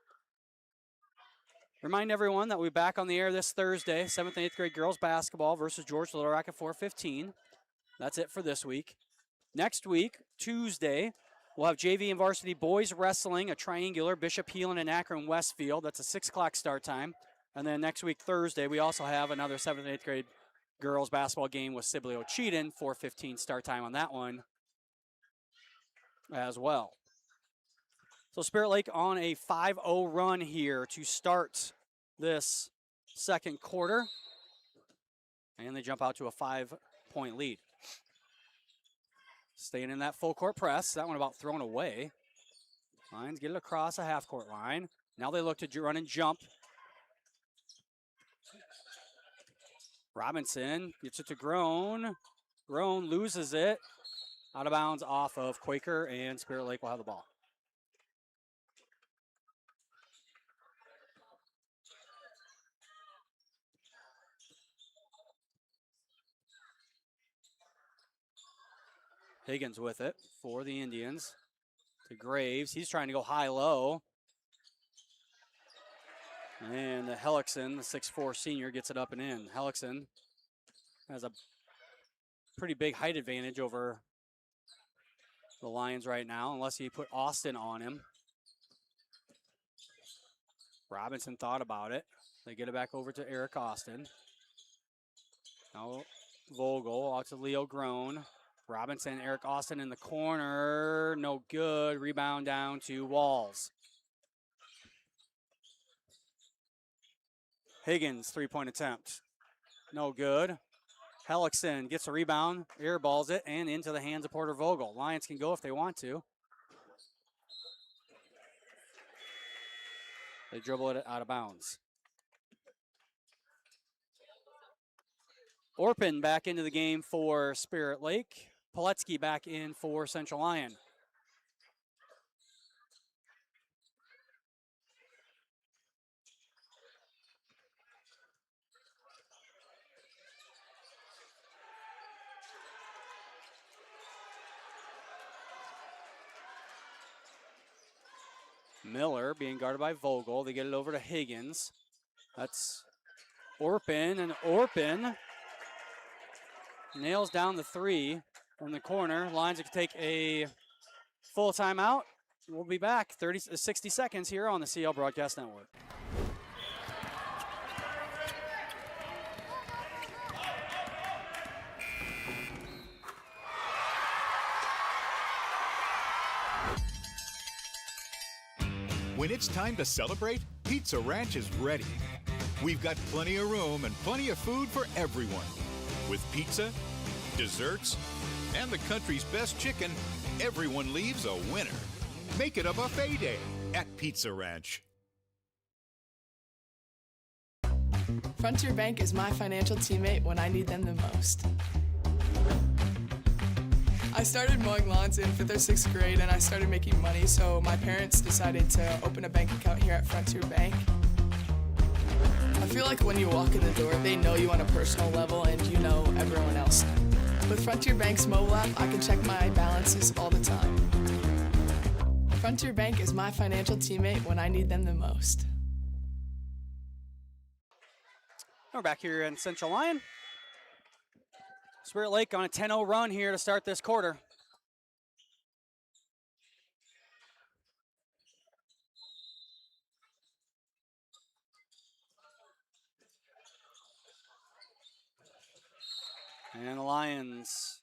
Speaker 1: Remind everyone that we'll be back on the air this Thursday, 7th and 8th grade girls basketball versus George Little Rock at 4:15. That's it for this week. Next week, Tuesday, we'll have JV and varsity boys wrestling, a triangular, Bishop Heelan and Akron Westfield. That's a 6 o'clock start time. And then next week, Thursday, we also have another 7th and 8th grade girls basketball game with Sibley Ocheyedan, 4:15 start time on that one as well. So Spirit Lake on a 5-0 run here to start this second quarter. And they jump out to a 5-point lead. Staying in that full court press. That one about thrown away. Lions get it across a half court line. Now they look to run and jump. Robinson gets it to Grown. Grown loses it. Out of bounds off of Quaker, and Spirit Lake will have the ball. Higgins with it for the Indians. To Graves. He's trying to go high-low. And Hellickson, the 6'4 senior, gets it up and in. Hellickson has a pretty big height advantage over the Lions right now, unless he put Austin on him. Robinson thought about it. They get it back over to Eric Austin. Now Vogel out to Leo Grown. Robinson, Eric Austin in the corner. No good. Rebound down to Walls. Higgins, three-point attempt. No good. Hellickson gets a rebound, airballs it, and into the hands of Porter Vogel. Lions can go if they want to. They dribble it out of bounds. Orpin back into the game for Spirit Lake. Poletsky back in for Central Lyon. Miller being guarded by Vogel. They get it over to Higgins. That's Orpin, and Orpin nails down the three from the corner. Lions can take a full timeout. We'll be back 60 seconds here on the CL Broadcast Network.
Speaker 4: When it's time to celebrate, Pizza Ranch is ready. We've got plenty of room and plenty of food for everyone. With pizza, desserts, and the country's best chicken, everyone leaves a winner. Make it a buffet day at Pizza Ranch.
Speaker 2: Frontier Bank is my financial teammate when I need them the most. I started mowing lawns in 5th or 6th grade, and I started making money, so my parents decided to open a bank account here at Frontier Bank. I feel like when you walk in the door, they know you on a personal level, and you know everyone else. With Frontier Bank's mobile app, I can check my balances all the time. Frontier Bank is my financial teammate when I need them the most.
Speaker 1: We're back here in Central Lyon. Spirit Lake on a 10-0 run here to start this quarter. And the Lions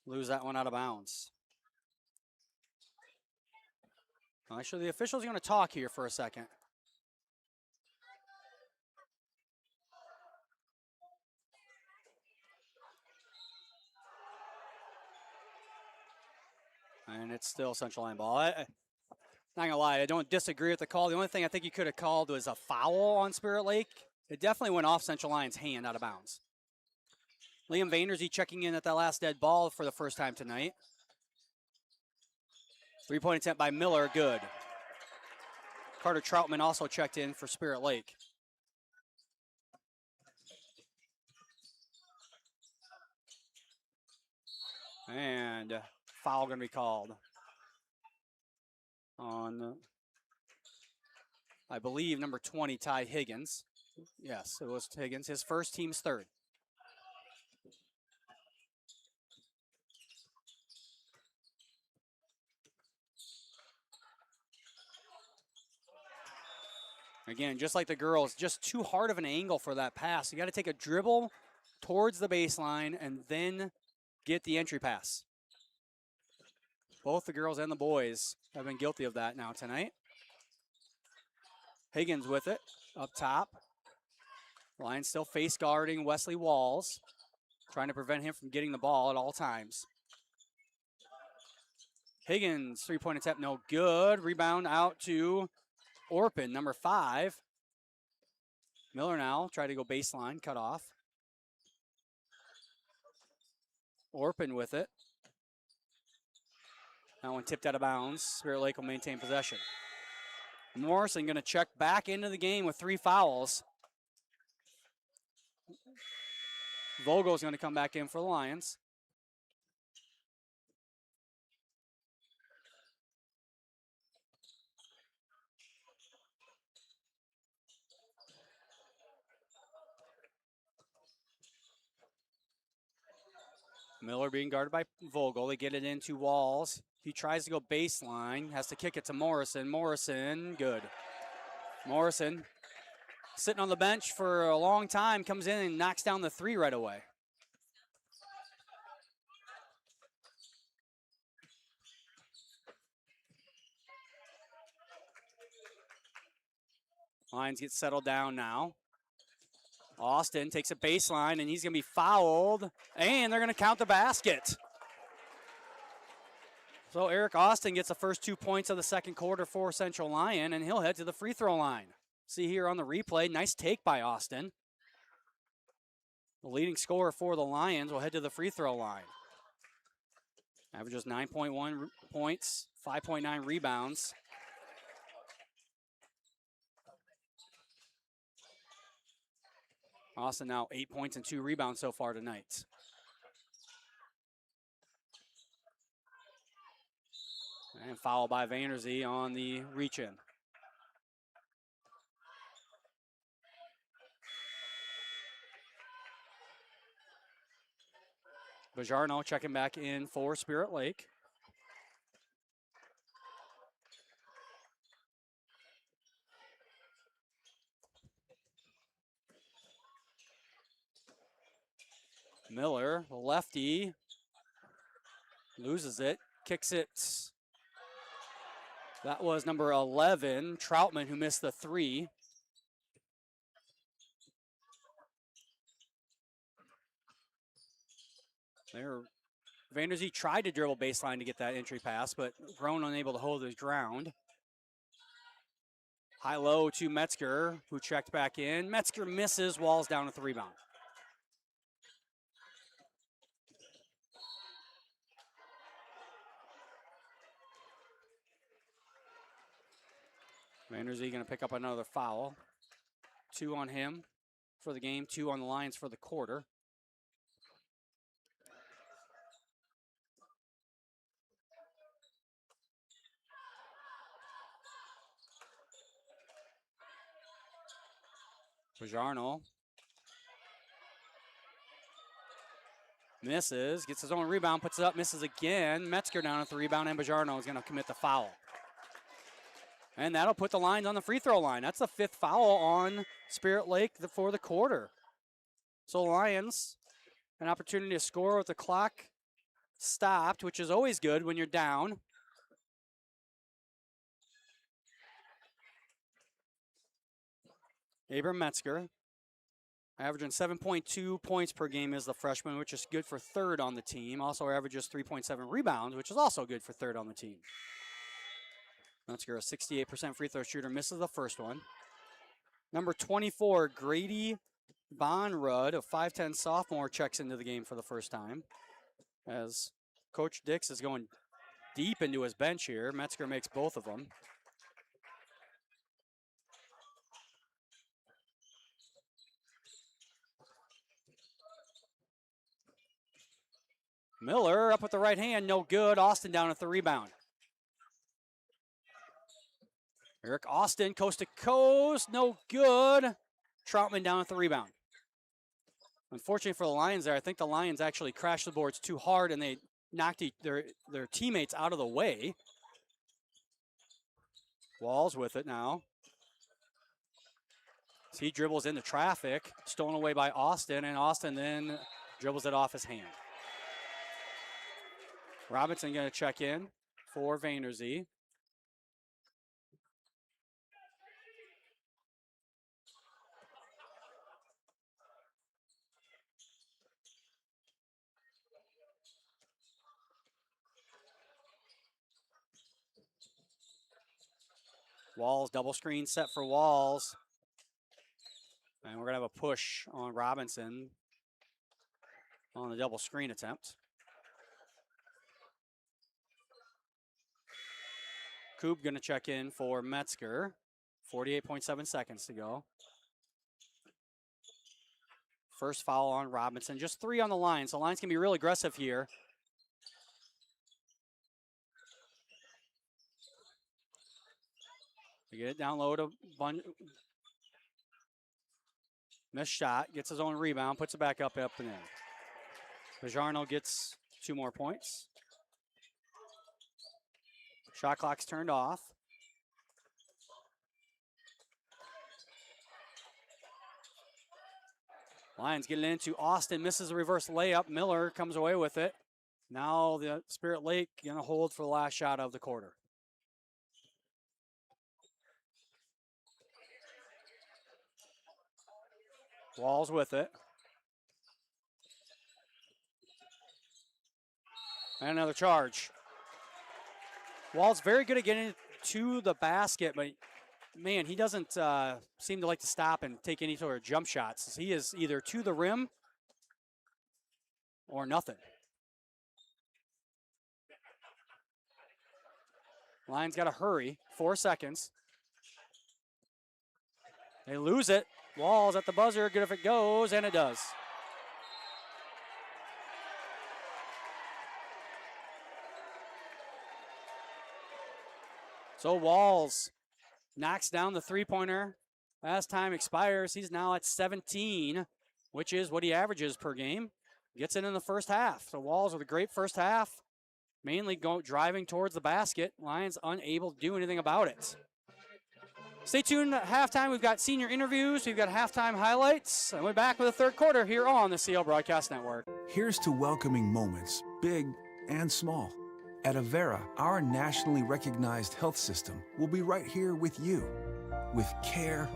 Speaker 1: lose that one out of bounds. Actually, the officials are going to talk here for a second. And it's still Central Lyon ball. Not gonna lie, I don't disagree with the call. The only thing I think you could have called was a foul on Spirit Lake. It definitely went off Central Lyon's hand out of bounds. Liam Vaynersy checking in at that last dead ball for the first time tonight. Three-point attempt by Miller, good. Carter Troutman also checked in for Spirit Lake. And foul going to be called on, I believe, number 20, Ty Higgins. Yes, it was Higgins, his first, team's third. Again, just like the girls, just too hard of an angle for that pass. You got to take a dribble towards the baseline and then get the entry pass. Both the girls and the boys have been guilty of that now tonight. Higgins with it up top. Lions still face guarding Wesley Walls, trying to prevent him from getting the ball at all times. Higgins, three-point attempt, no good. Rebound out to Orpin, number 5. Miller now try to go baseline, cut off. Orpin with it. That one tipped out of bounds. Spirit Lake will maintain possession. Morrison going to check back into the game with 3 fouls. Vogel's going to come back in for the Lions. Miller being guarded by Vogel. They get it into Walls. He tries to go baseline, has to kick it to Morrison. Morrison, good. Morrison, sitting on the bench for a long time, comes in and knocks down the 3 right away. Lions get settled down now. Austin takes a baseline, and he's going to be fouled, and they're going to count the basket. So Eric Austin gets the first 2 points of the second quarter for Central Lyon, and he'll head to the free throw line. See here on the replay, nice take by Austin. The leading scorer for the Lions will head to the free throw line. Averages 9.1 points, 5.9 rebounds. Austin now 8 points and 2 rebounds so far tonight. And foul by Vanderzee on the reach-in. Bajarno checking back in for Spirit Lake. Miller, the lefty, loses it, kicks it. That was number 11, Troutman, who missed the 3. Vanderzee tried to dribble baseline to get that entry pass, but Grown unable to hold his ground. High-low to Metzger, who checked back in. Metzger misses, Walls down with the rebound. Vanderzee going to pick up another foul. 2 on him for the game, 2 on the Lions for the quarter. Bajarno misses, gets his own rebound, puts it up, misses again. Metzger down at the rebound, and Bajarno is going to commit the foul. And that'll put the Lions on the free throw line. That's the 5th foul on Spirit Lake for the quarter. So Lions, an opportunity to score with the clock stopped, which is always good when you're down. Abram Metzger, averaging 7.2 points per game as the freshman, which is good for 3rd on the team. Also averages 3.7 rebounds, which is also good for 3rd on the team. Metzger, a 68% free throw shooter, misses the first one. Number 24, Grady Bonrud, a 5'10 sophomore, checks into the game for the first time. As Coach Dix is going deep into his bench here. Metzger makes both of them. Miller up with the right hand, no good. Austin down at the rebound. Eric Austin, coast to coast, no good. Troutman down at the rebound. Unfortunately for the Lions there, I think the Lions actually crashed the boards too hard and they knocked their teammates out of the way. Walls with it now. So he dribbles into traffic, stolen away by Austin, and Austin then dribbles it off his hand. Robinson going to check in for Vanderzee. Walls, double screen set for Walls. And we're going to have a push on Robinson on the double screen attempt. Coop going to check in for Metzger. 48.7 seconds to go. First foul on Robinson. Just 3 on the line, so the Lions can be real aggressive here. They get it down low to missed shot, gets his own rebound, puts it back up and in. Bajarno gets 2 more points. Shot clock's turned off. Lions get it into Austin, misses a reverse layup. Miller comes away with it. Now the Spirit Lake going to hold for the last shot of the quarter. Walls with it. And another charge. Walls very good at getting to the basket, but man, he doesn't seem to like to stop and take any sort of jump shots. He is either to the rim or nothing. Lions got to hurry. 4 seconds. They lose it. Walls at the buzzer. Good if it goes, and it does. So Walls knocks down the three-pointer. As time expires, he's now at 17, which is what he averages per game. Gets it in the first half. So Walls with a great first half, mainly driving towards the basket. Lions unable to do anything about it. Stay tuned at halftime. We've got senior interviews. We've got halftime highlights. And we're back with the third quarter here on the CL Broadcast Network.
Speaker 3: Here's to welcoming moments, big and small. At Avera, our nationally recognized health system will be right here with you, with care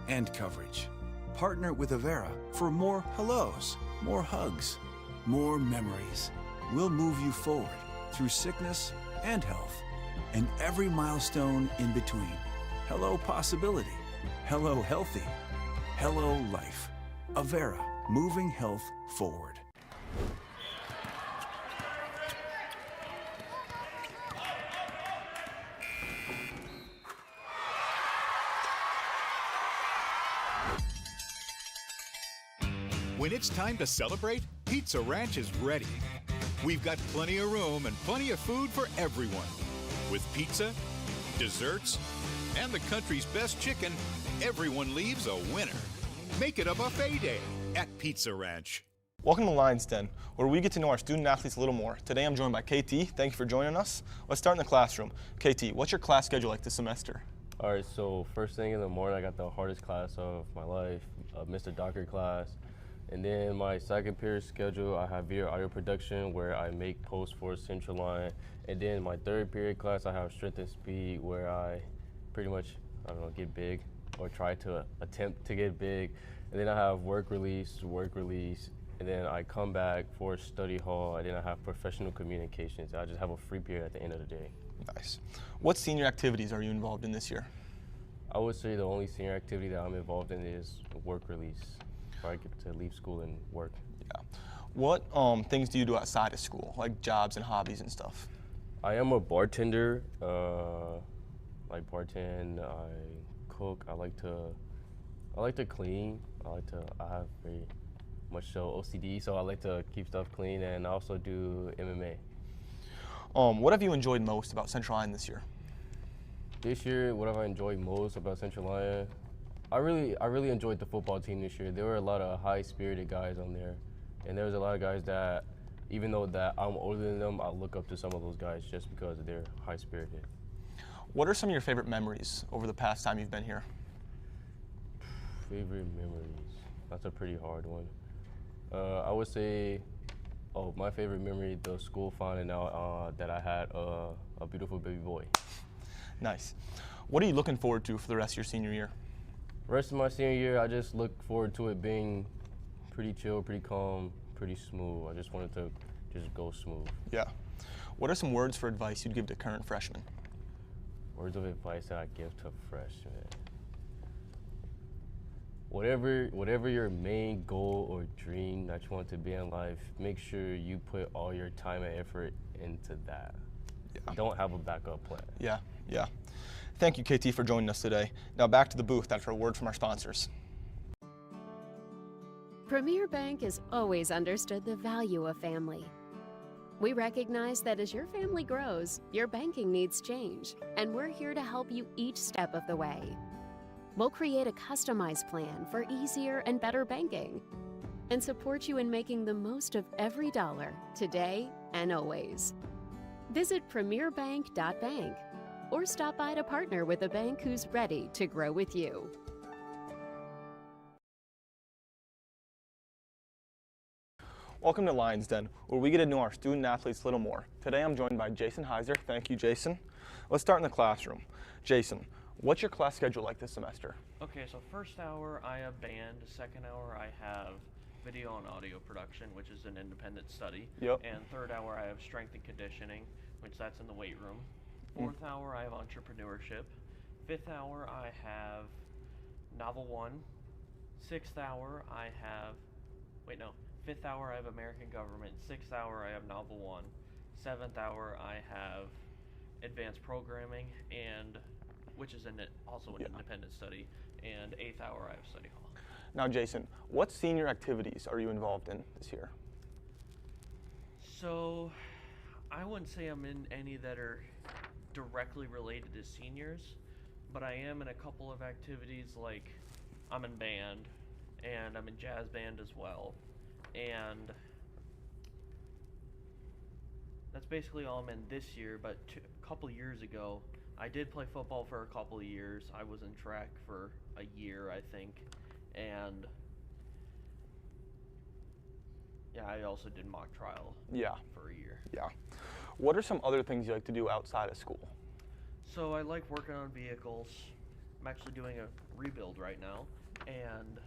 Speaker 3: and coverage. Partner with Avera for more hellos, more hugs, more memories. We'll move you forward through sickness and health, and every milestone in between. Hello possibility, hello healthy, hello life. Avera, moving health forward.
Speaker 4: When it's time to celebrate, Pizza Ranch is ready. We've got plenty of room and plenty of food for everyone. With pizza, desserts, and the country's best chicken, everyone leaves a winner. Make it a buffet day at Pizza Ranch.
Speaker 21: Welcome to Lion's Den, where we get to know our student athletes a little more. Today I'm joined by KT. Thank you for joining us. Let's start in the classroom. KT, what's your class schedule like this semester?
Speaker 22: All right, so first thing in the morning, I got the hardest class of my life, Mr. Docker class. And then my second period schedule, I have video audio production where I make posts for Central Line. And then my third period class, I have strength and speed where I pretty much, get big or try to attempt to get big. And then I have work release, and then I come back for study hall, and then I have professional communications. I just have a free period at the end of the day.
Speaker 21: Nice. What senior activities are you involved in this year?
Speaker 22: I would say the only senior activity that I'm involved in is work release, where I get to leave school and work.
Speaker 21: Yeah. What things do you do outside of school, like jobs and hobbies and stuff?
Speaker 22: I am a bartender. I bartend, I cook, I like to clean, I have very much so OCD, so I like to keep stuff clean, and I also do MMA.
Speaker 21: What have you enjoyed most about Central Lyon this year?
Speaker 22: This year, what have I enjoyed most about Central Lyon? I really enjoyed the football team this year. There were a lot of high-spirited guys on there, and there was a lot of guys that, even though that I'm older than them, I look up to some of those guys just because they're high-spirited.
Speaker 21: What are some of your favorite memories over the past time you've been here?
Speaker 22: Favorite memories? That's a pretty hard one. I would say, my favorite memory, the school finding out that I had a beautiful baby boy.
Speaker 21: Nice. What are you looking forward to for the rest of your senior year?
Speaker 22: The rest of my senior year, I just look forward to it being pretty chill, pretty calm, pretty smooth. I just wanted to just go smooth.
Speaker 21: Yeah. What are some words for advice you'd give to current freshmen?
Speaker 22: Words of advice that I give to freshmen. Whatever your main goal or dream that you want to be in life, make sure you put all your time and effort into that. Yeah. Don't have a backup plan.
Speaker 21: Yeah. Thank you, KT, for joining us today. Now back to the booth after a word from our sponsors.
Speaker 6: Premier Bank has always understood the value of family. We recognize that as your family grows, your banking needs change, and we're here to help you each step of the way. We'll create a customized plan for easier and better banking and support you in making the most of every dollar today and always. Visit premierbank.bank or stop by to partner with a bank who's ready to grow with you.
Speaker 21: Welcome to Lions Den, where we get to know our student athletes a little more. Today I'm joined by Jason Heiser. Thank you, Jason. Let's start in the classroom. Jason, what's your class schedule like this semester?
Speaker 5: Okay, so first hour I have band, second hour I have video and audio production, which is an independent study.
Speaker 21: Yep.
Speaker 5: And third hour I have strength and conditioning, which that's in the weight room. Fourth hour I have entrepreneurship. Fifth hour I have novel one. Sixth hour I have, fifth hour I have American government. Sixth hour I have novel one. Seventh hour I have advanced programming, and which is also an independent study. And eighth hour I have study hall.
Speaker 21: Now, Jason, what senior activities are you involved in this year?
Speaker 5: So, I wouldn't say I'm in any that are directly related to seniors, but I am in a couple of activities, like I'm in band, and I'm in jazz band as well, and that's basically all I'm in this year. But a couple years ago, I did play football for a couple of years. I was in track for a year, I think, and I also did mock trial for a year.
Speaker 21: Yeah. What are some other things you like to do outside of school?
Speaker 5: So I like working on vehicles. I'm actually doing a rebuild right now, and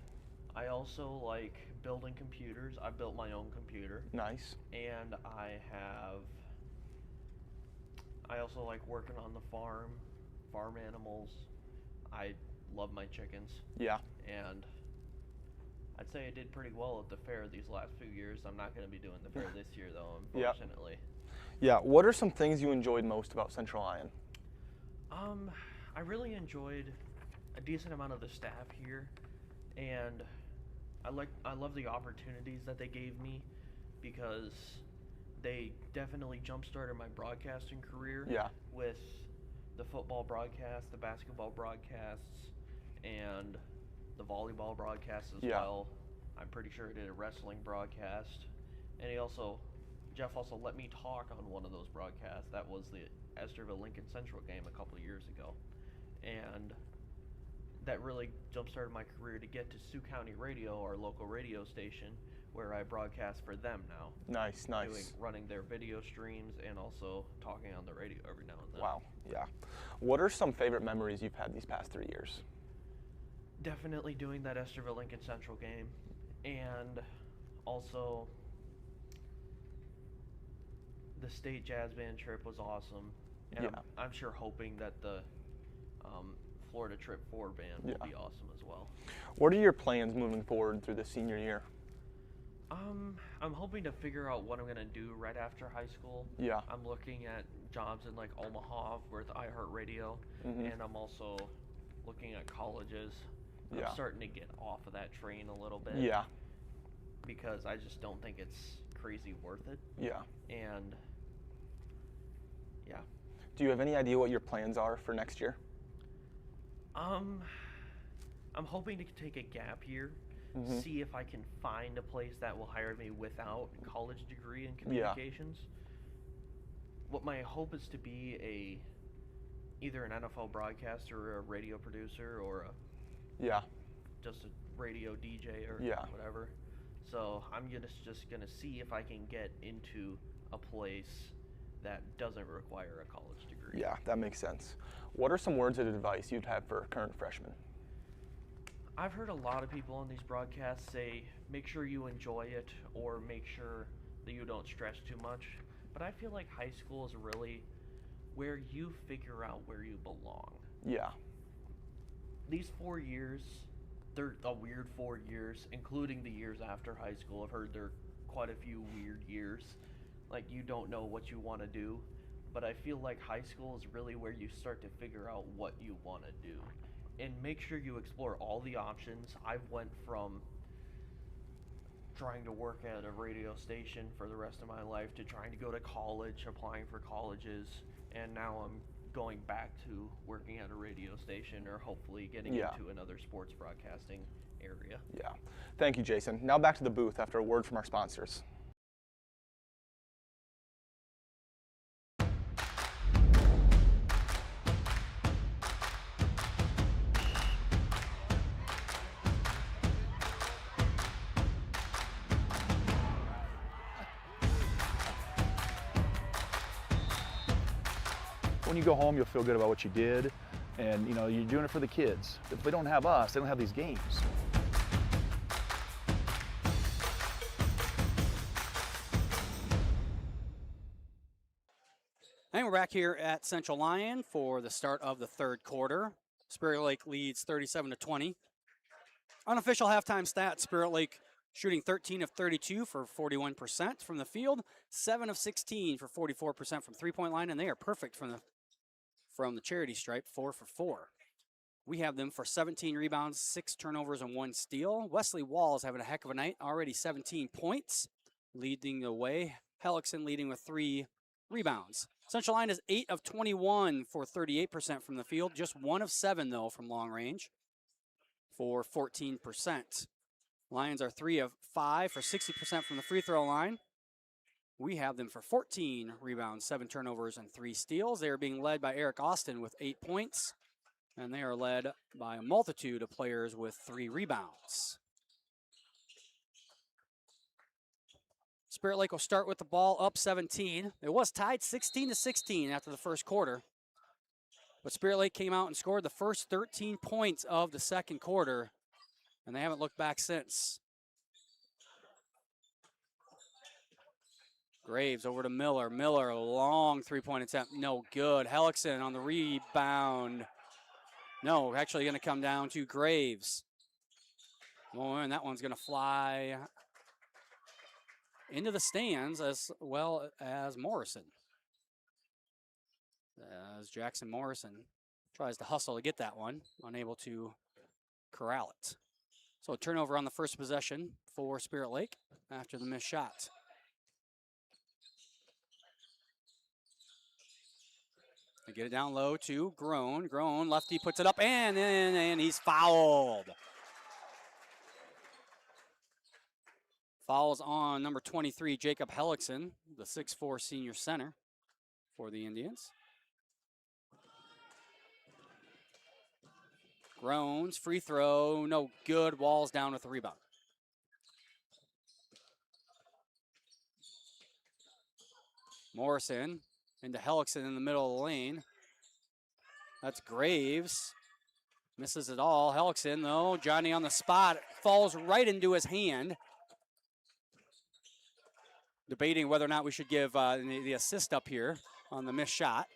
Speaker 5: I also like building computers. I built my own computer.
Speaker 21: Nice.
Speaker 5: And I also like working on the farm animals. I love my chickens.
Speaker 21: Yeah.
Speaker 5: And I'd say I did pretty well at the fair these last few years. I'm not going to be doing the fair this year, though, unfortunately.
Speaker 21: Yeah. What are some things you enjoyed most about Central Lyon?
Speaker 5: I really enjoyed a decent amount of the staff here, and I love the opportunities that they gave me, because they definitely jump-started my broadcasting career with the football broadcast, the basketball broadcasts, and the volleyball broadcast as well. I'm pretty sure I did a wrestling broadcast, and Jeff also let me talk on one of those broadcasts. That was the Esterville-Lincoln Central game a couple of years ago, and that really jump-started my career to get to Sioux County Radio, our local radio station, where I broadcast for them now.
Speaker 21: Nice.
Speaker 5: Running their video streams and also talking on the radio every now and then.
Speaker 21: Wow, yeah. What are some favorite memories you've had these past 3 years?
Speaker 5: Definitely doing that Esterville-Lincoln Central game, and also the state jazz band trip was awesome. And I'm sure hoping that the Florida Trip 4 band will be awesome as well.
Speaker 21: What are your plans moving forward through the senior year?
Speaker 5: I'm hoping to figure out what I'm going to do right after high school.
Speaker 21: Yeah.
Speaker 5: I'm looking at jobs in like Omaha with iHeartRadio, and I'm also looking at colleges. I'm starting to get off of that train a little bit.
Speaker 21: Yeah.
Speaker 5: because I just don't think it's crazy worth it.
Speaker 21: Yeah.
Speaker 5: And yeah.
Speaker 21: Do you have any idea what your plans are for next year?
Speaker 5: I'm hoping to take a gap year,
Speaker 21: Mhm.
Speaker 5: see if I can find a place that will hire me without a college degree in communications. What my hope is to be either an NFL broadcaster or a radio producer or just a radio DJ or whatever. So I'm just gonna see if I can get into a place that doesn't require a college degree.
Speaker 21: Yeah, that makes sense. What are some words of advice you'd have for current freshmen?
Speaker 5: I've heard a lot of people on these broadcasts say, make sure you enjoy it or make sure that you don't stress too much. But I feel like high school is really where you figure out where you belong.
Speaker 21: Yeah.
Speaker 5: These 4 years, they're a weird 4 years, including the years after high school. I've heard there are quite a few weird years. Like, you don't know what you want to do. But I feel like high school is really where you start to figure out what you want to do. And make sure you explore all the options. I've went from trying to work at a radio station for the rest of my life to trying to go to college, applying for colleges, and now I'm going back to working at a radio station or hopefully getting into another sports broadcasting area.
Speaker 21: Yeah. Thank you, Jason. Now back to the booth after a word from our sponsors. When you go home, you'll feel good about what you did, and you know you're doing it for the kids. If they don't have us, they don't have these games.
Speaker 1: And we're back here at Central Lyon for the start of the third quarter. Spirit Lake leads 37-20. Unofficial halftime stats: Spirit Lake shooting 13 of 32 for 41% from the field, 7 of 16 for 44% from three-point line, and they are perfect from the charity stripe, 4 for 4. We have them for 17 rebounds, 6 turnovers, and 1 steal. Wesley Walls having a heck of a night, already 17 points, leading the way. Hellickson leading with 3 rebounds. Central Lyon is 8 of 21 for 38% from the field, just 1 of 7, though, from long range for 14%. Lions are 3 of 5 for 60% from the free throw line. We have them for 14 rebounds, 7 turnovers, and 3 steals. They are being led by Eric Austin with 8 points, and they are led by a multitude of players with 3 rebounds. Spirit Lake will start with the ball up 17. It was tied 16-16 after the first quarter, but Spirit Lake came out and scored the first 13 points of the second quarter, and they haven't looked back since. Graves over to Miller. Miller, a long three-point attempt. No good. Hellickson on the rebound. No, actually going to come down to Graves. Oh, and that one's going to fly into the stands as well as Morrison. As Jackson Morrison tries to hustle to get that one, unable to corral it. So a turnover on the first possession for Spirit Lake after the missed shot. They get it down low to Groen. Groen, lefty puts it up and he's fouled. Fouls on number 23, Jacob Hellickson, the 6'4" senior center for the Indians. Groen's free throw, no good. Walls down with the rebound. Morrison into Hellickson in the middle of the lane. That's Graves. Misses it all. Hellickson, though, Johnny on the spot, falls right into his hand. Debating whether or not we should give the assist up here on the missed shot.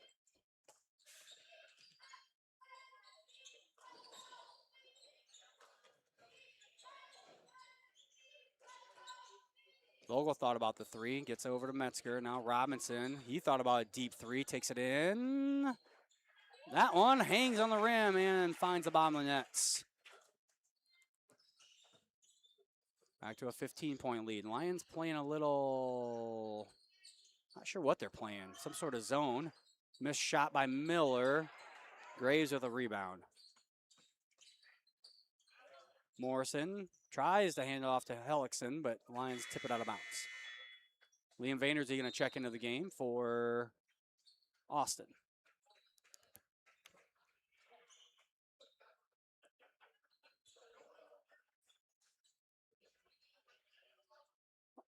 Speaker 1: Vogel thought about the 3, gets over to Metzger. Now Robinson, he thought about a deep 3, takes it in. That one hangs on the rim and finds the bottom of the nets. Back to a 15-point lead. Lions playing a little, not sure what they're playing. Some sort of zone. Missed shot by Miller. Graves with a rebound. Morrison tries to hand it off to Hellickson, but Lions tip it out of bounds. Liam Vandersee going to check into the game for Austin.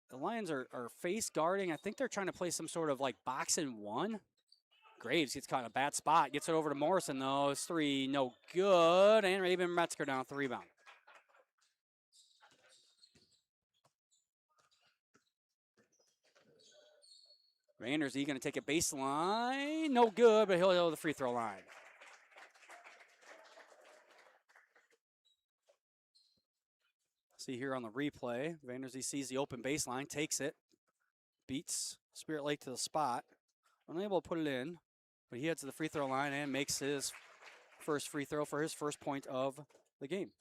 Speaker 1: The Lions are face guarding. I think they're trying to play some sort of like box and one. Graves gets caught in a bad spot. Gets it over to Morrison, though. It's three, no good. And Raven Metzger down with the rebound. Vandersee going to take a baseline. No good, but he'll go to the free throw line. See here on the replay, Vandersee sees the open baseline, takes it, beats Spirit Lake to the spot. Unable to put it in, but he heads to the free throw line and makes his first free throw for his first point of the game.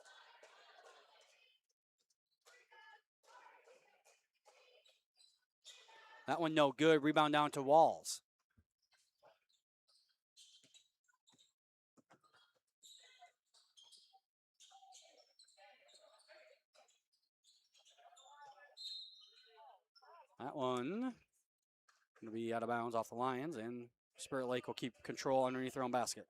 Speaker 1: That one no good. Rebound down to Walls. That one going to be out of bounds off the Lions, and Spirit Lake will keep control underneath their own basket.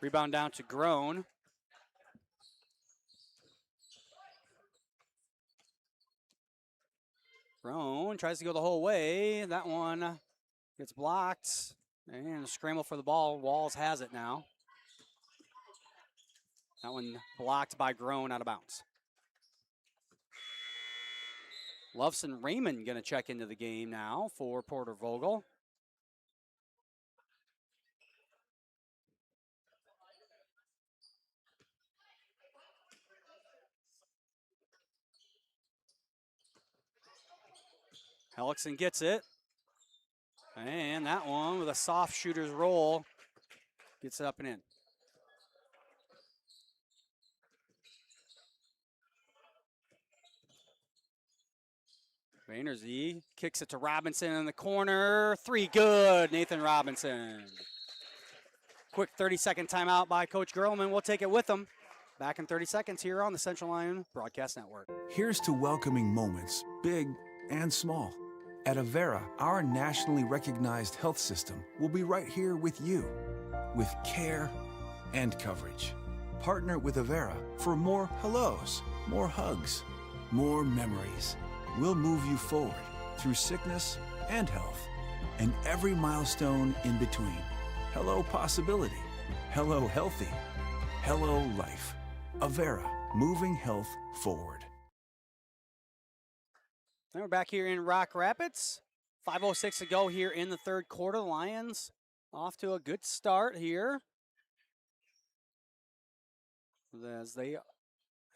Speaker 1: Rebound down to Grown. Grown tries to go the whole way. That one gets blocked. And a scramble for the ball. Walls has it now. That one blocked by Grown, out of bounds. Loveson Raymond going to check into the game now for Porter Vogel. Hellickson gets it. And that one with a soft shooter's roll gets it up and in. Vandersee kicks it to Robinson in the corner. Three good, Nathan Robinson. Quick 30-second timeout by Coach Gerlman. We'll take it with him. Back in 30 seconds here on the Central Lyon Broadcast Network.
Speaker 3: Here's to welcoming moments, big and small. At Avera, our nationally recognized health system will be right here with you, with care and coverage. Partner with Avera for more hellos, more hugs, more memories. We'll move you forward through sickness and health, and every milestone in between. Hello possibility, hello healthy, hello life. Avera, moving health forward.
Speaker 1: And we're back here in Rock Rapids. 5:06 to go here in the third quarter. Lions off to a good start here, as they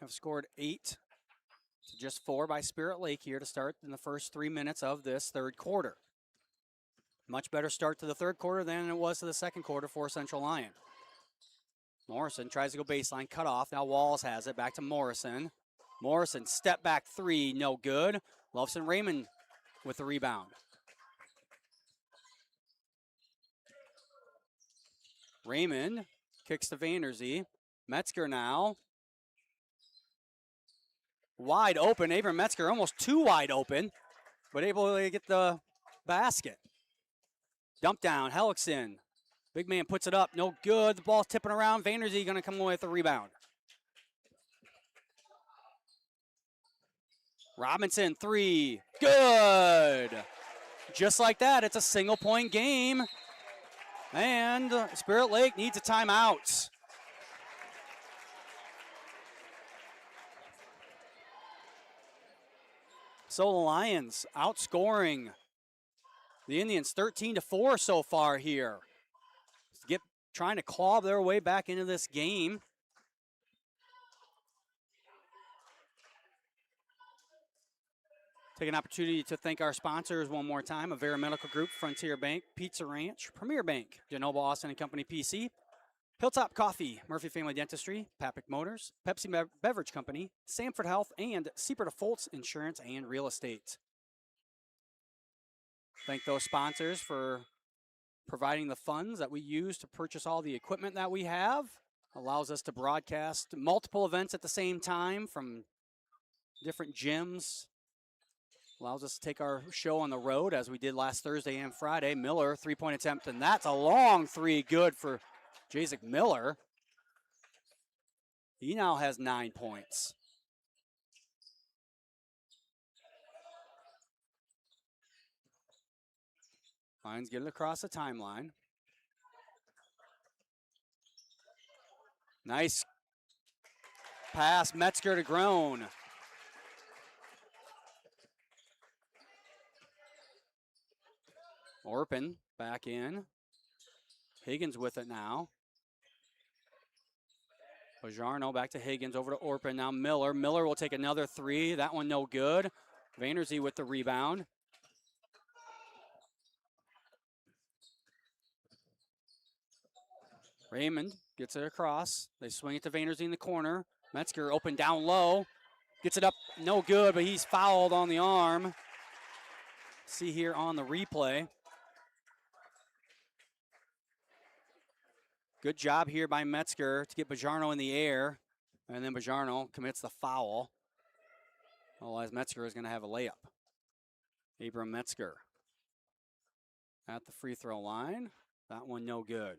Speaker 1: have scored 8 to just 4 by Spirit Lake here to start in the first 3 minutes of this third quarter. Much better start to the third quarter than it was to the second quarter for Central Lyon. Morrison tries to go baseline, cut off. Now Walls has it, back to Morrison. Morrison, step back three, no good. Loveson Raymond with the rebound. Raymond kicks to Vandersee. Metzger now. Wide open. Abram Metzger almost too wide open, but able to get the basket. Dump down, Hellickson. Big man puts it up, no good. The ball's tipping around. Vandersee going to come away with the rebound. Robinson, three, good. Just like that, it's a single-point game. And Spirit Lake needs a timeout. So the Lions outscoring the Indians 13-4 so far here. Trying to claw their way back into this game. Take an opportunity to thank our sponsors one more time: Avera Medical Group, Frontier Bank, Pizza Ranch, Premier Bank, DeNoble Austin and Company PC, Hilltop Coffee, Murphy Family Dentistry, Papic Motors, Pepsi Beverage Company, Sanford Health, and Sieber Foltz Insurance and Real Estate. Thank those sponsors for providing the funds that we use to purchase all the equipment that we have. Allows us to broadcast multiple events at the same time from different gyms. Allows us to take our show on the road as we did last Thursday and Friday. Miller, three-point attempt, and that's a long three. Good for Jacek Miller. He now has 9 points. Lions get it across the timeline. Nice pass, Metzger to Groen. Orpin back in. Higgins with it now. Bajarno back to Higgins, over to Orpin. Now Miller. Miller will take another three. That one no good. Vanderzee with the rebound. Raymond gets it across. They swing it to Vanderzee in the corner. Metzger open down low. Gets it up, no good, but he's fouled on the arm. See here on the replay. Good job here by Metzger to get Bajarno in the air. And then Bajarno commits the foul. Otherwise, Metzger is going to have a layup. Abram Metzger at the free throw line. That one no good.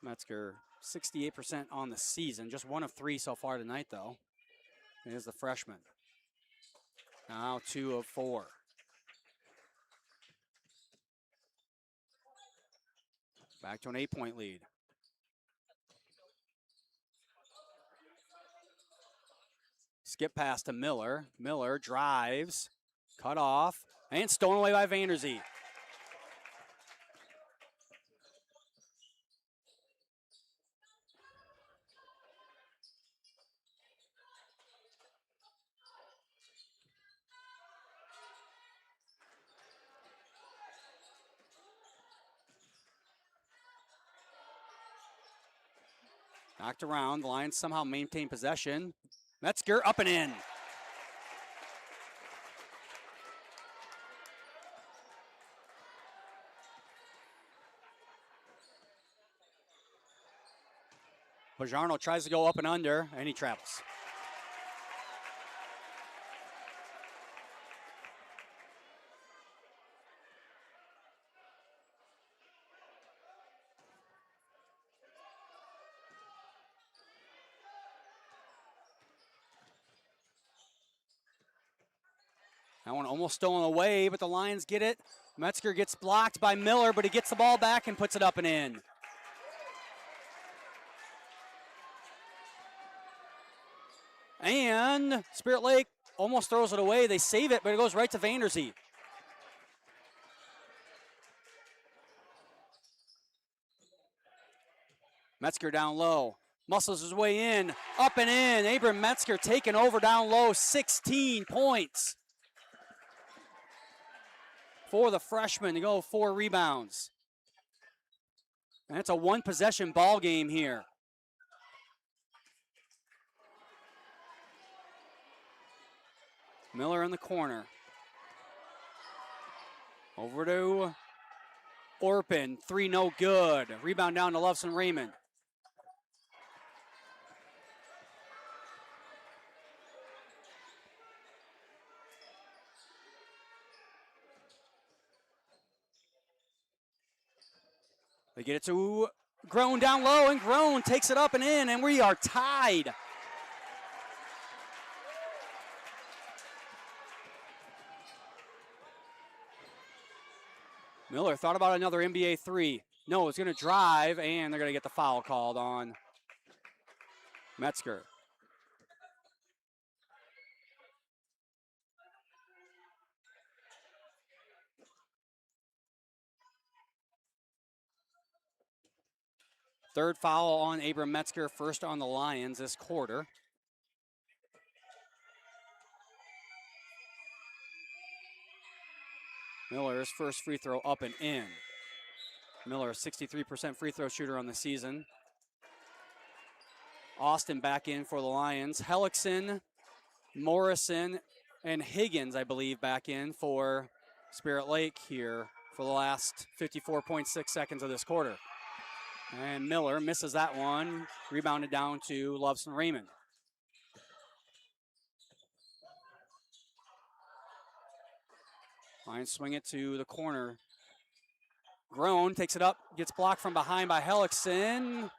Speaker 1: Metzger, 68% on the season. Just 1 of 3 so far tonight, though. It is the freshman. Now 2 of 4. Back to an 8-point lead. Skip pass to Miller. Miller drives, cut off, and stolen away by Vanderzee. Knocked around. The Lions somehow maintain possession. Metzger up and in. Bajarno tries to go up and under, and he travels. That one almost stolen away, but the Lions get it. Metzger gets blocked by Miller, but he gets the ball back and puts it up and in. And Spirit Lake almost throws it away. They save it, but it goes right to Vanderzee. Metzger down low. Muscles his way in. Up and in. Abram Metzger taking over down low. 16 points for the freshman to go 4 rebounds. And it's a 1-possession ball game here. Miller in the corner. Over to Orpin. 3 no good. Rebound down to Loveson Raymond. They get it to Groen down low, and Groen takes it up and in, and we are tied. Miller thought about another NBA 3. No, it's going to drive, and they're going to get the foul called on Metzger. Third foul on Abram Metzger, first on the Lions this quarter. Miller's first free throw up and in. Miller, 63% free throw shooter on the season. Austin back in for the Lions. Hellickson, Morrison, and Higgins, I believe, back in for Spirit Lake here for the last 54.6 seconds of this quarter. And Miller misses that one. Rebounded down to Loveson Raymond. Lions swing it to the corner. Grown takes it up, gets blocked from behind by Hellickson.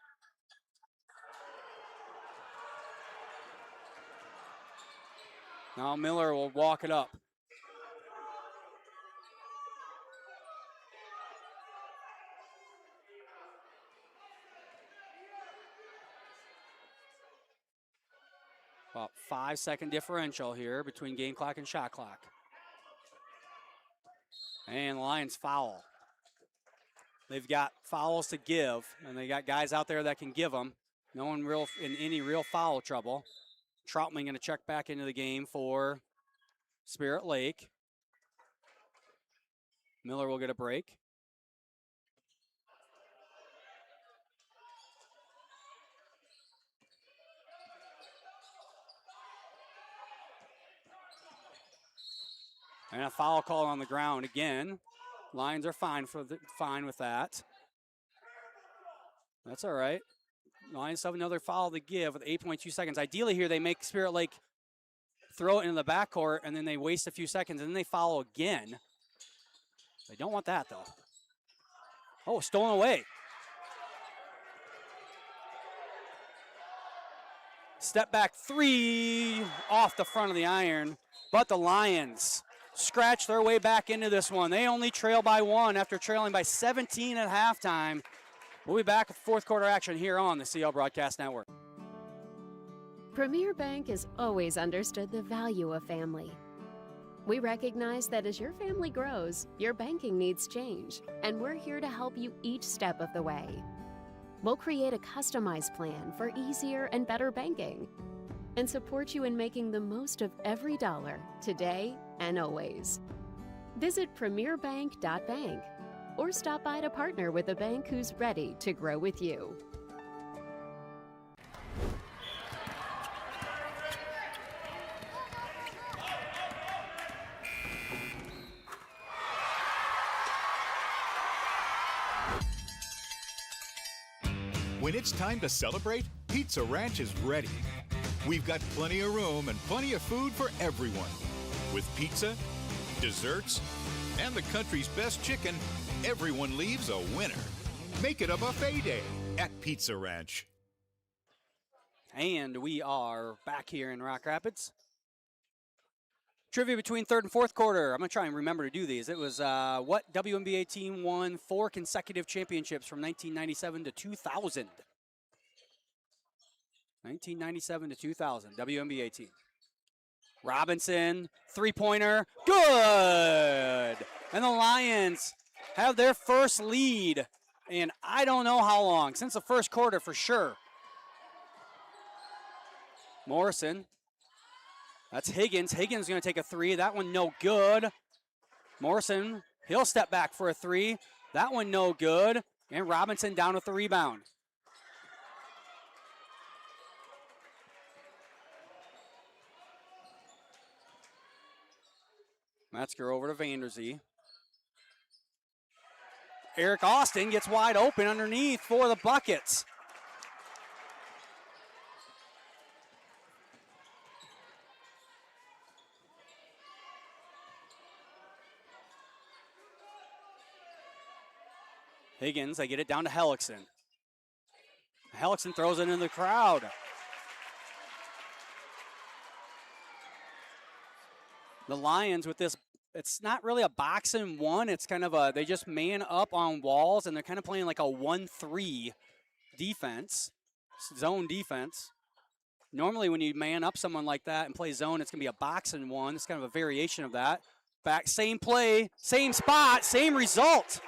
Speaker 1: Now Miller will walk it up. About 5-second differential here between game clock and shot clock. And Lions foul. They've got fouls to give, and they got guys out there that can give them. No one real in any real foul trouble. Troutman going to check back into the game for Spirit Lake. Miller will get a break. And a foul call on the ground again. Lions are fine with that. That's all right. Lions have another foul to give with 8.2 seconds. Ideally here they make Spirit Lake throw it into the backcourt, and then they waste a few seconds, and then they foul again. They don't want that, though. Oh, stolen away. Step back three off the front of the iron, but the Lions scratch their way back into this one. They only trail by one after trailing by 17 at halftime. We'll be back with fourth quarter action here on the CL Broadcast Network.
Speaker 6: Premier Bank has always understood the value of family. We recognize that as your family grows, your banking needs change, and we're here to help you each step of the way. We'll create a customized plan for easier and better banking and support you in making the most of every dollar today and always. Visit premierbank.bank or stop by to partner with a bank who's ready to grow with you.
Speaker 4: When it's time to celebrate, Pizza Ranch is ready. We've got plenty of room and plenty of food for everyone. With pizza, desserts, and the country's best chicken, everyone leaves a winner. Make it a buffet day at Pizza Ranch.
Speaker 1: And we are back here in Rock Rapids. Trivia between third and fourth quarter. I'm going to try and remember to do these. It was what WNBA team won 4 consecutive championships from 1997 to 2000? 1997 to 2000, WNBA team. Robinson, three-pointer, good! And the Lions have their first lead in I don't know how long, since the first quarter for sure. Morrison. That's Higgins. Higgins going to take a three. That one no good. Morrison, he'll step back for a three. That one no good. And Robinson down with the rebound. Metzger over to Vanderzee. Eric Austin gets wide open underneath for the buckets. Higgins, they get it down to Hellickson. Hellickson throws it in the crowd. The Lions with this, it's not really a box and one. It's kind of a, they just man up on walls, and they're kind of playing like a 1-3 defense, zone defense. Normally when you man up someone like that and play zone, it's going to be a box and one. It's kind of a variation of that. Back, same play, same spot, same result.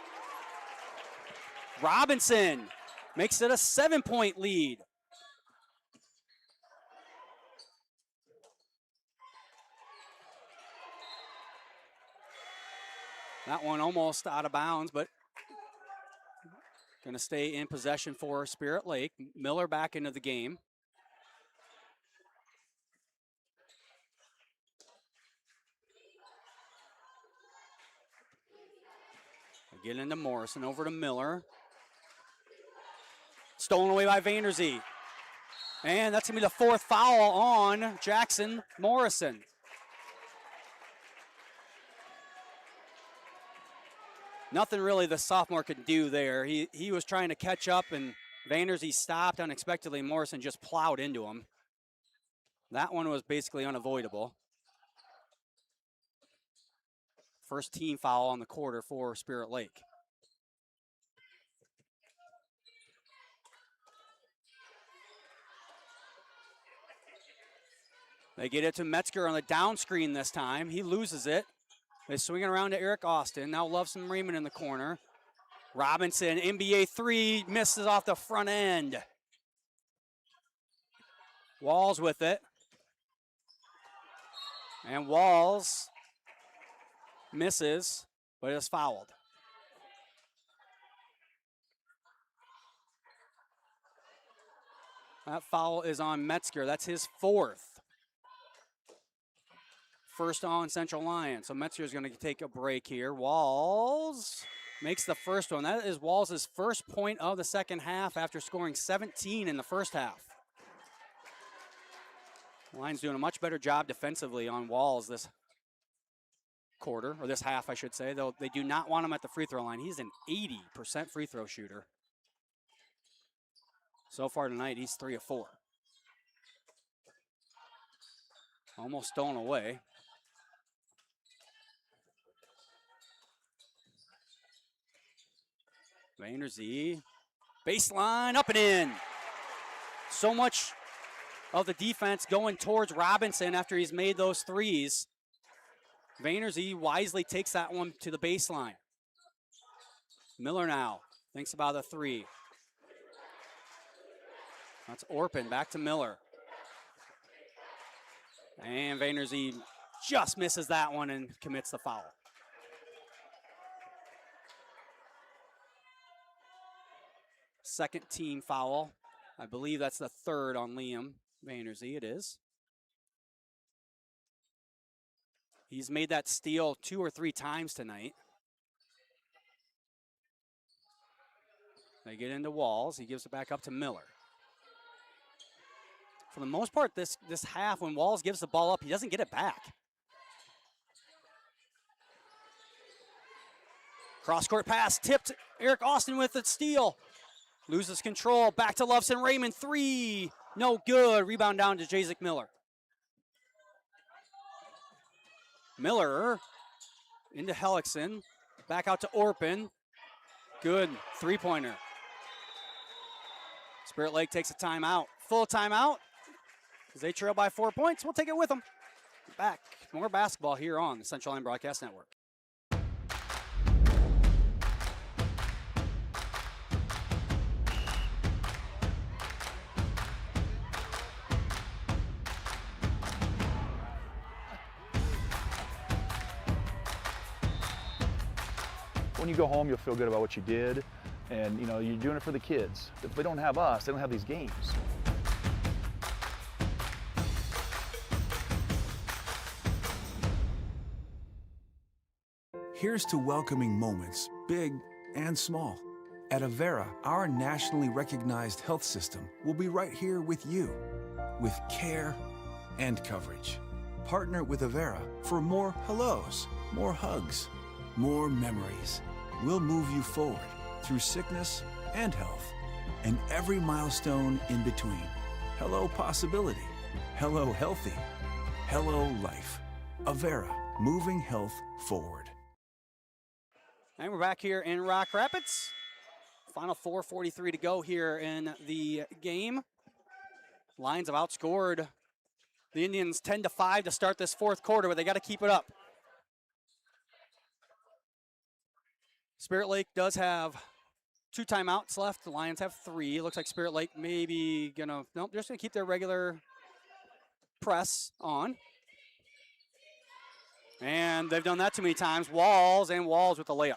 Speaker 1: Robinson makes it a 7-point lead. That one almost out of bounds, but going to stay in possession for Spirit Lake. Miller back into the game. Get into Morrison, over to Miller. Stolen away by Vanderzee. And that's going to be the fourth foul on Jackson Morrison. Nothing really the sophomore could do there. He was trying to catch up, and Vanderzee stopped unexpectedly. Morrison just plowed into him. That one was basically unavoidable. First team foul on the quarter for Spirit Lake. They get it to Metzger on the down screen this time. He loses it. They swing it around to Eric Austin. Now Loveson Raymond in the corner. Robinson, NBA three, misses off the front end. Walls with it. And Walls misses, but is fouled. That foul is on Metzger. That's his fourth. First on Central Lyon. So Metzger's going to take a break here. Walls makes the first one. That is Walls' first point of the second half after scoring 17 in the first half. Lyon's doing a much better job defensively on Walls this quarter, or this half, I should say, though they do not want him at the free throw line. He's an 80% free throw shooter. So far tonight, he's 3 of 4. Almost stolen away. Vanderzee, baseline, up and in. So much of the defense going towards Robinson after he's made those threes. Vanderzee wisely takes that one to the baseline. Miller now thinks about a three. That's Orpin, back to Miller. And Vanderzee just misses that one and commits the foul. Second team foul. I believe that's the third on Liam Vanderzee. It is. He's made that steal 2 or 3 times tonight. They get into Walls. He gives it back up to Miller. For the most part, this half, when Walls gives the ball up, he doesn't get it back. Cross-court pass, tipped. Eric Austin with the steal. Loses control, back to Loveson Raymond, three. No good, rebound down to Jazik Miller. Miller into Hellickson, back out to Orpin. Good three-pointer. Spirit Lake takes a timeout. Full timeout. As they trail by 4 points, we'll take it with them. Back, more basketball here on the Central Line Broadcast Network.
Speaker 18: When you go home, you'll feel good about what you did, and you know you're doing it for the kids. If they don't have us, they don't have these games.
Speaker 3: Here's to welcoming moments, big and small. At Avera, our nationally recognized health system will be right here with you, with care and coverage. Partner with Avera for more hellos, more hugs, more memories. We'll move you forward through sickness and health, and every milestone in between. Hello possibility, hello healthy, hello life. Avera, moving health forward.
Speaker 1: And we're back here in Rock Rapids. Final 4:43 to go here in the game. Lions have outscored the Indians 10-5 to start this fourth quarter, but they got to keep it up. Spirit Lake does have 2 timeouts left. The Lions have 3. It looks like Spirit Lake maybe gonna, nope, they're just gonna keep their regular press on. And they've done that too many times. Walls with the layup.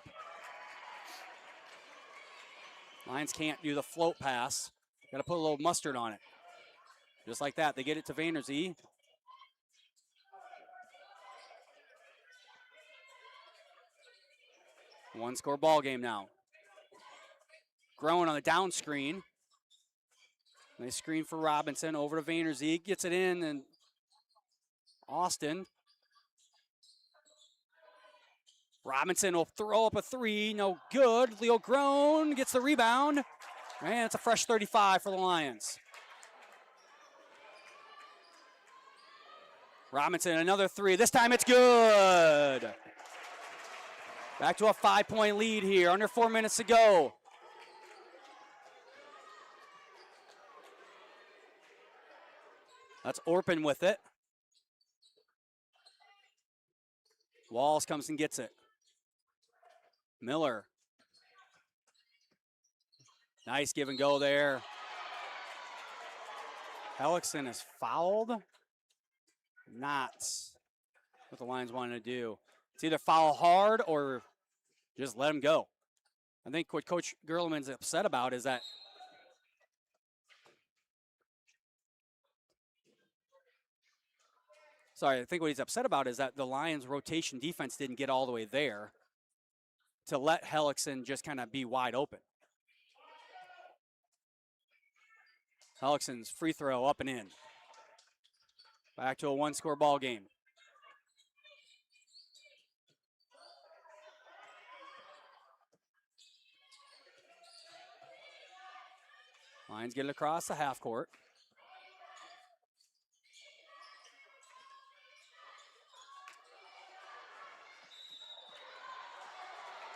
Speaker 1: Lions can't do the float pass. Got to put a little mustard on it. Just like that, they get it to Vanderzee. One-score ball game now. Grown on the down screen. Nice screen for Robinson. Over to Vanderzee. Gets it in, and Austin. Robinson will throw up a three. No good. Leo Grown gets the rebound. And it's a fresh 35 for the Lions. Robinson, another three. This time it's good. Back to a 5-point lead here. Under 4 minutes to go. That's Orpin with it. Walls comes and gets it. Miller. Nice give and go there. Hellickson is fouled. Not what the Lions wanted to do. It's either foul hard or just let him go. I think what Coach Gerleman's upset about is that I think what he's upset about is that the Lions' rotation defense didn't get all the way there to let Hellickson just kind of be wide open. Hellickson's free throw up and in. Back to a one-score ball game. Lions get it across the half court.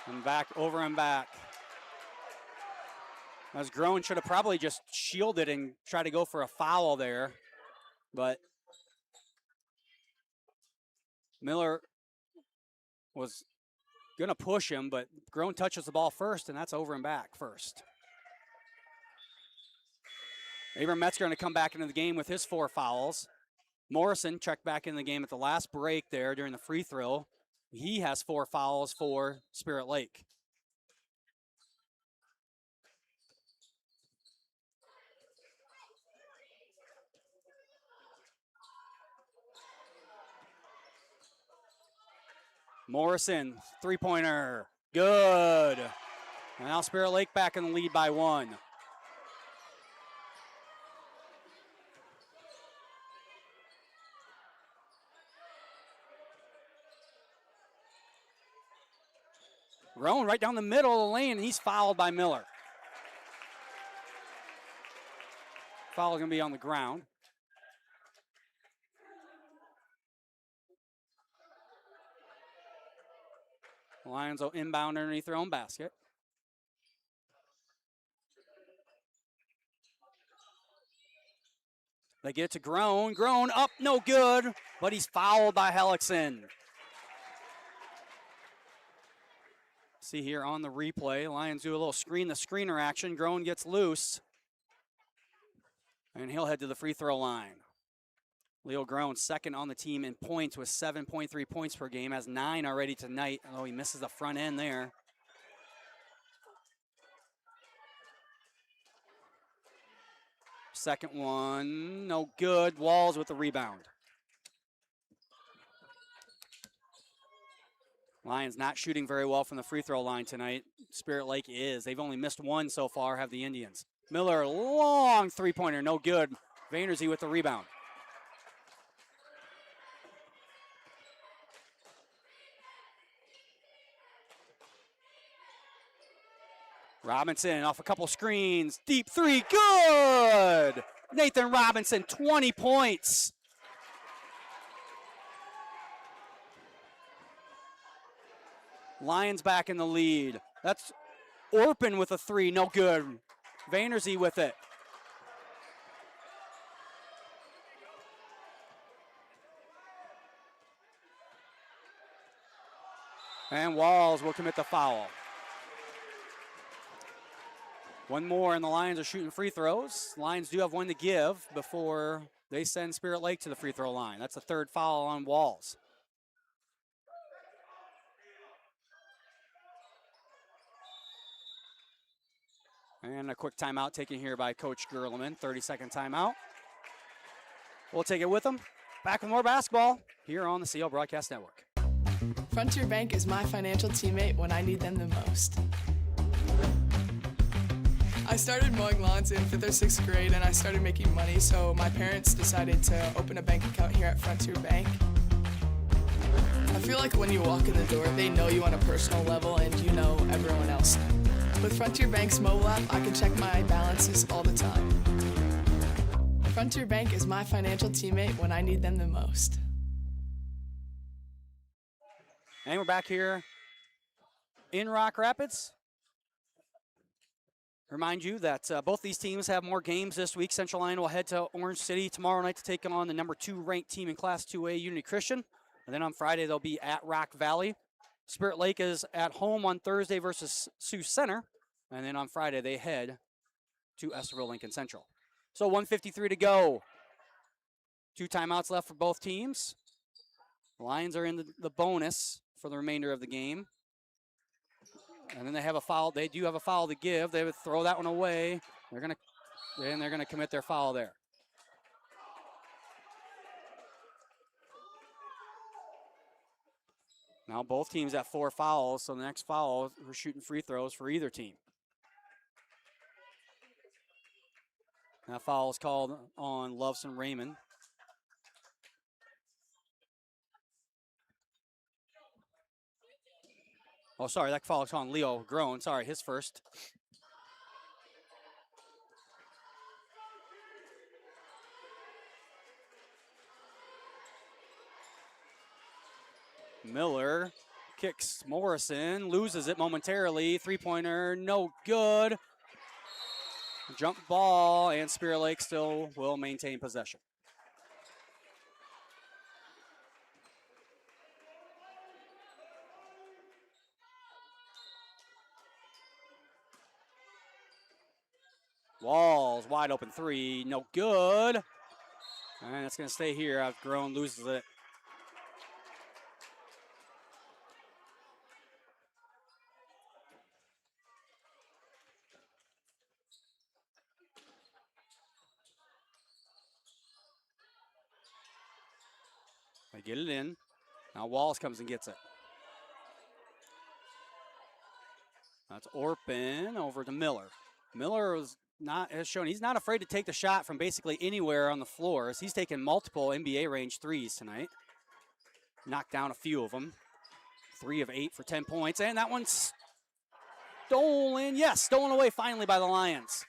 Speaker 1: And back, over and back. As Grown should have probably just shielded and tried to go for a foul there. But Miller was going to push him, but Grown touches the ball first, and that's over and back first. Abram Metzger going to come back into the game with his 4 fouls. Morrison checked back in the game at the last break there during the free throw. He has 4 fouls for Spirit Lake. Morrison, three-pointer, good. And now Spirit Lake back in the lead by 1. Rowan right down the middle of the lane, and he's fouled by Miller. Foul going to be on the ground. Lions will inbound underneath their own basket. They get it to Grown. Grown up, no good, but he's fouled by Hellickson. See here on the replay, Lions do a little screen-the-screener action. Grown gets loose, and he'll head to the free throw line. Leo Grown, second on the team in points with 7.3 points per game, has 9 already tonight, although he misses the front end there. Second one, no good. Walls with the rebound. Lions not shooting very well from the free throw line tonight. Spirit Lake is. They've only missed 1 so far, have the Indians. Miller, long three-pointer, no good. Vanderzee with the rebound. Robinson off a couple screens. Deep three, good! Nathan Robinson, 20 points. Lions back in the lead. That's Orpin with a 3, no good. Vanderzee with it. And Walls will commit the foul. 1 more, and the Lions are shooting free throws. Lions do have 1 to give before they send Spirit Lake to the free throw line. That's the 3rd foul on Walls. And a quick timeout taken here by Coach Gerleman. 30-second timeout. We'll take it with them. Back with more basketball here on the CL Broadcast Network.
Speaker 2: Frontier Bank is my financial teammate when I need them the most. I started mowing lawns in 5th or 6th grade and I started making money, so my parents decided to open a bank account here at Frontier Bank. I feel like when you walk in the door, they know you on a personal level and you know everyone else. With Frontier Bank's mobile app, I can check my balances all the time. Frontier Bank is my financial teammate when I need them the most.
Speaker 1: And we're back here in Rock Rapids. Remind you that both these teams have more games this week. Central Lyon will head to Orange City tomorrow night to take on the number 2 ranked team in Class 2A, Unity Christian. And then on Friday, they'll be at Rock Valley. Spirit Lake is at home on Thursday versus Sioux Center. And then on Friday, they head to Estherville Lincoln Central. So 1:53 to go. 2 timeouts left for both teams. The Lions are in the bonus for the remainder of the game. And then they have a foul. They do have a foul to give. They would throw that one away. They're gonna commit their foul there. Now both teams at 4 fouls, so the next foul, we're shooting free throws for either team. That foul is called on Loveson Raymond. Oh, sorry, that foul is on Leo Groen. Sorry, his first. Miller kicks Morrison, loses it momentarily. 3-pointer, no good. Jump ball, and Spirit Lake still will maintain possession. Walls, wide open 3, no good. And it's going to stay here after Groen loses it. They get it in. Now Walls comes and gets it. That's Orpin over to Miller. Miller has shown he's not afraid to take the shot from basically anywhere on the floor, as he's taken multiple NBA range threes tonight. Knocked down a few of them. 3 of 8 for 10 points, and that one's stolen. Yes, stolen away finally by the Lions.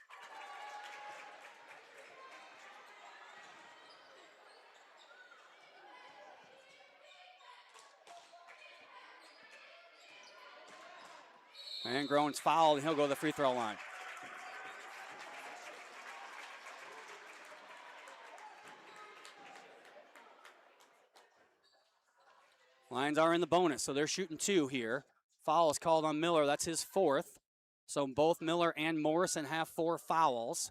Speaker 1: And Groen's fouled, and he'll go to the free throw line. Lions are in the bonus, so they're shooting 2 here. Foul is called on Miller. That's his 4th. So both Miller and Morrison have 4 fouls.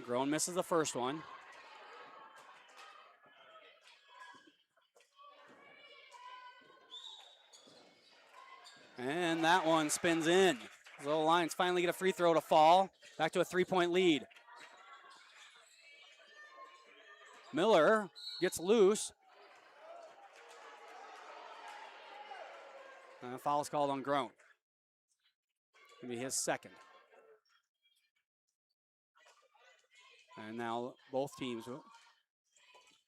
Speaker 1: Groen misses the first one. And that one spins in. So the Lions finally get a free throw to fall. Back to a 3-point lead. Miller gets loose. And a foul is called on Groen. Gonna be his 2nd. And now both teams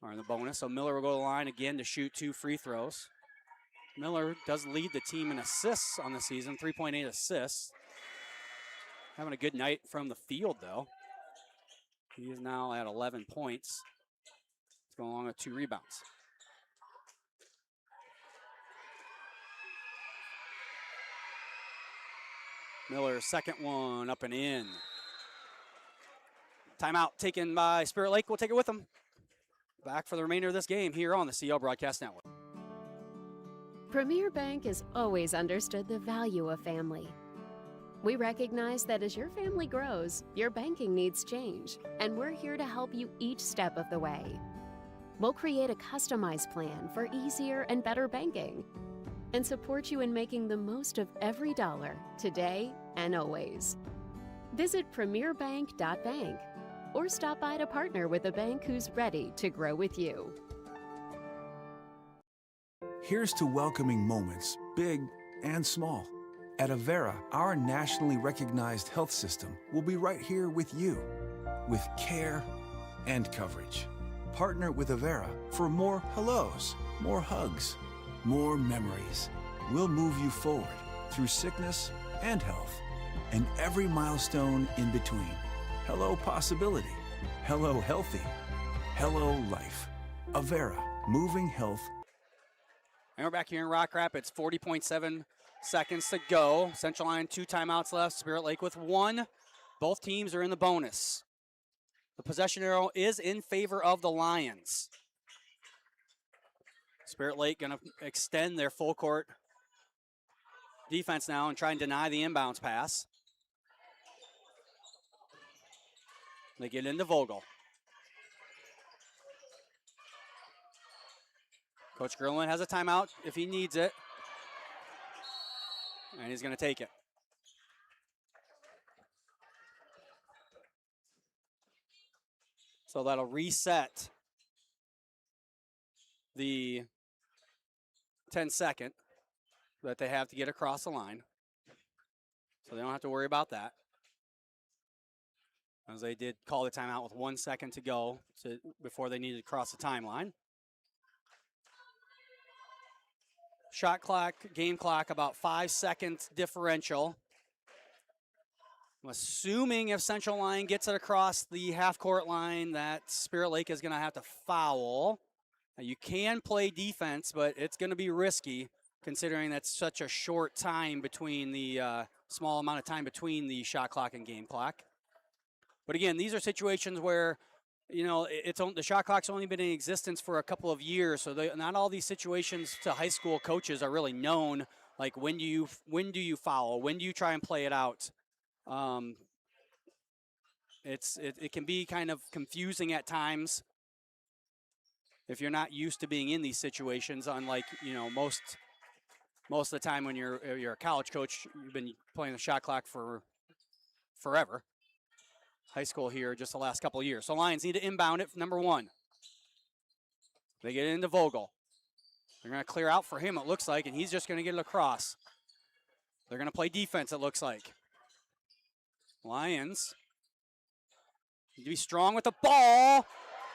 Speaker 1: are in the bonus. So Miller will go to the line again to shoot 2 free throws. Miller does lead the team in assists on the season, 3.8 assists. Having a good night from the field, though. He is now at 11 points. He's going along with 2 rebounds. Miller's 2nd one up and in. Timeout taken by Spirit Lake. We'll take it with them. Back for the remainder of this game here on the CL Broadcast Network.
Speaker 6: Premier Bank has always understood the value of family. We recognize that as your family grows, your banking needs change, and we're here to help you each step of the way. We'll create a customized plan for easier and better banking. and support you in making the most of every dollar, today and always. Visit premierbank.bank or stop by to partner with a bank who's ready to grow with you.
Speaker 3: Here's to welcoming moments, big and small. At Avera, our nationally recognized health system will be right here with you, with care and coverage. Partner with Avera for more hellos, more hugs, more memories. We'll move you forward through sickness and health, and every milestone in between. Hello possibility, hello healthy, hello life. Avera, moving health.
Speaker 1: And we're back here in Rock Rapids, 40.7 seconds to go. Central Lyon, 2 timeouts left. Spirit Lake with 1. Both teams are in the bonus. The possession arrow is in favor of the Lions. Spirit Lake going to extend their full court defense now and try and deny the inbounds pass. They get into Vogel. Coach Gerlin has a timeout if he needs it. And he's going to take it. So that'll reset the 10-second that they have to get across the line. So they don't have to worry about that, as they did call the timeout with 1 second to go before they needed to cross the timeline. Shot clock, game clock, about 5 seconds differential. I'm assuming if Central Lyon gets it across the half-court line, that Spirit Lake is going to have to foul. Now, you can play defense, but it's going to be risky considering that's such a short time between the small amount of time between the shot clock and game clock. But again, these are situations where, you know, the shot clock's only been in existence for a couple of years, so not all these situations to high school coaches are really known. Like when do you foul? When do you try and play it out? It can be kind of confusing at times if you're not used to being in these situations. Unlike, you know, most of the time when you're a college coach, you've been playing the shot clock for forever. High school here just the last couple of years. So Lions need to inbound it, number 1. They get it into Vogel. They're going to clear out for him, it looks like, and he's just going to get it across. They're going to play defense, it looks like. Lions need to be strong with the ball.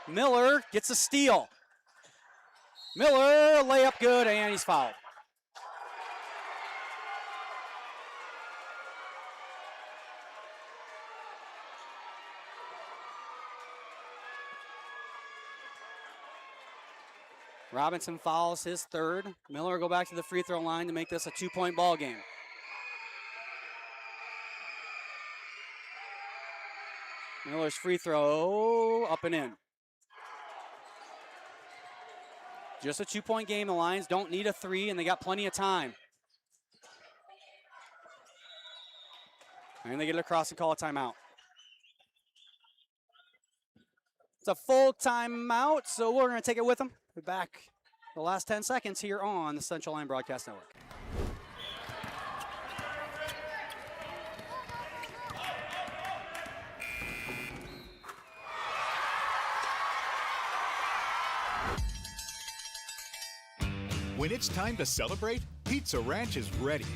Speaker 1: Miller gets a steal. Miller, layup good, and he's fouled. Robinson fouls his 3rd. Miller will go back to the free throw line to make this a 2-point ball game. Miller's free throw up and in. Just a 2-point game. The Lions don't need a 3, and they got plenty of time. And they get it across and call a timeout. It's a full timeout, so we're going to take it with them. We're back the last 10 seconds here on the Central Lyon Broadcast Network.
Speaker 4: When it's time to celebrate, Pizza Ranch is ready.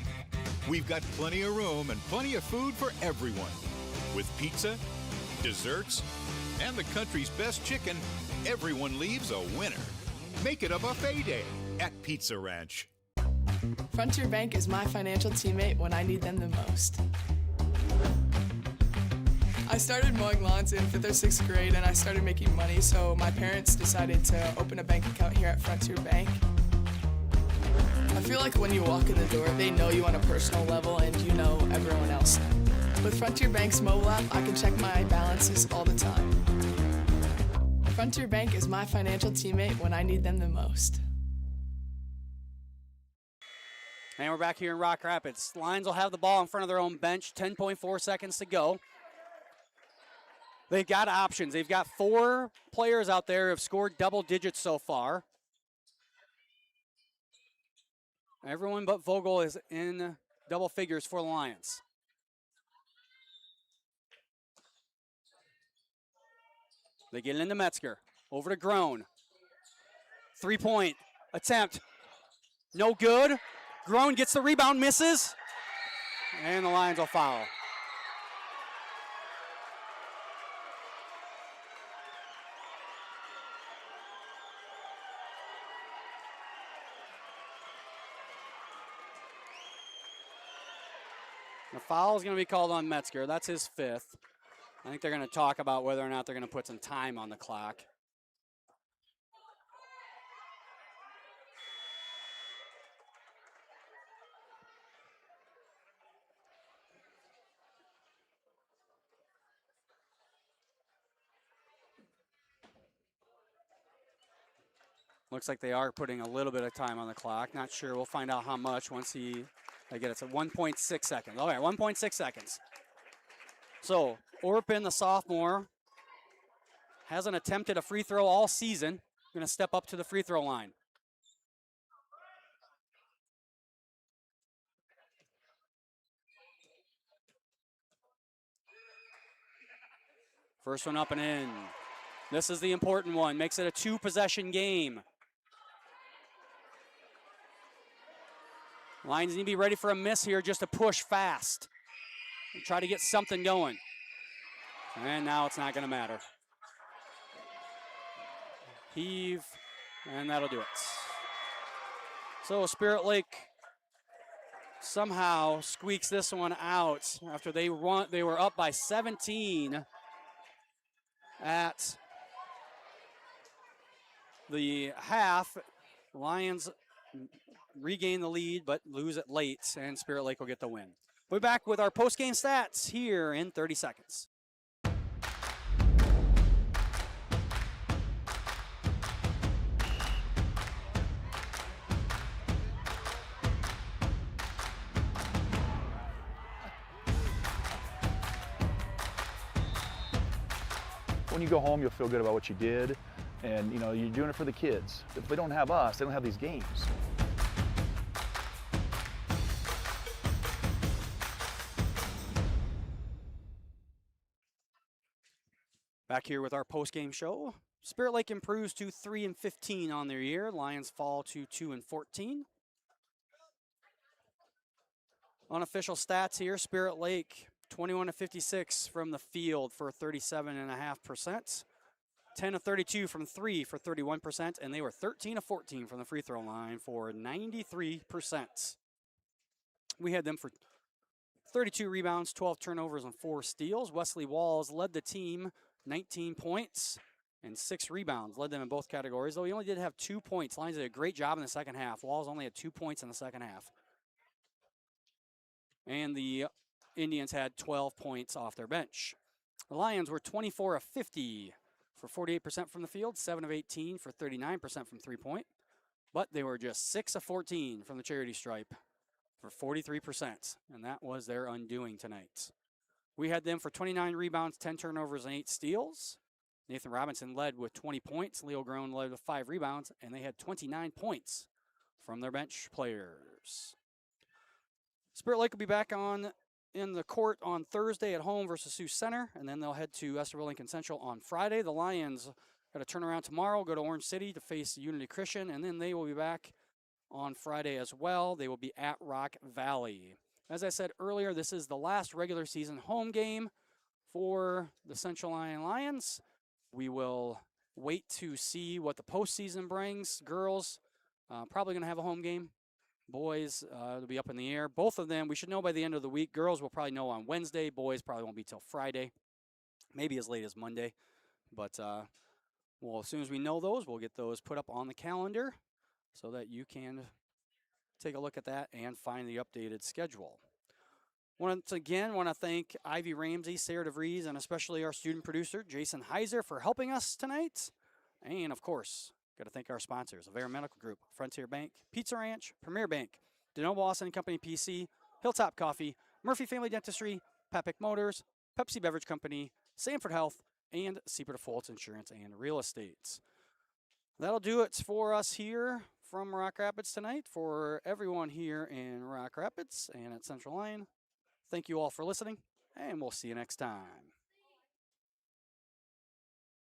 Speaker 4: We've got plenty of room and plenty of food for everyone. With pizza, desserts, and the country's best chicken, everyone leaves a winner. Make it a buffet day at Pizza Ranch.
Speaker 2: Frontier Bank is my financial teammate when I need them the most. I started mowing lawns in 5th or 6th grade, and I started making money, so my parents decided to open a bank account here at Frontier Bank. I feel like when you walk in the door, they know you on a personal level and you know everyone else. With Frontier Bank's mobile app, I can check my balances all the time. Frontier Bank is my financial teammate when I need them the most.
Speaker 1: And we're back here in Rock Rapids. Lions will have the ball in front of their own bench, 10.4 seconds to go. They've got options. They've got 4 players out there who have scored double digits so far. Everyone but Vogel is in double figures for the Lions. They get it into Metzger. Over to Groen. 3-point attempt. No good. Groen gets the rebound, misses. And the Lions will foul. The foul is going to be called on Metzger. That's his 5th. I think they're going to talk about whether or not they're going to put some time on the clock. Looks like they are putting a little bit of time on the clock. Not sure. We'll find out how much once they get it. It's at 1.6 seconds. All right, 1.6 seconds. So Orpin, the sophomore, hasn't attempted a free throw all season. Going to step up to the free throw line. First one up and in. This is the important one. Makes it a 2-possession game. Lions need to be ready for a miss here just to push fast and try to get something going. And now it's not going to matter. Heave, and that'll do it. So Spirit Lake somehow squeaks this one out after they were up by 17 at the half. Lions regain the lead, but lose it late, and Spirit Lake will get the win. We'll be back with our post-game stats here in 30 seconds.
Speaker 18: When you go home, you'll feel good about what you did, and you know you're doing it for the kids. If they don't have us, they don't have these games.
Speaker 1: Back here with our post-game show. Spirit Lake improves to 3-15 on their year. Lions fall to 2-14. Unofficial stats here: Spirit Lake 21-56 from the field for 37.5%. 10-32 from 3 for 31%, and they were 13-14 from the free throw line for 93%. We had them for 32 rebounds, 12 turnovers, and 4 steals. Wesley Walls led the team, 19 points and 6 rebounds. Led them in both categories, though he only did have 2 points. Lions did a great job in the second half. Walls only had 2 points in the second half. And the Indians had 12 points off their bench. The Lions were 24 of 50 for 48% from the field, 7 of 18 for 39% from three-point. But they were just 6 of 14 from the charity stripe for 43%, and that was their undoing tonight. We had them for 29 rebounds, 10 turnovers, and 8 steals. Nathan Robinson led with 20 points. Leo Groen led with 5 rebounds, and they had 29 points from their bench players. Spirit Lake will be back in the court on Thursday at home versus Sioux Center, and then they'll head to Estherville Lincoln Central on Friday. The Lions got a turnaround tomorrow, go to Orange City to face Unity Christian, and then they will be back on Friday as well. They will be at Rock Valley. As I said earlier, this is the last regular season home game for the Central Lyon Lions. We will wait to see what the postseason brings. Girls, probably going to have a home game. Boys, it'll be up in the air. Both of them, we should know by the end of the week. Girls will probably know on Wednesday. Boys probably won't be till Friday, maybe as late as Monday. But well, as soon as we know those, we'll get those put up on the calendar so that you can take a look at that and find the updated schedule. Once again, want to thank Ivy Ramsey, Sarah DeVries, and especially our student producer, Jason Heiser, for helping us tonight. And, of course, got to thank our sponsors, Avera Medical Group, Frontier Bank, Pizza Ranch, Premier Bank, DeNoble Austin Company PC, Hilltop Coffee, Murphy Family Dentistry, Papic Motors, Pepsi Beverage Company, Sanford Health, and Seaport Fultz Insurance and Real Estate. That'll do it for us here from Rock Rapids tonight for everyone here in Rock Rapids and at Central Lyon. Thank you all for listening, and we'll see you next time.